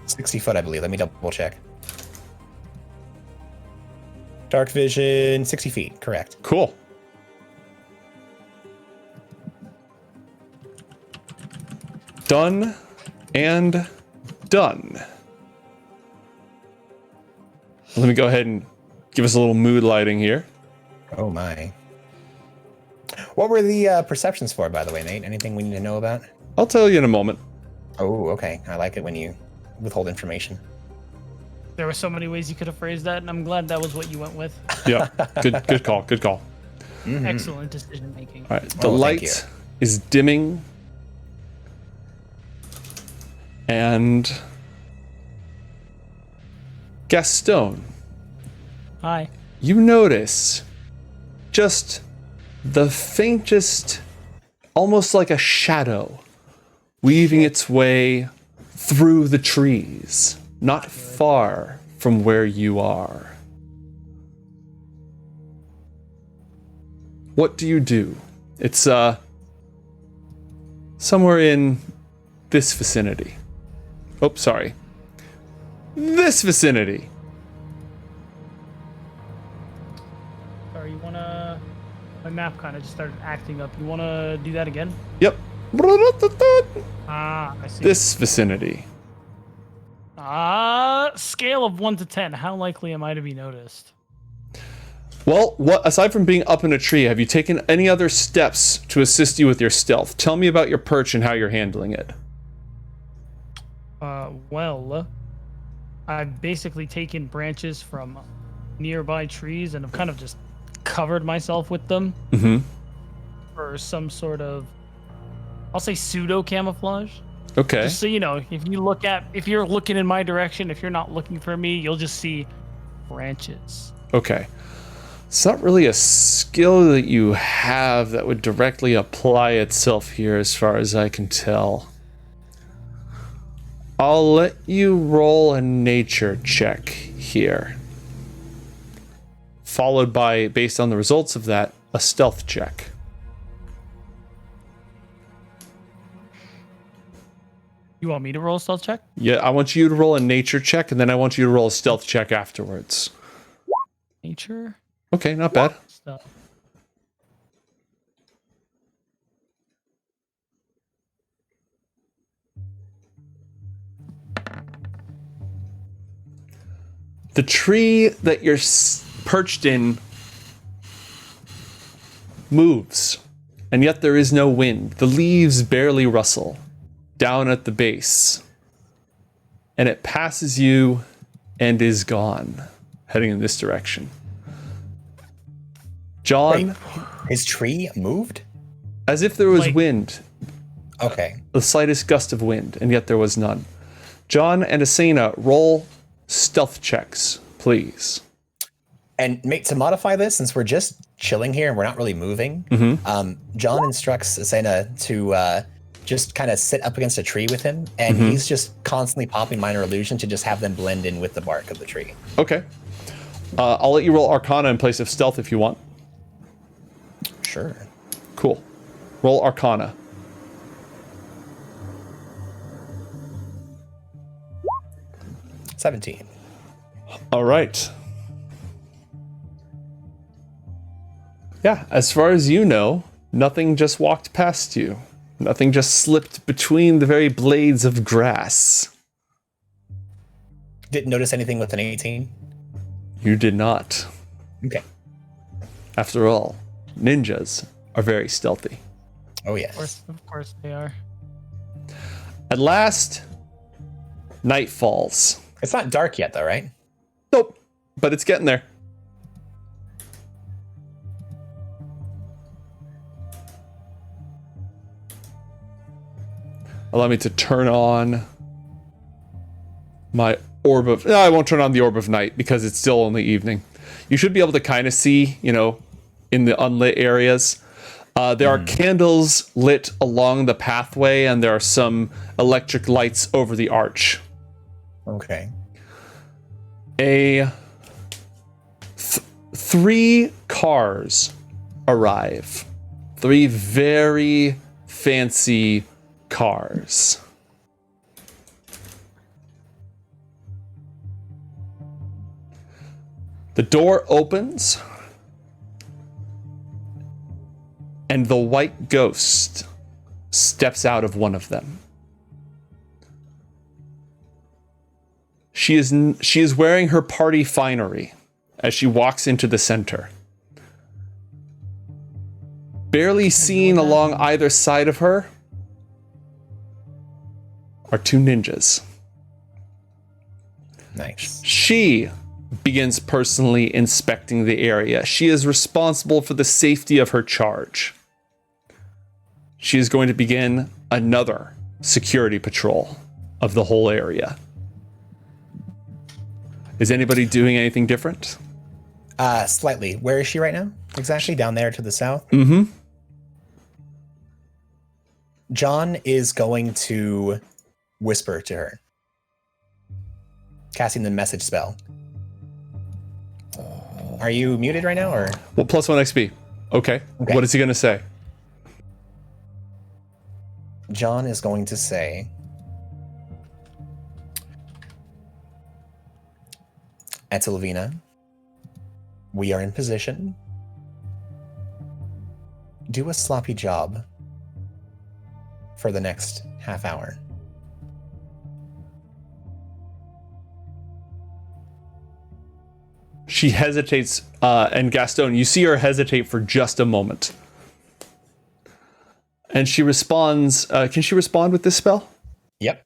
60 foot, I believe. Let me double check. Dark Vision, 60 feet, correct. Cool. Done and done. Let me go ahead and give us a little mood lighting here. Oh my. What were the perceptions for, by the way, Nate? Anything we need to know about? I'll tell you in a moment. Oh, okay. I like it when you withhold information. There were so many ways you could have phrased that, and I'm glad that was what you went with. Yeah, good call, good call. Excellent decision making. All right, the Oh, thank you. light is dimming. And Gaston, Hi. you notice just the faintest, almost like a shadow, weaving its way through the trees, not far from where you are. What do you do? It's somewhere in this vicinity. Oh, sorry. This vicinity. Sorry, you wanna... My map kind of just started acting up. You wanna do that again? Yep. Ah, I see. This vicinity. Scale of 1 to 10. How likely am I to be noticed? Well, what aside from being up in a tree, have you taken any other steps to assist you with your stealth? Tell me about your perch and how you're handling it. Well, I've basically taken branches from nearby trees and I've kind of just covered myself with them Mm-hmm. for some sort of, I'll say pseudo camouflage. Okay. Just so you know, if you're looking in my direction, if you're not looking for me, you'll just see branches. Okay. It's not really a skill that you have that would directly apply itself here as far as I can tell. I'll let you roll a nature check here. Followed by, based on the results of that, a stealth check. You want me to roll a stealth check? Yeah, I want you to roll a nature check, and then I want you to roll a stealth check afterwards. Nature? Okay, not bad. Stuff. The tree that you're perched in moves, and yet there is no wind. The leaves barely rustle down at the base, and it passes you and is gone, heading in this direction. John, Wait, his tree moved? as if there was Like- wind, Okay. the slightest gust of wind, and yet there was none. John and Asena, roll stealth checks, please. And mate, to modify this, since we're just chilling here and we're not really moving, John instructs Asena to just kind of sit up against a tree with him, and he's just constantly popping minor illusion to just have them blend in with the bark of the tree. Okay. I'll let you roll Arcana in place of stealth if you want. Sure. Cool. Roll Arcana. $17. All right. Yeah, as far as you know, nothing just walked past you. Nothing just slipped between the very blades of grass. Didn't notice anything with an 18? You did not. Okay. After all, ninjas are very stealthy. Oh, Of yes. course they are. At last, night falls. It's not dark yet, though, right? Nope, but it's getting there. Allow me to turn on my orb of... No, I won't turn on the orb of night because it's still only evening. You should be able to kind of see, you know, in the unlit areas. There are candles lit along the pathway, and there are some electric lights over the arch. Okay. Three cars arrive. Three very fancy cars. The door opens, and the white ghost steps out of one of them. She is wearing her party finery as she walks into the center. Barely seen along either side of her are two ninjas. Nice. She begins personally inspecting the area. She is responsible for the safety of her charge. She is going to begin another security patrol of the whole area. Is anybody doing anything different? Slightly. Where is she right now? Exactly down there to the south. Mm-hmm. John is going to whisper to her, casting the message spell. Are you muted right now, or? Well, +1 XP. Okay. What is he going to say? John is going to say, Etelvina, we are in position. Do a sloppy job for the next half hour. She hesitates, and Gaston, you see her hesitate for just a moment. And she responds, can she respond with this spell? Yep.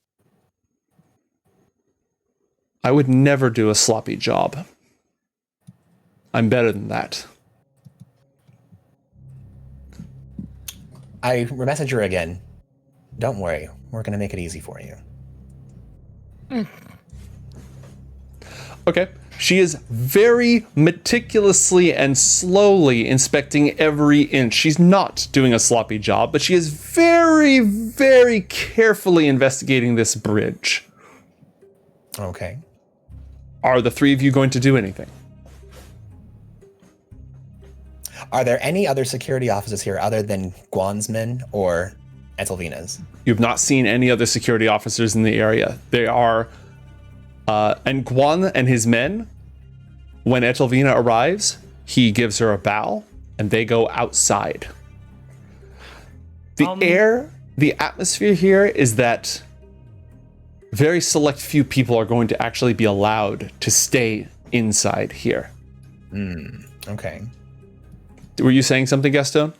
I would never do a sloppy job. I'm better than that. I message her again. Don't worry, we're going to make it easy for you. Okay. She is very meticulously and slowly inspecting every inch. She's not doing a sloppy job, but she is very, very carefully investigating this bridge. Okay. Are the three of you going to do anything? Are there any other security officers here other than Guan's men or Etelvina's? You've not seen any other security officers in the area. They are... and Guan and his men, when Etelvina arrives, he gives her a bow, and they go outside. The atmosphere here is that very select few people are going to actually be allowed to stay inside here. Okay. Were you saying something, Gaston?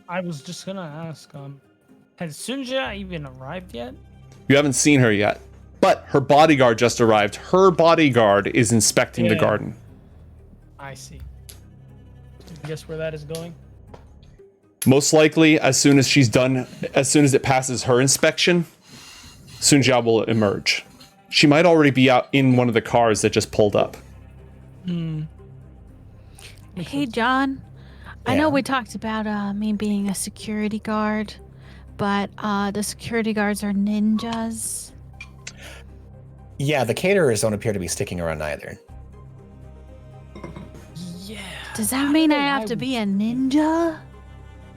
I was just gonna ask, has Sun Jia even arrived yet? You haven't seen her yet, but her bodyguard just arrived. Her bodyguard is inspecting the garden. I see. Guess where that is going? Most likely, as soon as she's done, as soon as it passes her inspection, Sun Jia will emerge. She might already be out in one of the cars that just pulled up. Hey, John. I know we talked about me being a security guard, but the security guards are ninjas. Yeah, the caterers don't appear to be sticking around either. Yeah. Does that mean I have to be a ninja?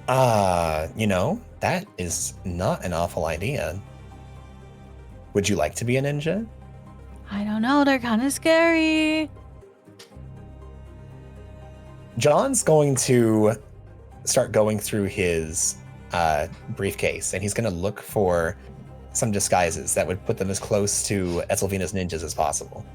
That is not an awful idea. Would you like to be a ninja? I don't know. They're kind of scary. John's going to start going through his briefcase, and he's going to look for some disguises that would put them as close to Etzelvina's ninjas as possible.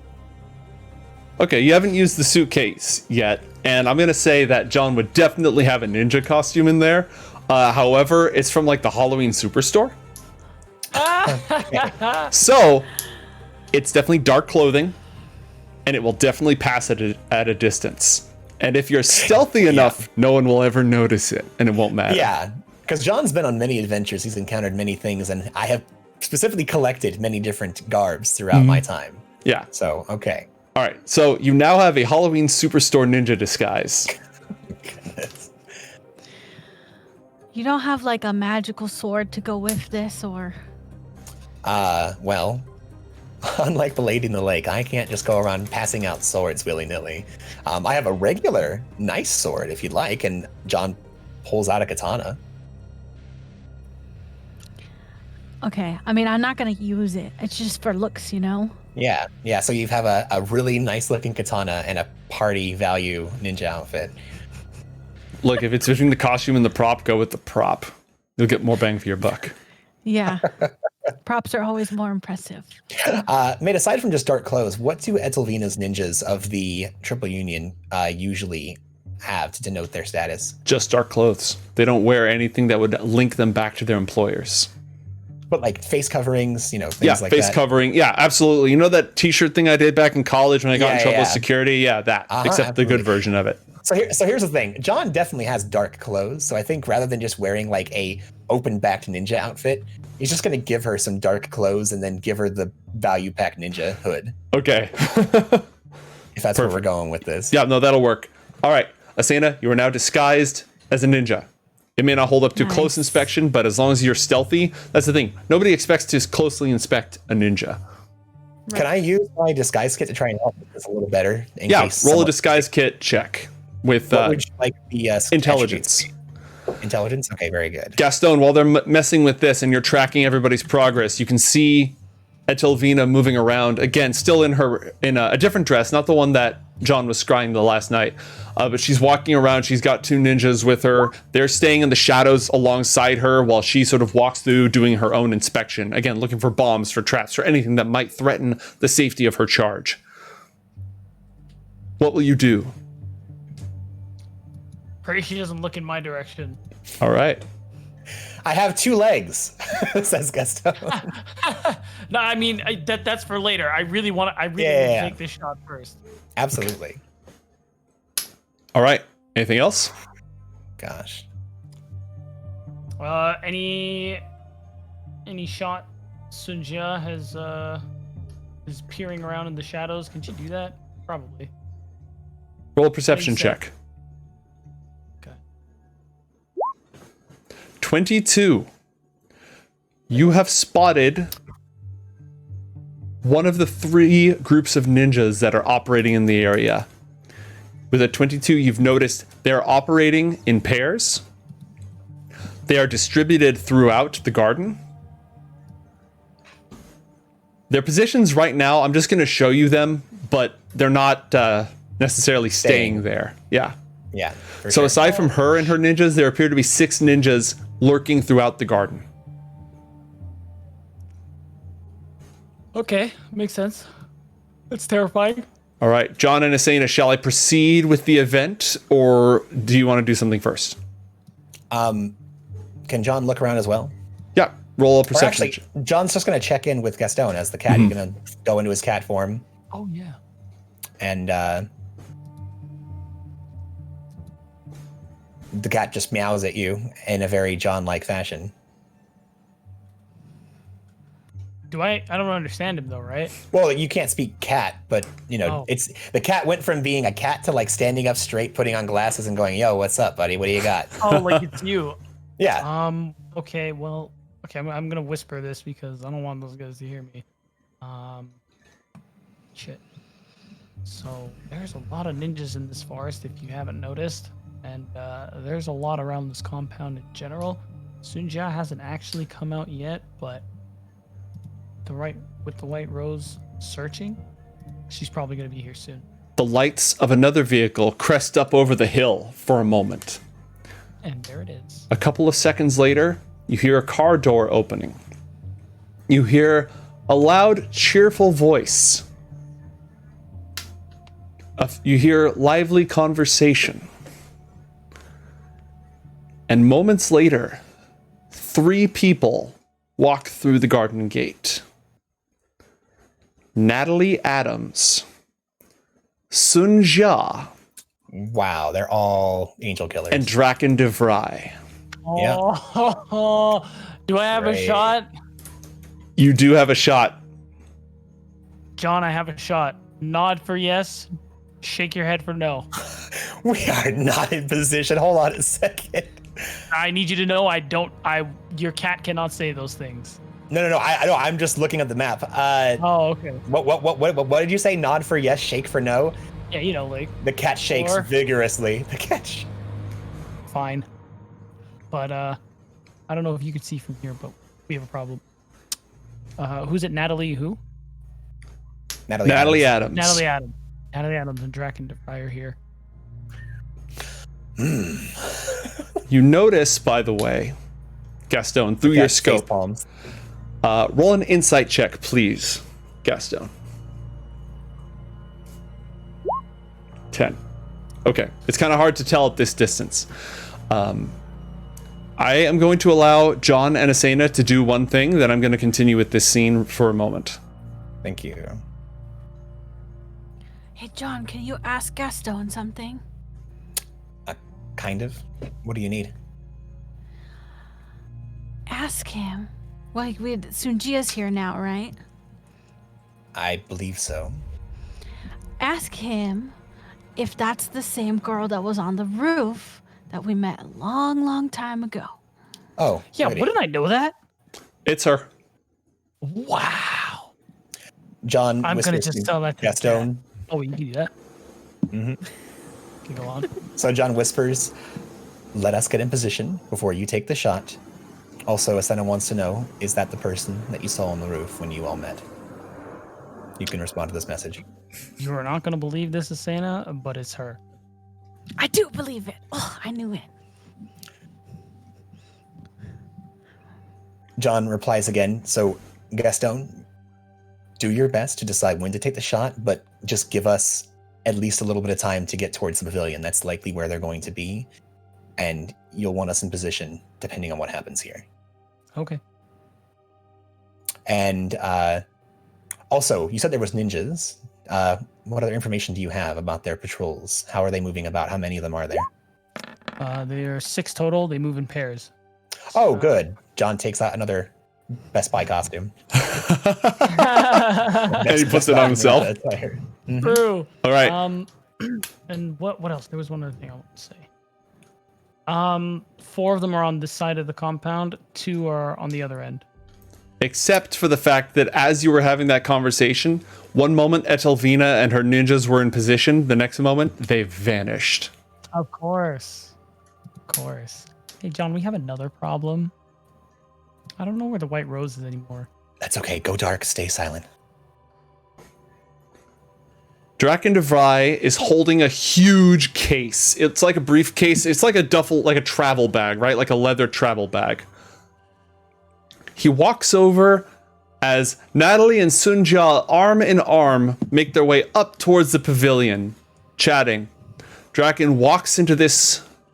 Okay, you haven't used the suitcase yet, and I'm going to say that John would definitely have a ninja costume in there. However, it's from like the Halloween Superstore. So, it's definitely dark clothing, and it will definitely pass at a distance. And if you're stealthy enough, no one will ever notice it, and it won't matter. Yeah, because John's been on many adventures. He's encountered many things, and I have specifically collected many different garbs throughout my time. Yeah. So, okay. All right, so you now have a Halloween Superstore ninja disguise. You don't have like a magical sword to go with this, or? Well, unlike the Lady in the Lake, I can't just go around passing out swords willy-nilly. I have a regular, nice sword if you'd like, and John pulls out a katana. Okay, I mean, I'm not gonna use it. It's just for looks, you know? Yeah, so you have a really nice-looking katana and a party value ninja outfit. Look, if it's between the costume and the prop, go with the prop. You'll get more bang for your buck. Yeah. Props are always more impressive. Mate, aside from just dark clothes, what do Etzelvina's ninjas of the Triple Union usually have to denote their status? Just dark clothes. They don't wear anything that would link them back to their employers. But like face coverings, things like that. Yeah, face covering. Yeah, absolutely. You know that t-shirt thing I did back in college when I got in trouble with security? Yeah, that. Except absolutely. the good version of it. So here's the thing. John definitely has dark clothes, so I think rather than just wearing like a open-backed ninja outfit, he's just going to give her some dark clothes and then give her the value pack ninja hood. Okay. If that's where we're going with this. Yeah, no, that'll work. All right, Asena, you are now disguised as a ninja. It may not hold up to close inspection, but as long as you're stealthy, that's the thing. Nobody expects to closely inspect a ninja. Right. Can I use my disguise kit to try and help with this a little better? Yeah, roll a disguise kit check with what would you like the intelligence. Intelligence? Okay, very good. Gaston, while they're messing with this and you're tracking everybody's progress, you can see Etzelvina moving around, again, still in a different dress, not the one that John was scrying the last night, but she's walking around. She's got two ninjas with her. They're staying in the shadows alongside her while she sort of walks through doing her own inspection, again, looking for bombs, for traps, for anything that might threaten the safety of her charge. What will you do? Pray she doesn't look in my direction. All right. I have 2 legs, says Gaston. No, I mean that's for later. I really want to take this shot first. Absolutely. All right. Anything else? Gosh. Any shot Sun Jia is peering around in the shadows? Can she do that? Probably. Roll a perception check. Okay. 22. You have spotted one of the 3 groups of ninjas that are operating in the area. With a 22, you've noticed they're operating in pairs. They are distributed throughout the garden. Their positions right now, I'm just going to show you them, but they're not necessarily staying there. Yeah. Yeah. So aside from her and her ninjas, there appear to be 6 ninjas lurking throughout the garden. Okay, makes sense. That's terrifying. All right, John and Asena, shall I proceed with the event, or do you want to do something first? Can John look around as well? Yeah, roll a Or perception. actually, John's just going to check in with Gaston as the cat. He's going to go into his cat form. Oh yeah. And the cat just meows at you in a very John-like fashion. I don't understand him though, right? Well, you can't speak cat, but it's the cat went from being a cat to like standing up straight, putting on glasses, and going, "Yo, what's up, buddy? What do you got?" Oh, like it's you. Yeah. Okay. Well. Okay. I'm gonna whisper this because I don't want those guys to hear me. Shit. So there's a lot of ninjas in this forest, if you haven't noticed, and there's a lot around this compound in general. Sun Jia hasn't actually come out yet, but with the white rose searching, she's probably gonna be here soon. The lights of another vehicle crest up over the hill for a moment. And there it is. A couple of seconds later, you hear a car door opening. You hear a loud, cheerful voice. You hear lively conversation. And moments later, 3 people walk through the garden gate. Natalie Adams, Sun Jia, Wow, they're all angel killers. and Draken de Vrij. Oh, do I have a Great. shot? You do have a shot. John, I have a shot. Nod for yes. Shake your head for no. We are not in position. Hold on a second. I need you to know your cat cannot say those things. No. I know. I'm just looking at the map. Oh, okay. What did you say? Nod for yes, shake for no. Yeah, like The cat shakes Or- vigorously. The cat. fine. But I don't know if you can see from here, but we have a problem. Who's it? Natalie who? Natalie Adams. Natalie Adams. Natalie Adams and Draken de Vrij are here. You notice, by the way, Gaston, through your scope, Palms. roll an insight check, please, Gaston. 10. Okay, it's kind of hard to tell at this distance. I am going to allow John and Asena to do one thing, then I'm going to continue with this scene for a moment. Thank you. Hey, John, can you ask Gaston something? Kind of. What do you need? Ask him. Well, Sun Jia's here now, right? I believe so. Ask him if that's the same girl that was on the roof that we met a long, long time ago. Oh, Yeah, righty. wouldn't I know that? It's her. Wow. John. I'm gonna whispers just to tell that to the Gaston. cat. Oh, you can do that. Mhm. Can go on. So John whispers, "Let us get in position before you take the shot." Also, Asena wants to know, is that the person that you saw on the roof when you all met? You can respond to this message. You are not gonna believe this, Asena, but it's her. I do believe it. Oh, I knew it. John replies again, so Gaston, do your best to decide when to take the shot, but just give us at least a little bit of time to get towards the pavilion. That's likely where they're going to be, and you'll want us in position depending on what happens here. Okay. And also, you said there was ninjas. What other information do you have about their patrols? How are they moving about? How many of them are there? There are 6 total. They move in pairs. Oh, good. John takes out another Best Buy costume. And he puts it on himself. Mhm. True. All right. And what else? There was one other thing I want to say. 4 of them are on this side of the compound. 2 are on the other end. Except for the fact that as you were having that conversation, one moment Etelvina and her ninjas were in position, the next moment they vanished. Of course. Of course. Hey, John, we have another problem. I don't know where the white rose is anymore. That's okay. Go dark. Stay silent. Draken de Vrij is holding a huge case. It's like a briefcase. It's like a duffel, like a travel bag, right? Like a leather travel bag. He walks over as Natalie and Sun Jia, arm in arm, make their way up towards the pavilion, chatting. Draken walks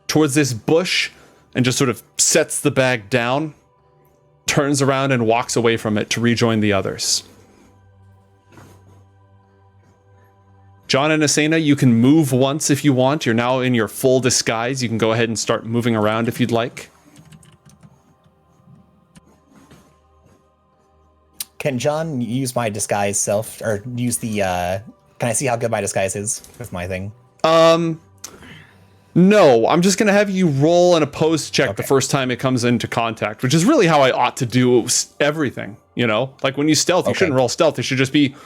towards this bush and just sort of sets the bag down, turns around and walks away from it to rejoin the others. John and Asena, you can move once if you want. You're now in your full disguise. You can go ahead and start moving around if you'd like. Can John use my disguise self, or use the, can I see how good my disguise is with my thing? No, I'm just going to have you roll an opposed check the first time it comes into contact, which is really how I ought to do everything, you know? Like when you stealth, you shouldn't roll stealth. It should just be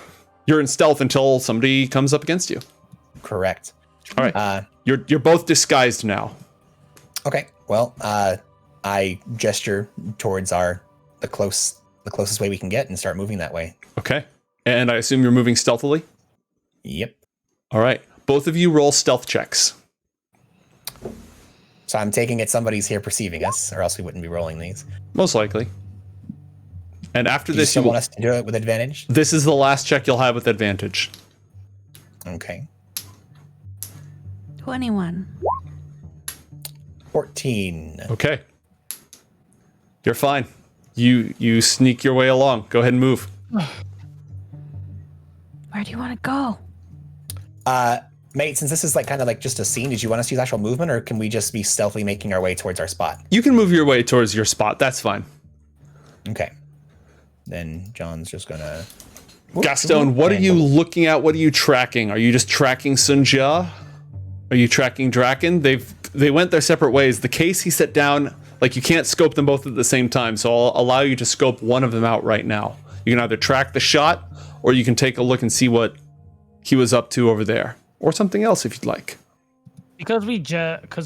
you're in stealth until somebody comes up against you. Correct. All right. You're both disguised now. Okay. Well, I gesture towards the closest way we can get and start moving that way. Okay. And I assume you're moving stealthily? Yep. All right. Both of you roll stealth checks. So I'm taking it somebody's here perceiving us, or else we wouldn't be rolling these. Most likely. And after this, you want us to do it with advantage? This is the last check you'll have with advantage. Okay. 21. 14. Okay. You're fine. You sneak your way along. Go ahead and move. Where do you want to go? Mate, since this is like kind of like just a scene, did you want us to use actual movement, or can we just be stealthily making our way towards our spot? You can move your way towards your spot. That's fine. Okay. Then John's just gonna... Gaston, what are you looking at? What are you tracking? Are you just tracking Sun Jia? Are you tracking Draken? They went their separate ways. The case he set down, like you can't scope them both at the same time, so I'll allow you to scope one of them out right now. You can either track the shot, or you can take a look and see what he was up to over there. Or something else if you'd like. Because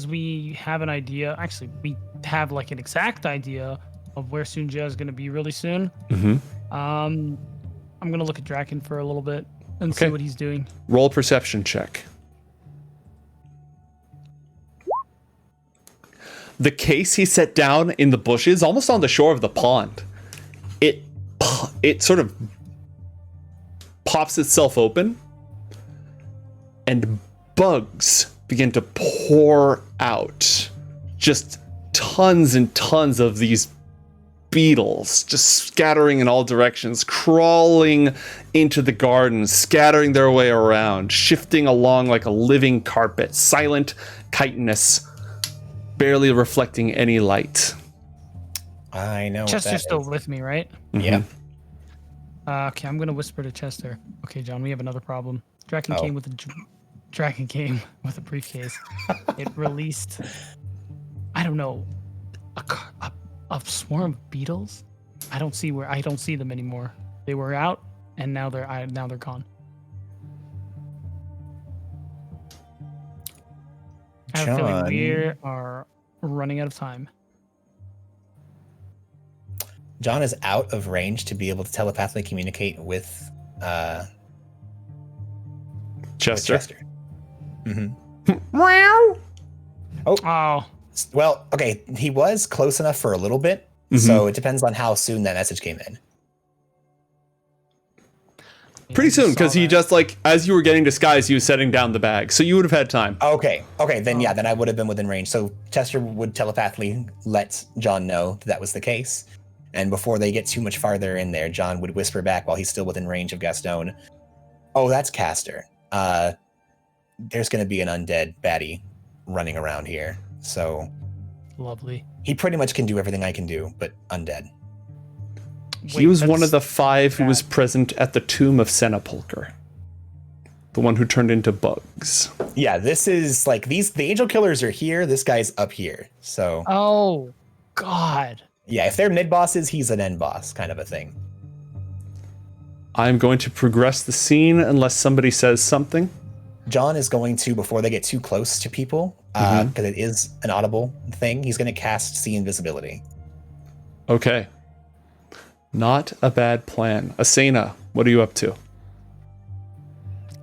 we have an idea. Actually, we have like an exact idea of where Sun Jia is going to be really soon. Mm-hmm. I'm going to look at Draken for a little bit and see what he's doing. Roll a perception check. The case he set down in the bushes, almost on the shore of the pond, it sort of pops itself open, and bugs begin to pour out. Just tons and tons of these beetles, just scattering in all directions, crawling into the garden, scattering their way around, shifting along like a living carpet, silent chitinous, barely reflecting any light. I know. Chester's still with me, right? Yeah. Okay, I'm gonna whisper to Chester. Okay, John, we have another problem. Draken came with a briefcase. It released, I don't know, a swarm of beetles. I don't see them anymore. They were out, and now they're gone. I have a feeling we are running out of time. John is out of range to be able to telepathically communicate with Chester. Mm-hmm. Oh. Well, okay. He was close enough for a little bit, so it depends on how soon that message came in. Pretty soon, because he just like, as you were getting disguised, he was setting down the bag, so you would have had time. Okay, then yeah, then I would have been within range. So Chester would telepathically let John know that was the case, and before they get too much farther in there, John would whisper back while he's still within range of Gaston. Oh, that's Caster. There's going to be an undead baddie running around here, so Lovely. He pretty much can do everything I can do, but undead. He was one of the 5 who was present at the tomb of Senapulker. The one who turned into bugs. Yeah, this is like the angel killers are here. This guy's up here. So. Oh, God. Yeah, if they're mid bosses, he's an end boss kind of a thing. I'm going to progress the scene unless somebody says something. John is going to, before they get too close to people, because it is an audible thing, he's going to cast See Invisibility. Okay. Not a bad plan. Asena, what are you up to?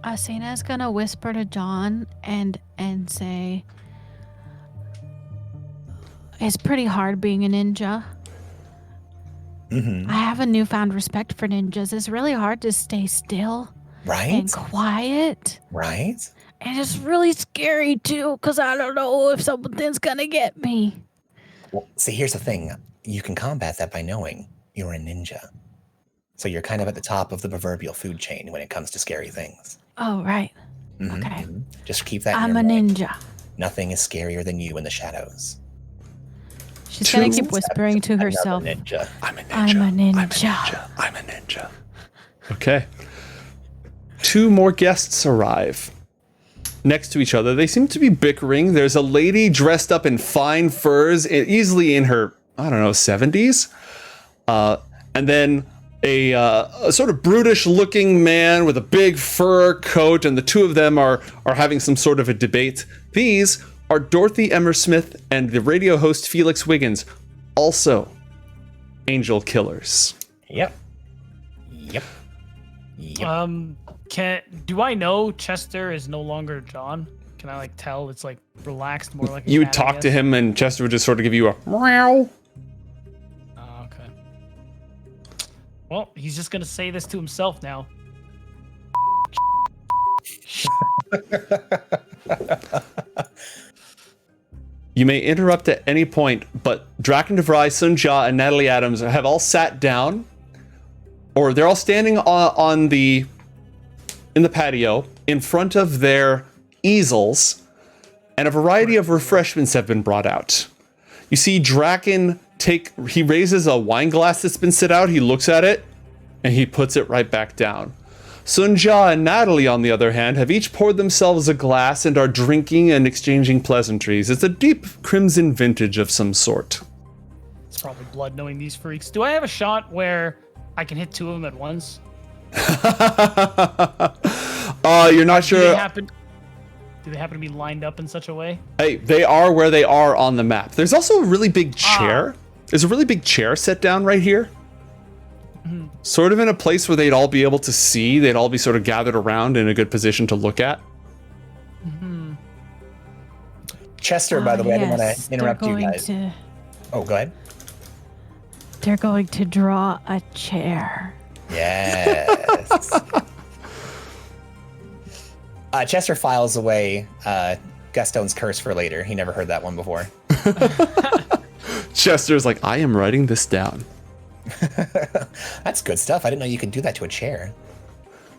Asena's gonna whisper to John and say, "It's pretty hard being a ninja." Mm-hmm. I have a newfound respect for ninjas. It's really hard to stay still Right? and quiet. Right? And it's really scary too, because I don't know if something's gonna get me. Well, see, here's the thing. You can combat that by knowing you're a ninja. So you're kind of at the top of the proverbial food chain when it comes to scary things. Oh, right. Mhm, Okay. mhm. Just keep that in I'm your a mind. ninja. Nothing is scarier than you in the shadows. She's gonna Two keep whispering to Another herself. ninja. I'm a ninja. I'm a ninja. I'm a ninja. I'm a ninja. Okay. 2 more guests arrive next to each other. They seem to be bickering. There's a lady dressed up in fine furs, easily in her, I don't know, 70s. And then a sort of brutish looking man with a big fur coat, and the two of them are having some sort of a debate. These are Dorothy Emersmith and the radio host Felix Wiggins, also angel killers. Yep. Yep. Do I know Chester is no longer John? Can I like tell it's like relaxed more like a You would cat, I talk to guess? him, and Chester would just sort of give you a meow. Oh, okay. Well, he's just gonna say this to himself now. You may interrupt at any point, but Draken DeVry, Sun Jia, and Natalie Adams have all sat down, or they're all standing in the patio in front of their easels, and a variety of refreshments have been brought out. You see Draken he raises a wine glass that's been set out, he looks at it, and he puts it right back down. Sun Jia and Natalie, on the other hand, have each poured themselves a glass and are drinking and exchanging pleasantries. It's a deep crimson vintage of some sort. It's probably blood knowing these freaks. Do I have a shot where I can hit 2 of them at once? You're not Do sure. they happen to be lined up in such a way? Hey, they are where they are on the map. There's also a really big chair. There's a really big chair set down right here. Sort of in a place where they'd all be able to see. They'd all be sort of gathered around in a good position to look at. Chester, by the way, I didn't want Yes, to interrupt they're you going guys. to- Oh, go ahead. They're going to draw a chair. Yes. Chester files away Gaston's curse for later. He never heard that one before. Chester's like, I am writing this down. That's good stuff. I didn't know you could do that to a chair.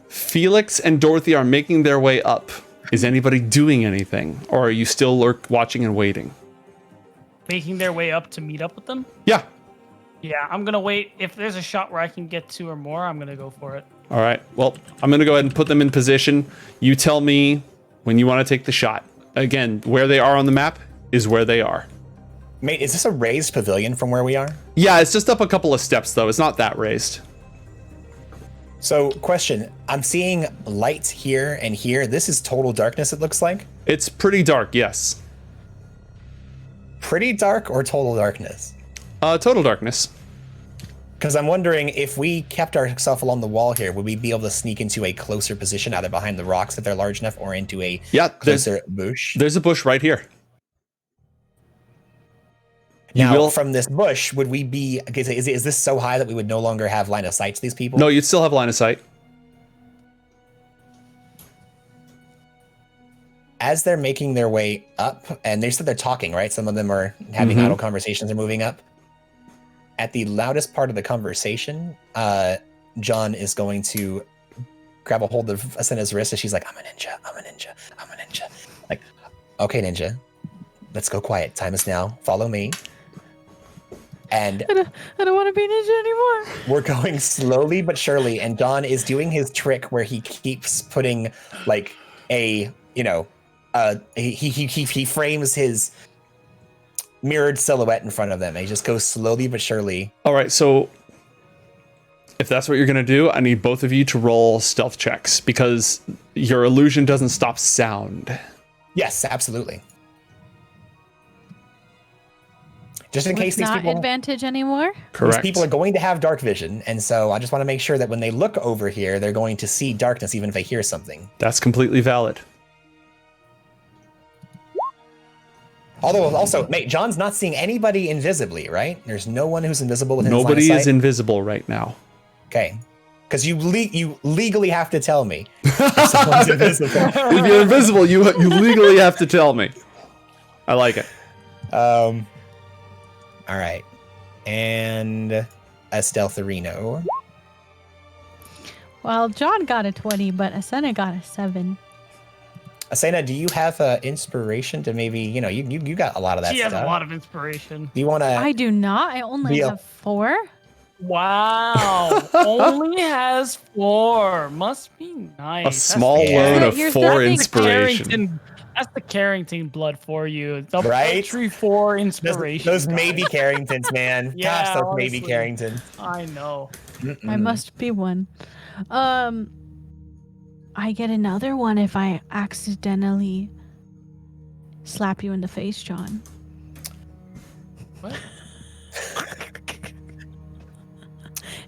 Felix and Dorothy are making their way up. Is anybody doing anything? Or are you still watching and waiting? Making their way up to meet up with them? Yeah. Yeah, I'm gonna wait. If there's a shot where I can get 2 or more, I'm gonna go for it. All right. Well, I'm going to go ahead and put them in position. You tell me when you want to take the shot. Again, where they are on the map is where they are. Mate, is this a raised pavilion from where we are? Yeah, it's just up a couple of steps, though. It's not that raised. So, question. I'm seeing lights here and here. This is total darkness, it looks like. It's pretty dark, yes. Pretty dark or total darkness? Total darkness. Because I'm wondering if we kept ourselves along the wall here, would we be able to sneak into a closer position, either behind the rocks if they're large enough, or into a closer bush? There's a bush right here. Now, from this bush, would we be? Is this so high that we would no longer have line of sight to these people? No, you'd still have line of sight. As they're making their way up, and they said they're talking, right? Some of them are having idle conversations and moving up. At the loudest part of the conversation, John is going to grab a hold of Asena's wrist, and she's like, I'm a ninja, I'm a ninja, I'm a ninja. Like, okay, ninja, let's go quiet. Time is now. Follow me. And I don't want to be ninja anymore. we're going slowly but surely, and Don is doing his trick where he keeps putting like he frames his mirrored silhouette in front of them, and he just goes slowly but surely. All right, so if that's what you're going to do, I need both of you to roll stealth checks because your illusion doesn't stop sound. Yes, absolutely. Just in With case these not people, advantage anymore. Correct. these people are going to have dark vision, and so I just want to make sure that when they look over here, they're going to see darkness even if they hear something. That's completely valid. Although also, mate, John's not seeing anybody invisibly, right? There's no one who's invisible within his line Nobody of is sight? invisible right now. Okay. Because you legally have to tell me if someone's invisible. If you're invisible, you legally have to tell me. I like it. All right. And a Stealtherino. Well, John got a 20, but Asena got a 7. Asena, do you have inspiration to maybe, you got a lot of that She stuff. has a lot of inspiration. Do you want to... I do not. I only Deal. have 4. Wow. Only has 4. Must be nice. A small Yeah. load of Here's 4 nothing inspiration. That's the Carrington blood for you. The Right? Tree 4 inspiration. Those maybe Carringtons, man. Yeah, Gosh, those maybe honestly. Carringtons. I know. I must be one. I get another one if I accidentally slap you in the face, John. What?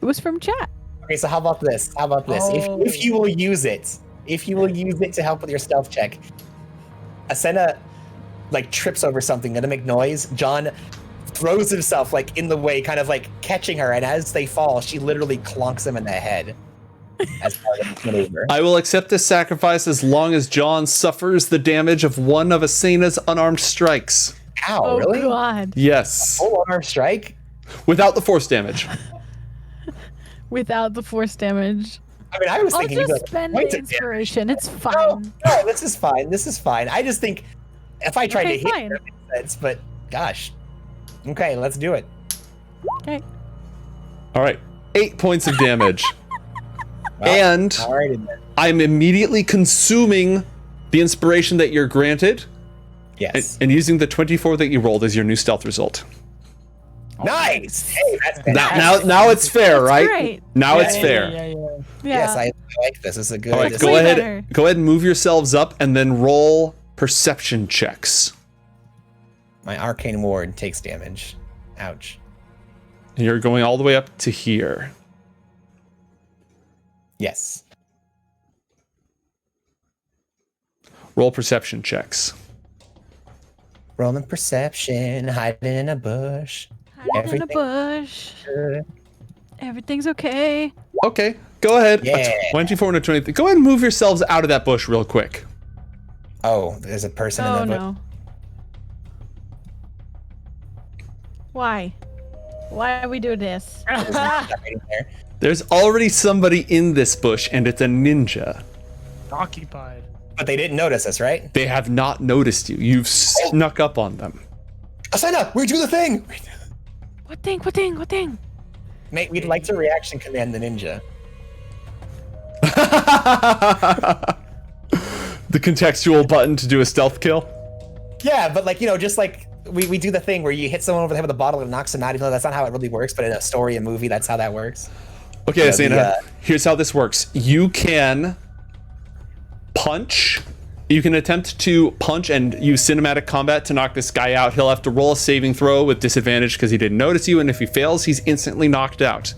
It was from chat. Okay, so how about this? Oh. If you will use it to help with your stealth check, Asena trips over something, gonna make noise. John throws himself in the way, kind of catching her, and as they fall, she literally clonks him in the head as part of the maneuver. I will accept this sacrifice as long as John suffers the damage of one of Asena's unarmed strikes. Ow, Oh, really? God. Yes. Full unarmed strike? Without the force damage. Without the force damage. I mean, I was I'll thinking you'd just be spend points the of damage. inspiration. It's No, fine. no, this is fine. I just think if I tried Okay, to hit fine. her, it makes sense, but gosh. Okay, let's do it. Okay. All right. 8 points of damage. Well, And alrighty then. I'm immediately consuming the inspiration that you're granted Yes. and using the 24 that you rolled as your new stealth result. Nice! Hey, that's fantastic. Now it's fair, That's right? great. Now it's Yeah, fair. Yeah. Yeah. Yes, I like this. This is a good. All right, this go way ahead. better. Go ahead and move yourselves up, and then roll perception checks. My arcane ward takes damage. Ouch. And you're going all the way up to here. Yes. Roll perception checks. Rolling perception, hiding in a bush. Hiding in a bush. Good. Everything's okay. Okay, go ahead. Yeah. A 24 and a 23. Go ahead and move yourselves out of that bush real quick. Oh, there's a person Oh in the bush. no. Why? Why do we do this? Right there. There's already somebody in this bush, and it's a ninja. Occupied. But they didn't notice us, right? They have not noticed you. You've snuck up on them. Asena, we do the thing! What thing? What thing? What thing? Mate, we'd like to reaction command the ninja. The contextual button to do a stealth kill. Yeah, but just we do the thing where you hit someone over the head with a bottle and knocks them out, even though that's not how it really works, but in a story and movie, that's how that works. Okay, Yeah, Asena, here's how this works. You can punch. You can attempt to punch and use cinematic combat to knock this guy out. He'll have to roll a saving throw with disadvantage because he didn't notice you, and if he fails, he's instantly knocked out.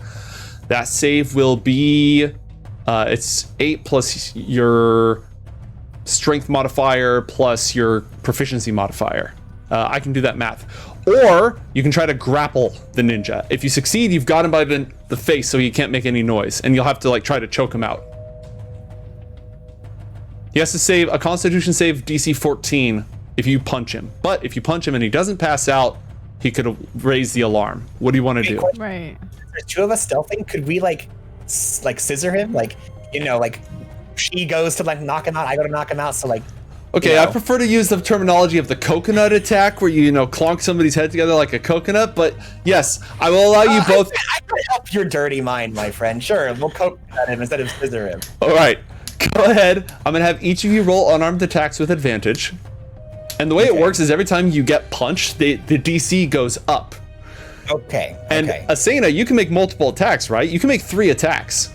That save will be it's 8 plus your strength modifier plus your proficiency modifier. I can do that math. Or you can try to grapple the ninja. If you succeed, you've got him by the face so he can't make any noise, and you'll have to try to choke him out. He has to save a constitution save DC 14 if you punch him. But if you punch him and he doesn't pass out, he could raise the alarm. What do you want to do? Right. There's two of us stealthing. Could we scissor him? She goes to knock him out, I go to knock him out, so Okay, you I know. prefer to use the terminology of the coconut attack where you clonk somebody's head together like a coconut, but yes, I will allow you both. I could help your dirty mind, my friend. Sure, we'll coconut him instead of scissor him. All right, go ahead. I'm going to have each of you roll unarmed attacks with advantage. And the way it Okay. works is every time you get punched, the DC goes up. Okay. And okay. Asena, you can make multiple attacks, right? You can make 3 attacks.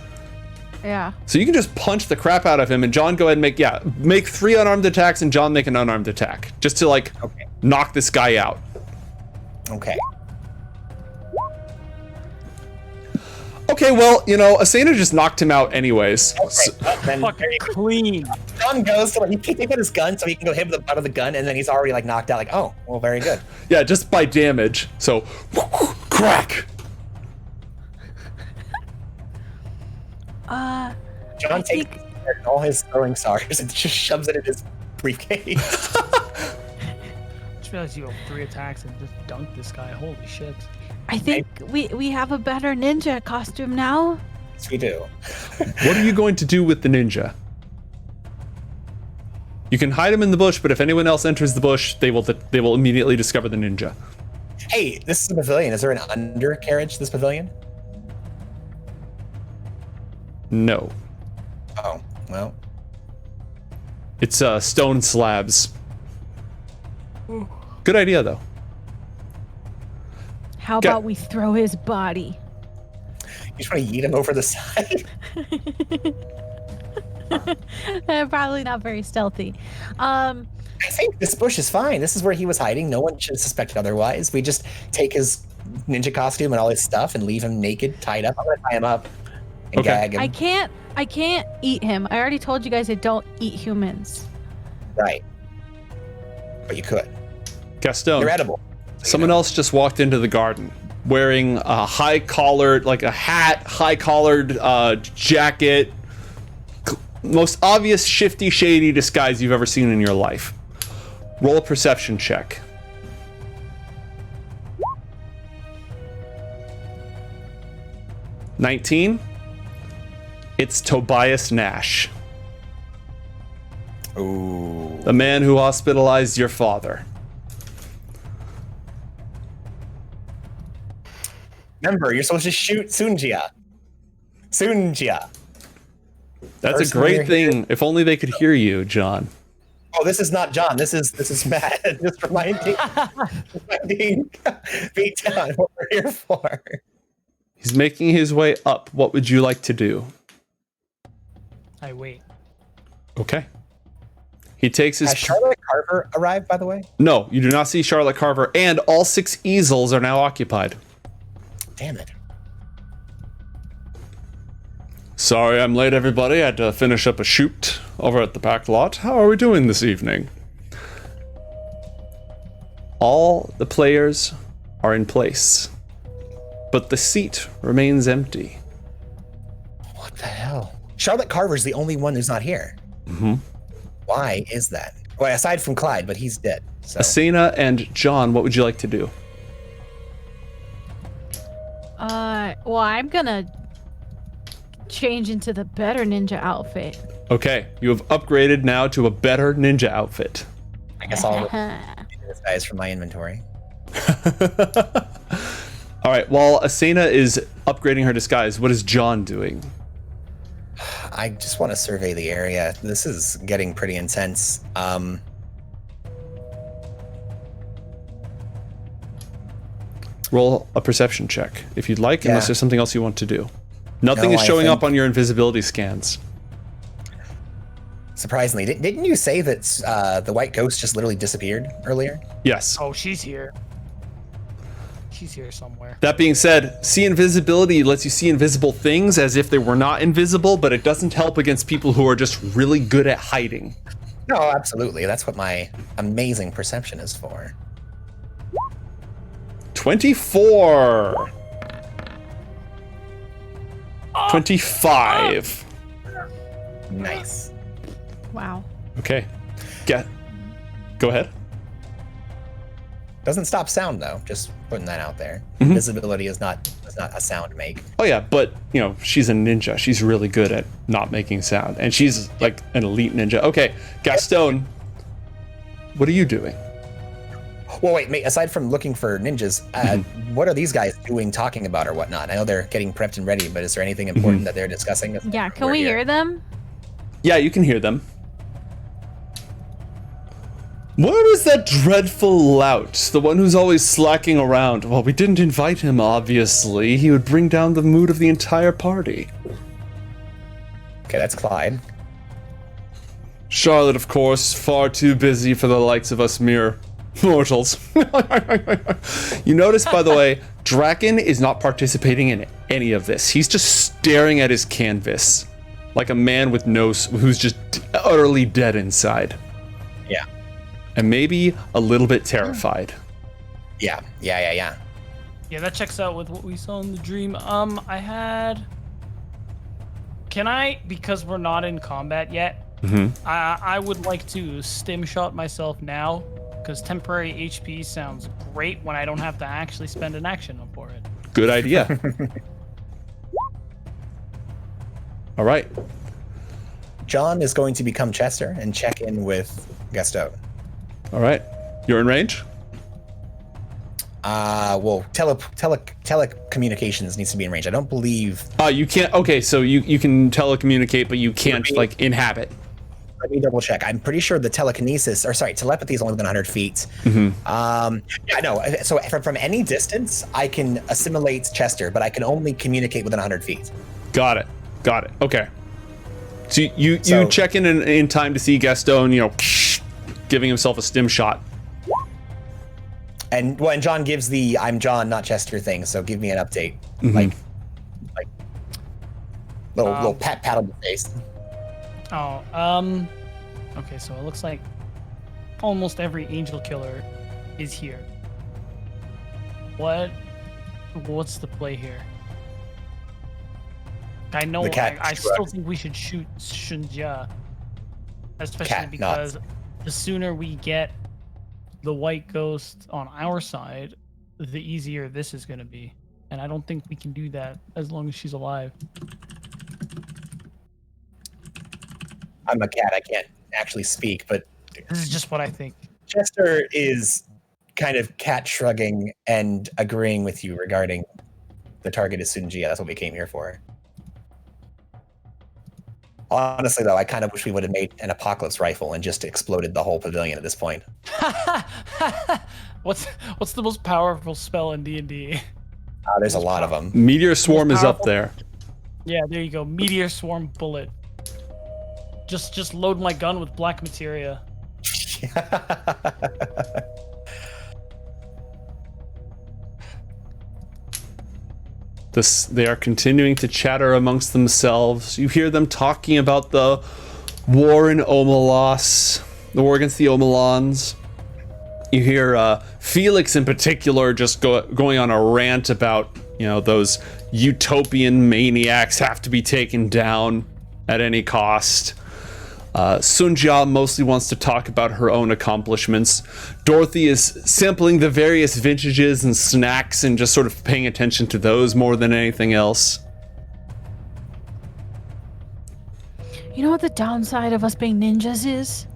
Yeah. So you can just punch the crap out of him, and John, go ahead and make 3 unarmed attacks, and John make an unarmed attack, just to Okay. knock this guy out. Okay. Okay, well, you know, Asena just knocked him out anyways. Okay, then Fucking clean. John goes to like, he picked up his gun so he can go hit with the butt of the gun, and then he's already like knocked out. Like, oh, well, very good. Yeah, just by damage. So, crack. John takes all his throwing stars and just shoves it in his briefcase. Just realized you have 3 attacks and just dunked this guy. Holy shit. I think we have a better ninja costume now. Yes, we do. What are you going to do with the ninja? You can hide him in the bush, but if anyone else enters the bush, they will immediately discover the ninja. Hey, this is a pavilion. Is there an undercarriage to this pavilion? No. Oh, well. It's stone slabs. Good idea, though. How about we throw his body? You just want to yeet him over the side? Probably not very stealthy. I think this bush is fine. This is where he was hiding. No one should have suspected otherwise. We just take his ninja costume and all his stuff and leave him naked, tied up. I'm gonna tie him up and gag him. I can't eat him. I already told you guys I don't eat humans. Right. But you could. Gaston. You're edible. Someone else just walked into the garden wearing a high-collared, like a hat, high-collared jacket. Most obvious shifty, shady disguise you've ever seen in your life. Roll a perception check. 19. It's Tobias Nash. Ooh. The man who hospitalized your father. Remember, you're supposed to shoot Sun Jia. Sun Jia. That's First a great one thing. If only they could hear you, John. Oh, this is not John. This is Matt. Just reminding beat down what we're here for. He's making his way up. What would you like to do? I wait. Okay. He takes his... Has Charlotte Carver arrived, by the way? No, you do not see Charlotte Carver, and all 6 easels are now occupied. Damn it. Sorry I'm late, everybody. I had to finish up a shoot over at the back lot. How are we doing this evening? All the players are in place, but the seat remains empty. What the hell? Charlotte Carver's the only one who's not here. Mm-hmm. Why is that? Well, aside from Clyde, but he's dead. So. Asena and John, what would you like to do? Well, I'm gonna change into the better ninja outfit. Okay, you have upgraded now to a better ninja outfit. I guess I'll this guys from my inventory. All right, while Asena is upgrading her disguise, what is John doing? I just want to survey the area. This is getting pretty intense. Roll a perception check if you'd like, unless Yeah. there's something else you want to do. Nothing No, is I showing think- up on your invisibility scans. Surprisingly, didn't you say that the white ghost just literally disappeared earlier? Yes. Oh, she's here. She's here somewhere. That being said, see invisibility lets you see invisible things as if they were not invisible, but it doesn't help against people who are just really good at hiding. No, absolutely. That's what my amazing perception is for. 24. 25. Nice. Wow. Okay. Go ahead. Doesn't stop sound though. Just putting that out there. Mhm. Visibility is not a sound make. Oh yeah, but you know, she's a ninja. She's really good at not making sound. And she's like an elite ninja. Okay, Gaston, what are you doing? Well, wait, mate. Aside from looking for ninjas, what are these guys doing, talking about, or whatnot? I know they're getting prepped and ready, but is there anything important that they're discussing? Yeah, can We're we here. hear them? Yeah, you can hear them. Where is that dreadful lout? The one who's always slacking around. Well, we didn't invite him, obviously. He would bring down the mood of the entire party. Okay, that's Clyde. Charlotte, of course, far too busy for the likes of us mere mortals. You notice, by the way, Draken is not participating in any of this. He's just staring at his canvas like a man with who's just utterly dead inside. Yeah. And maybe a little bit terrified. Yeah, that checks out with what we saw in the dream. Can I, because we're not in combat yet, I would like to stim shot myself now, because temporary HP sounds great when I don't have to actually spend an action for it. Good idea. All right. John is going to become Chester and check in with Gaston. All right. You're in range? Well, telecommunications needs to be in range. I don't believe. You can't. Okay, so you can telecommunicate, but you can't like inhabit. Let me double check. I'm pretty sure the telepathy is only within 100 feet. Yeah, no. So from any distance, I can assimilate Chester, but I can only communicate within 100 feet. Got it. Okay. So you check in time to see Gaston, giving himself a stim shot. And John gives the "I'm John, not Chester" thing. So give me an update, like little pat on the face. Okay, so it looks like almost every angel killer is here. What's the play here? I know I still think we should shoot Sun Jia, especially because the sooner we get the white ghost on our side, the easier this is going to be. And I don't think we can do that as long as she's alive. I'm a cat. I can't actually speak, but this is just what I think. Chester is kind of cat shrugging and agreeing with you regarding the target is Sun Jia. That's what we came here for. Honestly, though, I kind of wish we would have made an apocalypse rifle and just exploded the whole pavilion at this point. What's the most powerful spell in D&D? There's a lot of them. Meteor Swarm is up there. Yeah, there you go. Meteor Swarm bullet. Just load my gun with black materia. They are continuing to chatter amongst themselves. You hear them talking about the war in Omelas, the war against the Omelons. You hear Felix in particular just going on a rant about, those utopian maniacs have to be taken down at any cost. Sun Jia mostly wants to talk about her own accomplishments. Dorothy is sampling the various vintages and snacks and just sort of paying attention to those more than anything else. You know what the downside of us being ninjas is?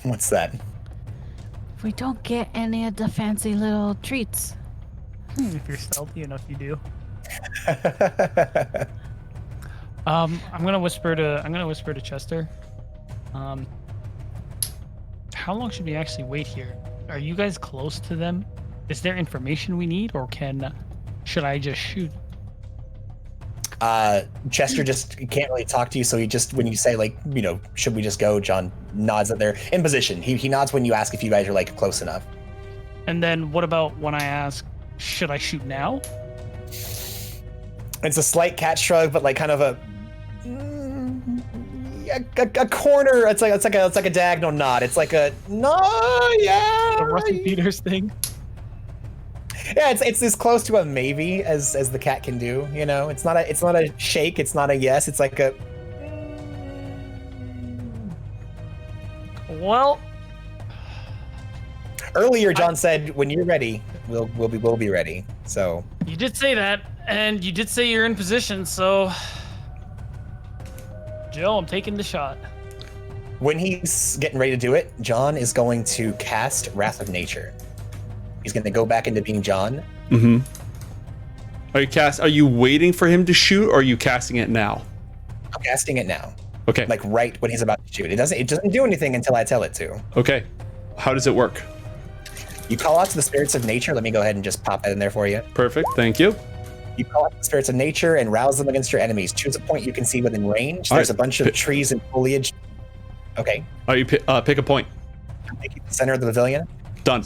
What's that? We don't get any of the fancy little treats. If you're stealthy enough, you do. I'm gonna whisper to Chester. How long should we actually wait here? Are you guys close to them? Is there information we need, or should I just shoot? Chester just can't really talk to you, so he just, when you say should we just go, John nods that they're in position. He nods when you ask if you guys are close enough. And then what about when I ask, should I shoot now? It's a slight cat shrug, but kind of a corner. It's like a diagonal nod. It's like a no, yeah. The Rusty Peters thing. Yeah, it's as close to a maybe as the cat can do. It's not a shake. It's not a yes. It's like a. Well. Earlier, John said, "When you're ready, we'll be ready." So. You did say that, and you did say you're in position. So. Joe, I'm taking the shot. When he's getting ready to do it, John is going to cast Wrath of Nature. He's going to go back into being John. Mm-hmm. Are you waiting for him to shoot, or are you casting it now? I'm casting it now. Okay. Right when he's about to shoot. It doesn't do anything until I tell it to. Okay. How does it work? You call out to the spirits of nature. Let me go ahead and just pop that in there for you. Perfect. Thank you. You call out the spirits of nature and rouse them against your enemies. Choose a point you can see within range. There's a bunch of trees and foliage. Okay. You pick a point. Make it the center of the pavilion. Done.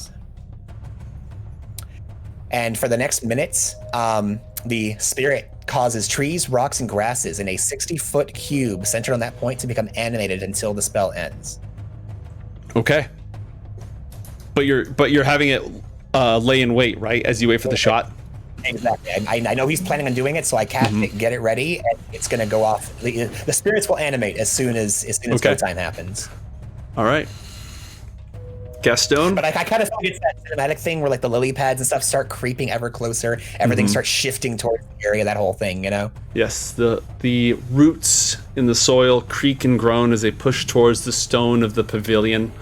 And for the next minutes, the spirit causes trees, rocks, and grasses in a 60-foot cube centered on that point to become animated until the spell ends. Okay. But you're having it lay in wait, right? As you wait for the shot. Exactly. I know he's planning on doing it, so I cast it, get it ready, and it's going to go off. The spirits will animate as soon as go time happens. All right. Gaston? But I kind of think it's that cinematic thing where like the lily pads and stuff start creeping ever closer. Everything starts shifting towards the area, that whole thing, you know? Yes, the roots in the soil creak and groan as they push towards the stone of the pavilion.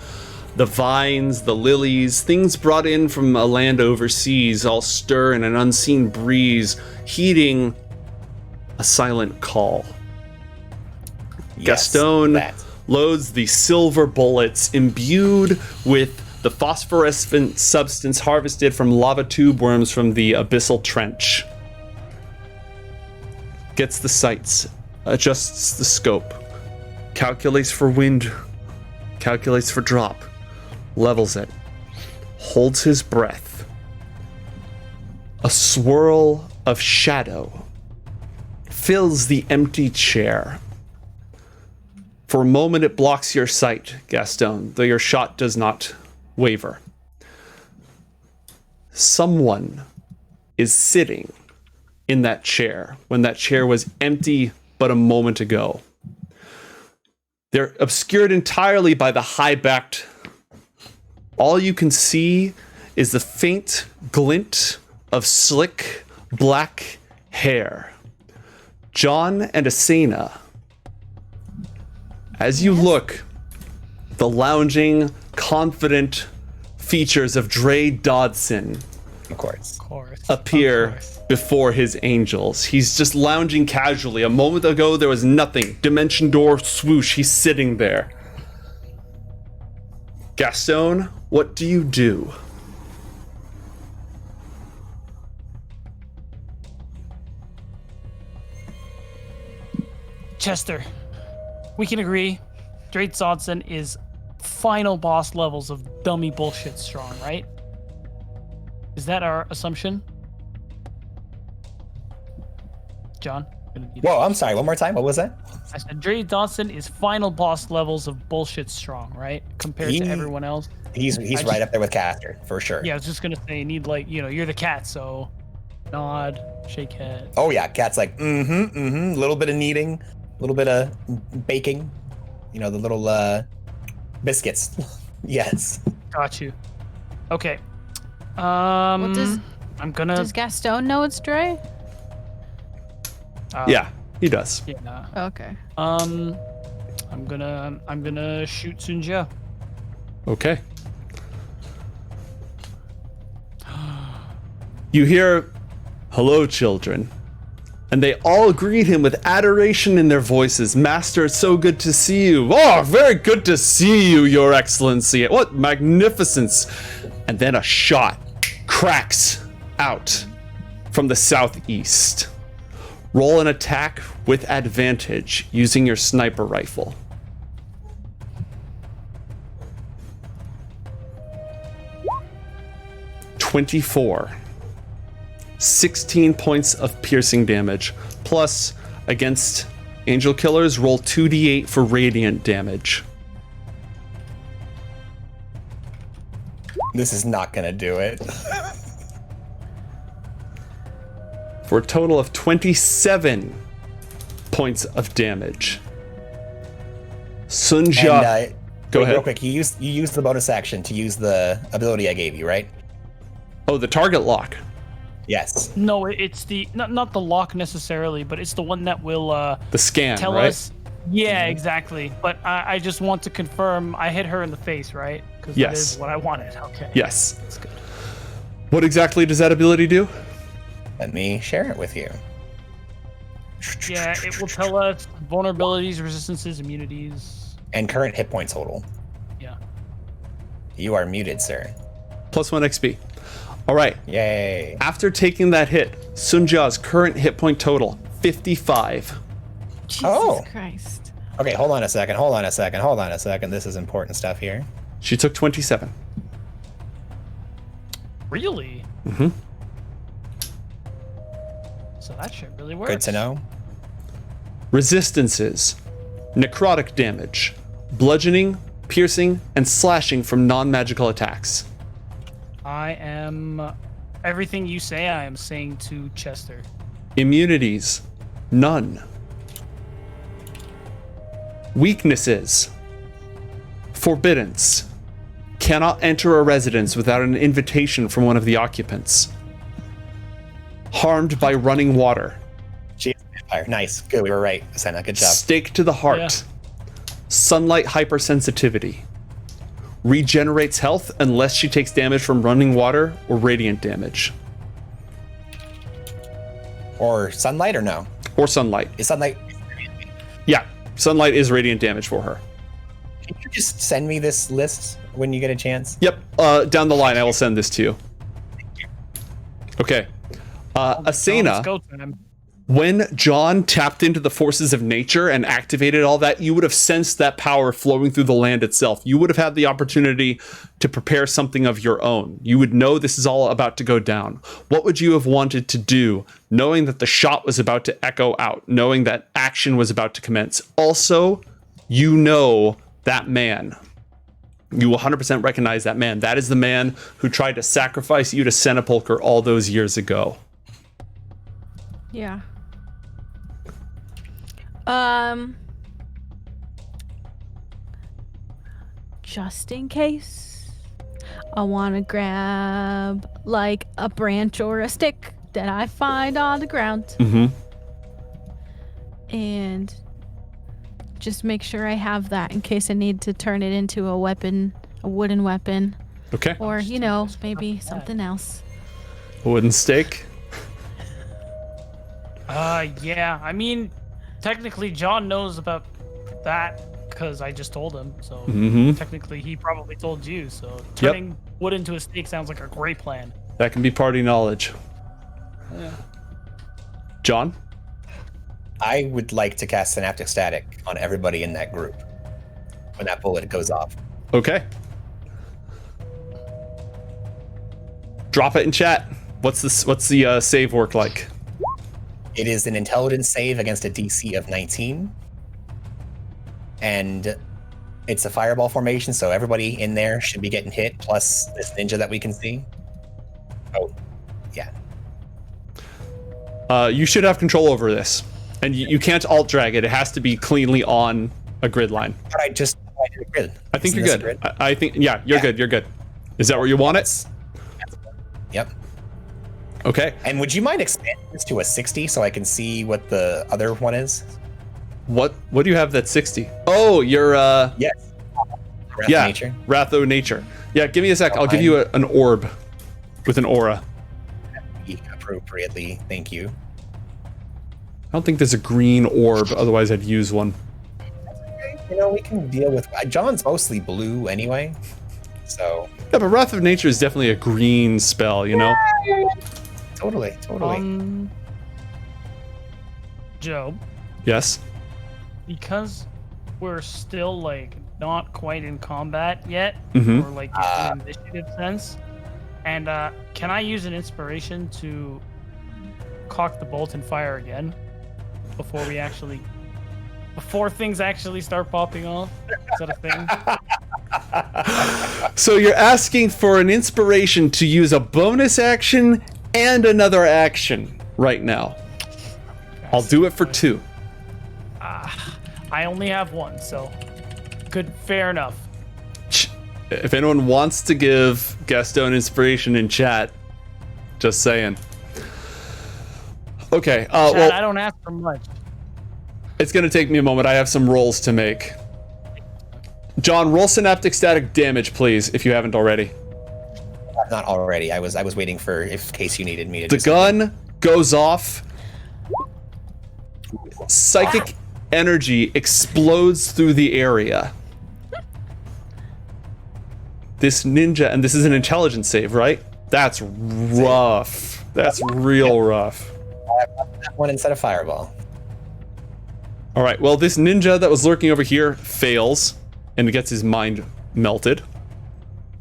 The vines, the lilies, things brought in from a land overseas all stir in an unseen breeze, heeding a silent call. Yes, Gaston loads the silver bullets imbued with the phosphorescent substance harvested from lava tube worms from the abyssal trench. Gets the sights, adjusts the scope, calculates for wind, calculates for drop, levels it, holds his breath. A swirl of shadow fills the empty chair. For a moment, it blocks your sight, Gaston, though your shot does not waver. Someone is sitting in that chair when that chair was empty but a moment ago. They're obscured entirely by the high-backed. All you can see is the faint glint of slick black hair. John and Asena. As you look, the lounging, confident features of Dray Dodson Of course. appear before his angels. He's just lounging casually. A moment ago, there was nothing. Dimension door swoosh, he's sitting there. Gaston, what do you do? Chester, we can agree, Dray Dodson is final boss levels of dummy bullshit strong, right? Is that our assumption? John? Whoa, I'm sorry. One more time. What was that? I said Dray Dodson is final boss levels of bullshit strong, right? Compared to everyone else. He's right up there with Caster, for sure. Yeah, I was just gonna say, need like, you're the cat, so nod, shake head. Oh yeah, Cat's like, a little bit of kneading, a little bit of baking, the little biscuits. Yes. Got you. Okay. Does Gaston know it's Dray? Yeah, he does. Yeah. Okay. I'm gonna shoot Sun Jia. Okay. You hear, "Hello, children." And they all greet him with adoration in their voices. "Master, it's so good to see you." "Oh, very good to see you, Your Excellency." "What magnificence." And then a shot cracks out from the southeast. Roll an attack with advantage using your sniper rifle. "24. 16 points of piercing damage. Plus, against angel killers, roll 2d8 for radiant damage. This is not gonna do it. For a total of 27 points of damage. Sun Jia. And, Go ahead. Real quick, you used the bonus action to use the ability I gave you, right? Oh, the target lock. Yes. No, it's the not the lock necessarily, but it's the one that will The scan, tell right? us. Yeah, exactly. But I just want to confirm I hit her in the face, right? Because Yes. that is what I wanted. Okay. Yes. That's good. What exactly does that ability do? Let me share it with you. Yeah, it will tell us vulnerabilities, resistances, immunities. And current hit point total. Yeah. You are muted, sir. +1 XP. All right. Yay. After taking that hit, Sun Jia's current hit point total, 55. Jesus Oh. Christ. Okay, hold on a second. This is important stuff here. She took 27. Really? So that shit really works. Good to know. Resistances, necrotic damage, bludgeoning, piercing, and slashing from non-magical attacks. I am everything you say. I am saying to Chester. Immunities, none. Weaknesses, forbiddance, cannot enter a residence without an invitation from one of the occupants. Harmed by running water. She is a vampire. Nice. Good. We were right, Senna. Good job. Stake to the heart. Yeah. Sunlight hypersensitivity. Regenerates health unless she takes damage from running water or radiant damage. Or sunlight or no? Or sunlight. Is sunlight? Yeah, sunlight is radiant damage for her. Can you just send me this list when you get a chance? Yep, down the line I will send this to you. Okay. Asena, Let's go time. when John tapped into the forces of nature and activated all that, you would have sensed that power flowing through the land itself. You would have had the opportunity to prepare something of your own. You would know this is all about to go down. What would you have wanted to do, knowing that the shot was about to echo out, knowing that action was about to commence? Also, you know that man. You 100% recognize that man. That is the man who tried to sacrifice you to Senapulker all those years ago. Yeah. Just in case, I want to grab like a branch or a stick that I find on the ground. Mm-hmm. And just make sure I have that in case I need to turn it into a weapon, a wooden weapon, Okay. or, you know, maybe something else. Wooden stake. Yeah. I mean, technically, John knows about that because I just told him. So technically, he probably told you. So turning wood into a stake sounds like a great plan. That can be party knowledge. Yeah. John? I would like to cast Synaptic Static on everybody in that group when that bullet goes off. Okay. Drop it in chat. What's the save work like? It is an intelligence save against a DC of 19. And it's a fireball formation, so everybody in there should be getting hit, plus this ninja that we can see. Oh, yeah. You should have control over this. And you can't alt drag it. It has to be cleanly on a grid line. But I did a grid. I think Isn't you're this good. a grid? I think, yeah, you're good. You're good. Is that where you want it? Yep. Okay. And would you mind expanding this to a 60 so I can see what the other one is? What do you have that's 60? Oh, you're Yes. Wrath of yeah, Nature. Wrath of Nature. Yeah, give me a sec. I'll give you an orb with an aura. Appropriately, thank you. I don't think there's a green orb, otherwise I'd use one. You know, we can deal with. John's mostly blue anyway, so. Yeah, but Wrath of Nature is definitely a green spell, you know? Totally. Joe, Yes. because we're still like not quite in combat yet, Mhm. or like in an initiative sense, and can I use an inspiration to cock the bolt and fire again before things actually start popping off? Is that a thing? So you're asking for an inspiration to use a bonus action and another action right now. I'll do it for 2. I only have one, so good, fair enough. If anyone wants to give Gaston inspiration in chat, just saying. Okay, Chad, well, I don't ask for much. it's going to take me a moment. I have some rolls to make. John, roll synaptic static damage, please, if you haven't already. Not already. I was waiting for in case you needed me to. The do something. gun goes off. Psychic energy explodes through the area. This ninja, and this is an intelligence save, right? That's rough. That's real rough. I have that one instead of fireball. All right, well, this ninja that was lurking over here fails and gets his mind melted.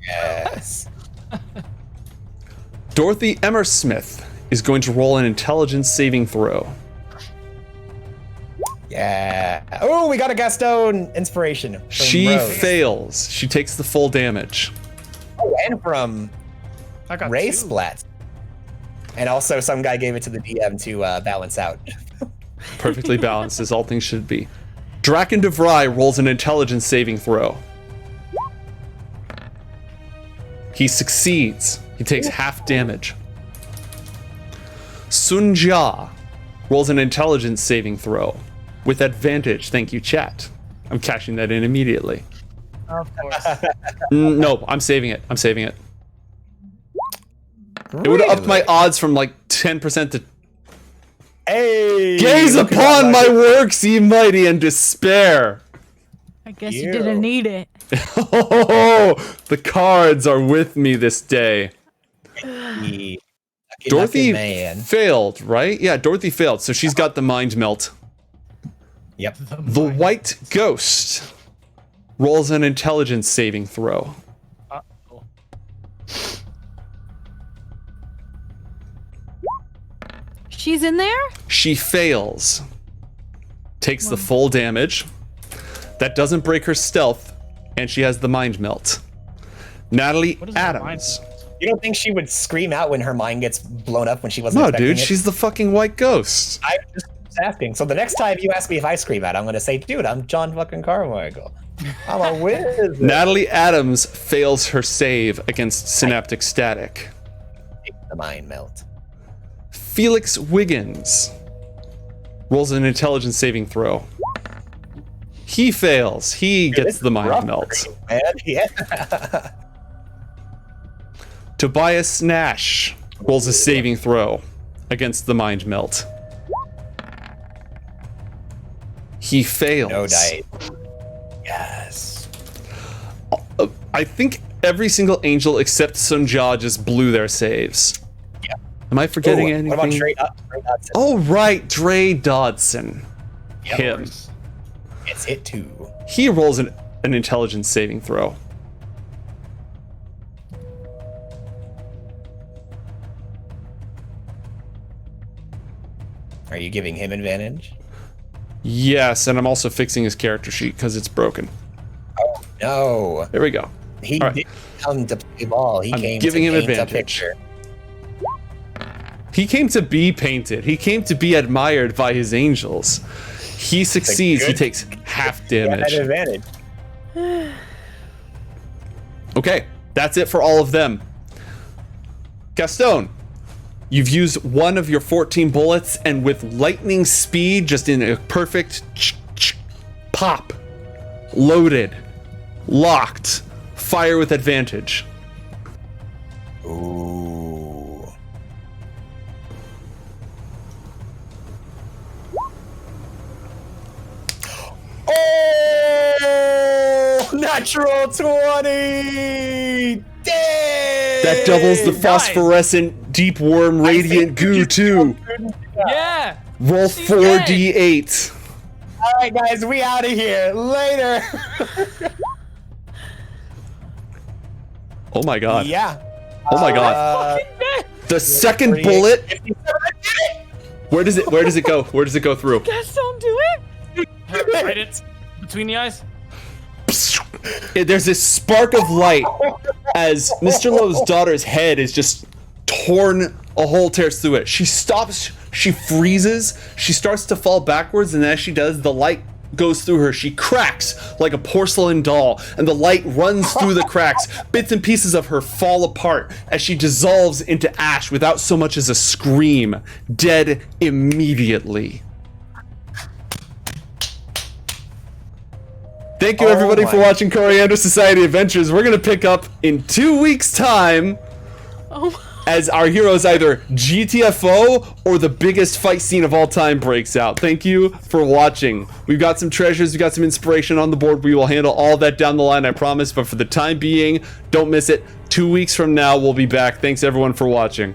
Yes. Dorothy Emersmith, is going to roll an intelligence saving throw. Yeah. Oh, we got a Gaston inspiration. From She Rose. fails. She takes the full damage. Oh, and from I got Ray 2. Splat. And also, some guy gave it to the DM to balance out. Perfectly balanced, as all things should be. Draken de Vry rolls an intelligence saving throw. He succeeds. He takes half damage. Sun Jia rolls an intelligence saving throw. With advantage, thank you, chat. I'm cashing that in immediately. Of course. No, I'm saving it. I'm saving it. It would have upped my odds from like 10% to... Hey! Gaze look at upon that my works, ye mighty, and despair. I guess Ew. you didn't need it. Oh, the cards are with me this day. lucky Dorothy man. failed, right? Yeah, Dorothy failed, so she's got the mind melt. Yep. The white ghost rolls an intelligence saving throw. Uh-oh. She's in there? She fails. Takes the full damage. That doesn't break her stealth, and she has the mind melt. Natalie What is her mind Adams. You don't think she would scream out when her mind gets blown up when she wasn't No, expecting dude, it? she's the fucking white ghost. I'm just asking. So the next time you ask me if I scream out, I'm going to say, dude, I'm John fucking Carmichael. I'm a wizard. Natalie Adams fails her save against synaptic static. The mind melt. Felix Wiggins rolls an intelligence saving throw. He fails. He gets the mind Rough melt. scream, man. Yeah. Tobias Nash rolls a saving throw against the mind melt. He fails. No dice. Yes. I think every single angel except Sun Jia just blew their saves. Yeah. Am I forgetting anything? What about Dray Dodson? Oh, right, Dray Dodson. Yep. Him. It's it too. He rolls an intelligence saving throw. Are you giving him advantage? Yes, and I'm also fixing his character sheet because it's broken. Oh no. There we go. He All right. didn't come to play ball. He I'm came giving to him paint a advantage. picture. He came to be painted. He came to be admired by his angels. He succeeds. He good- takes half He had damage. advantage. Okay, that's it for all of them. Gaston, you've used one of your 14 bullets, and with lightning speed, just in a perfect pop, loaded, locked, fire with advantage. Ooh. Oh! Natural 20! Dang! That doubles the Nice. phosphorescent deep worm radiant goo too. Yeah. Roll She's 4d8. All right, guys, we out of here. Later. Oh my god. Yeah. Oh my god. The second 38, bullet. 57, I did it! Where does it go? Where does it go through? Guys, don't do it. Right, it's between the eyes. There's this spark of light as Mr. Lowe's daughter's head is just torn, a hole tears through it. She stops, she freezes, she starts to fall backwards, and as she does, the light goes through her. She cracks like a porcelain doll, and the light runs through the cracks. Bits and pieces of her fall apart as she dissolves into ash without so much as a scream, dead immediately. Thank you, everybody, for my- watching Coriander Society Adventures. We're going to pick up in 2 weeks' time Oh, as our heroes either GTFO or the biggest fight scene of all time breaks out. Thank you for watching. We've got some treasures, we've got some inspiration on the board. We will handle all that down the line, I promise. But for the time being, don't miss it. 2 weeks from now, we'll be back. Thanks, everyone, for watching.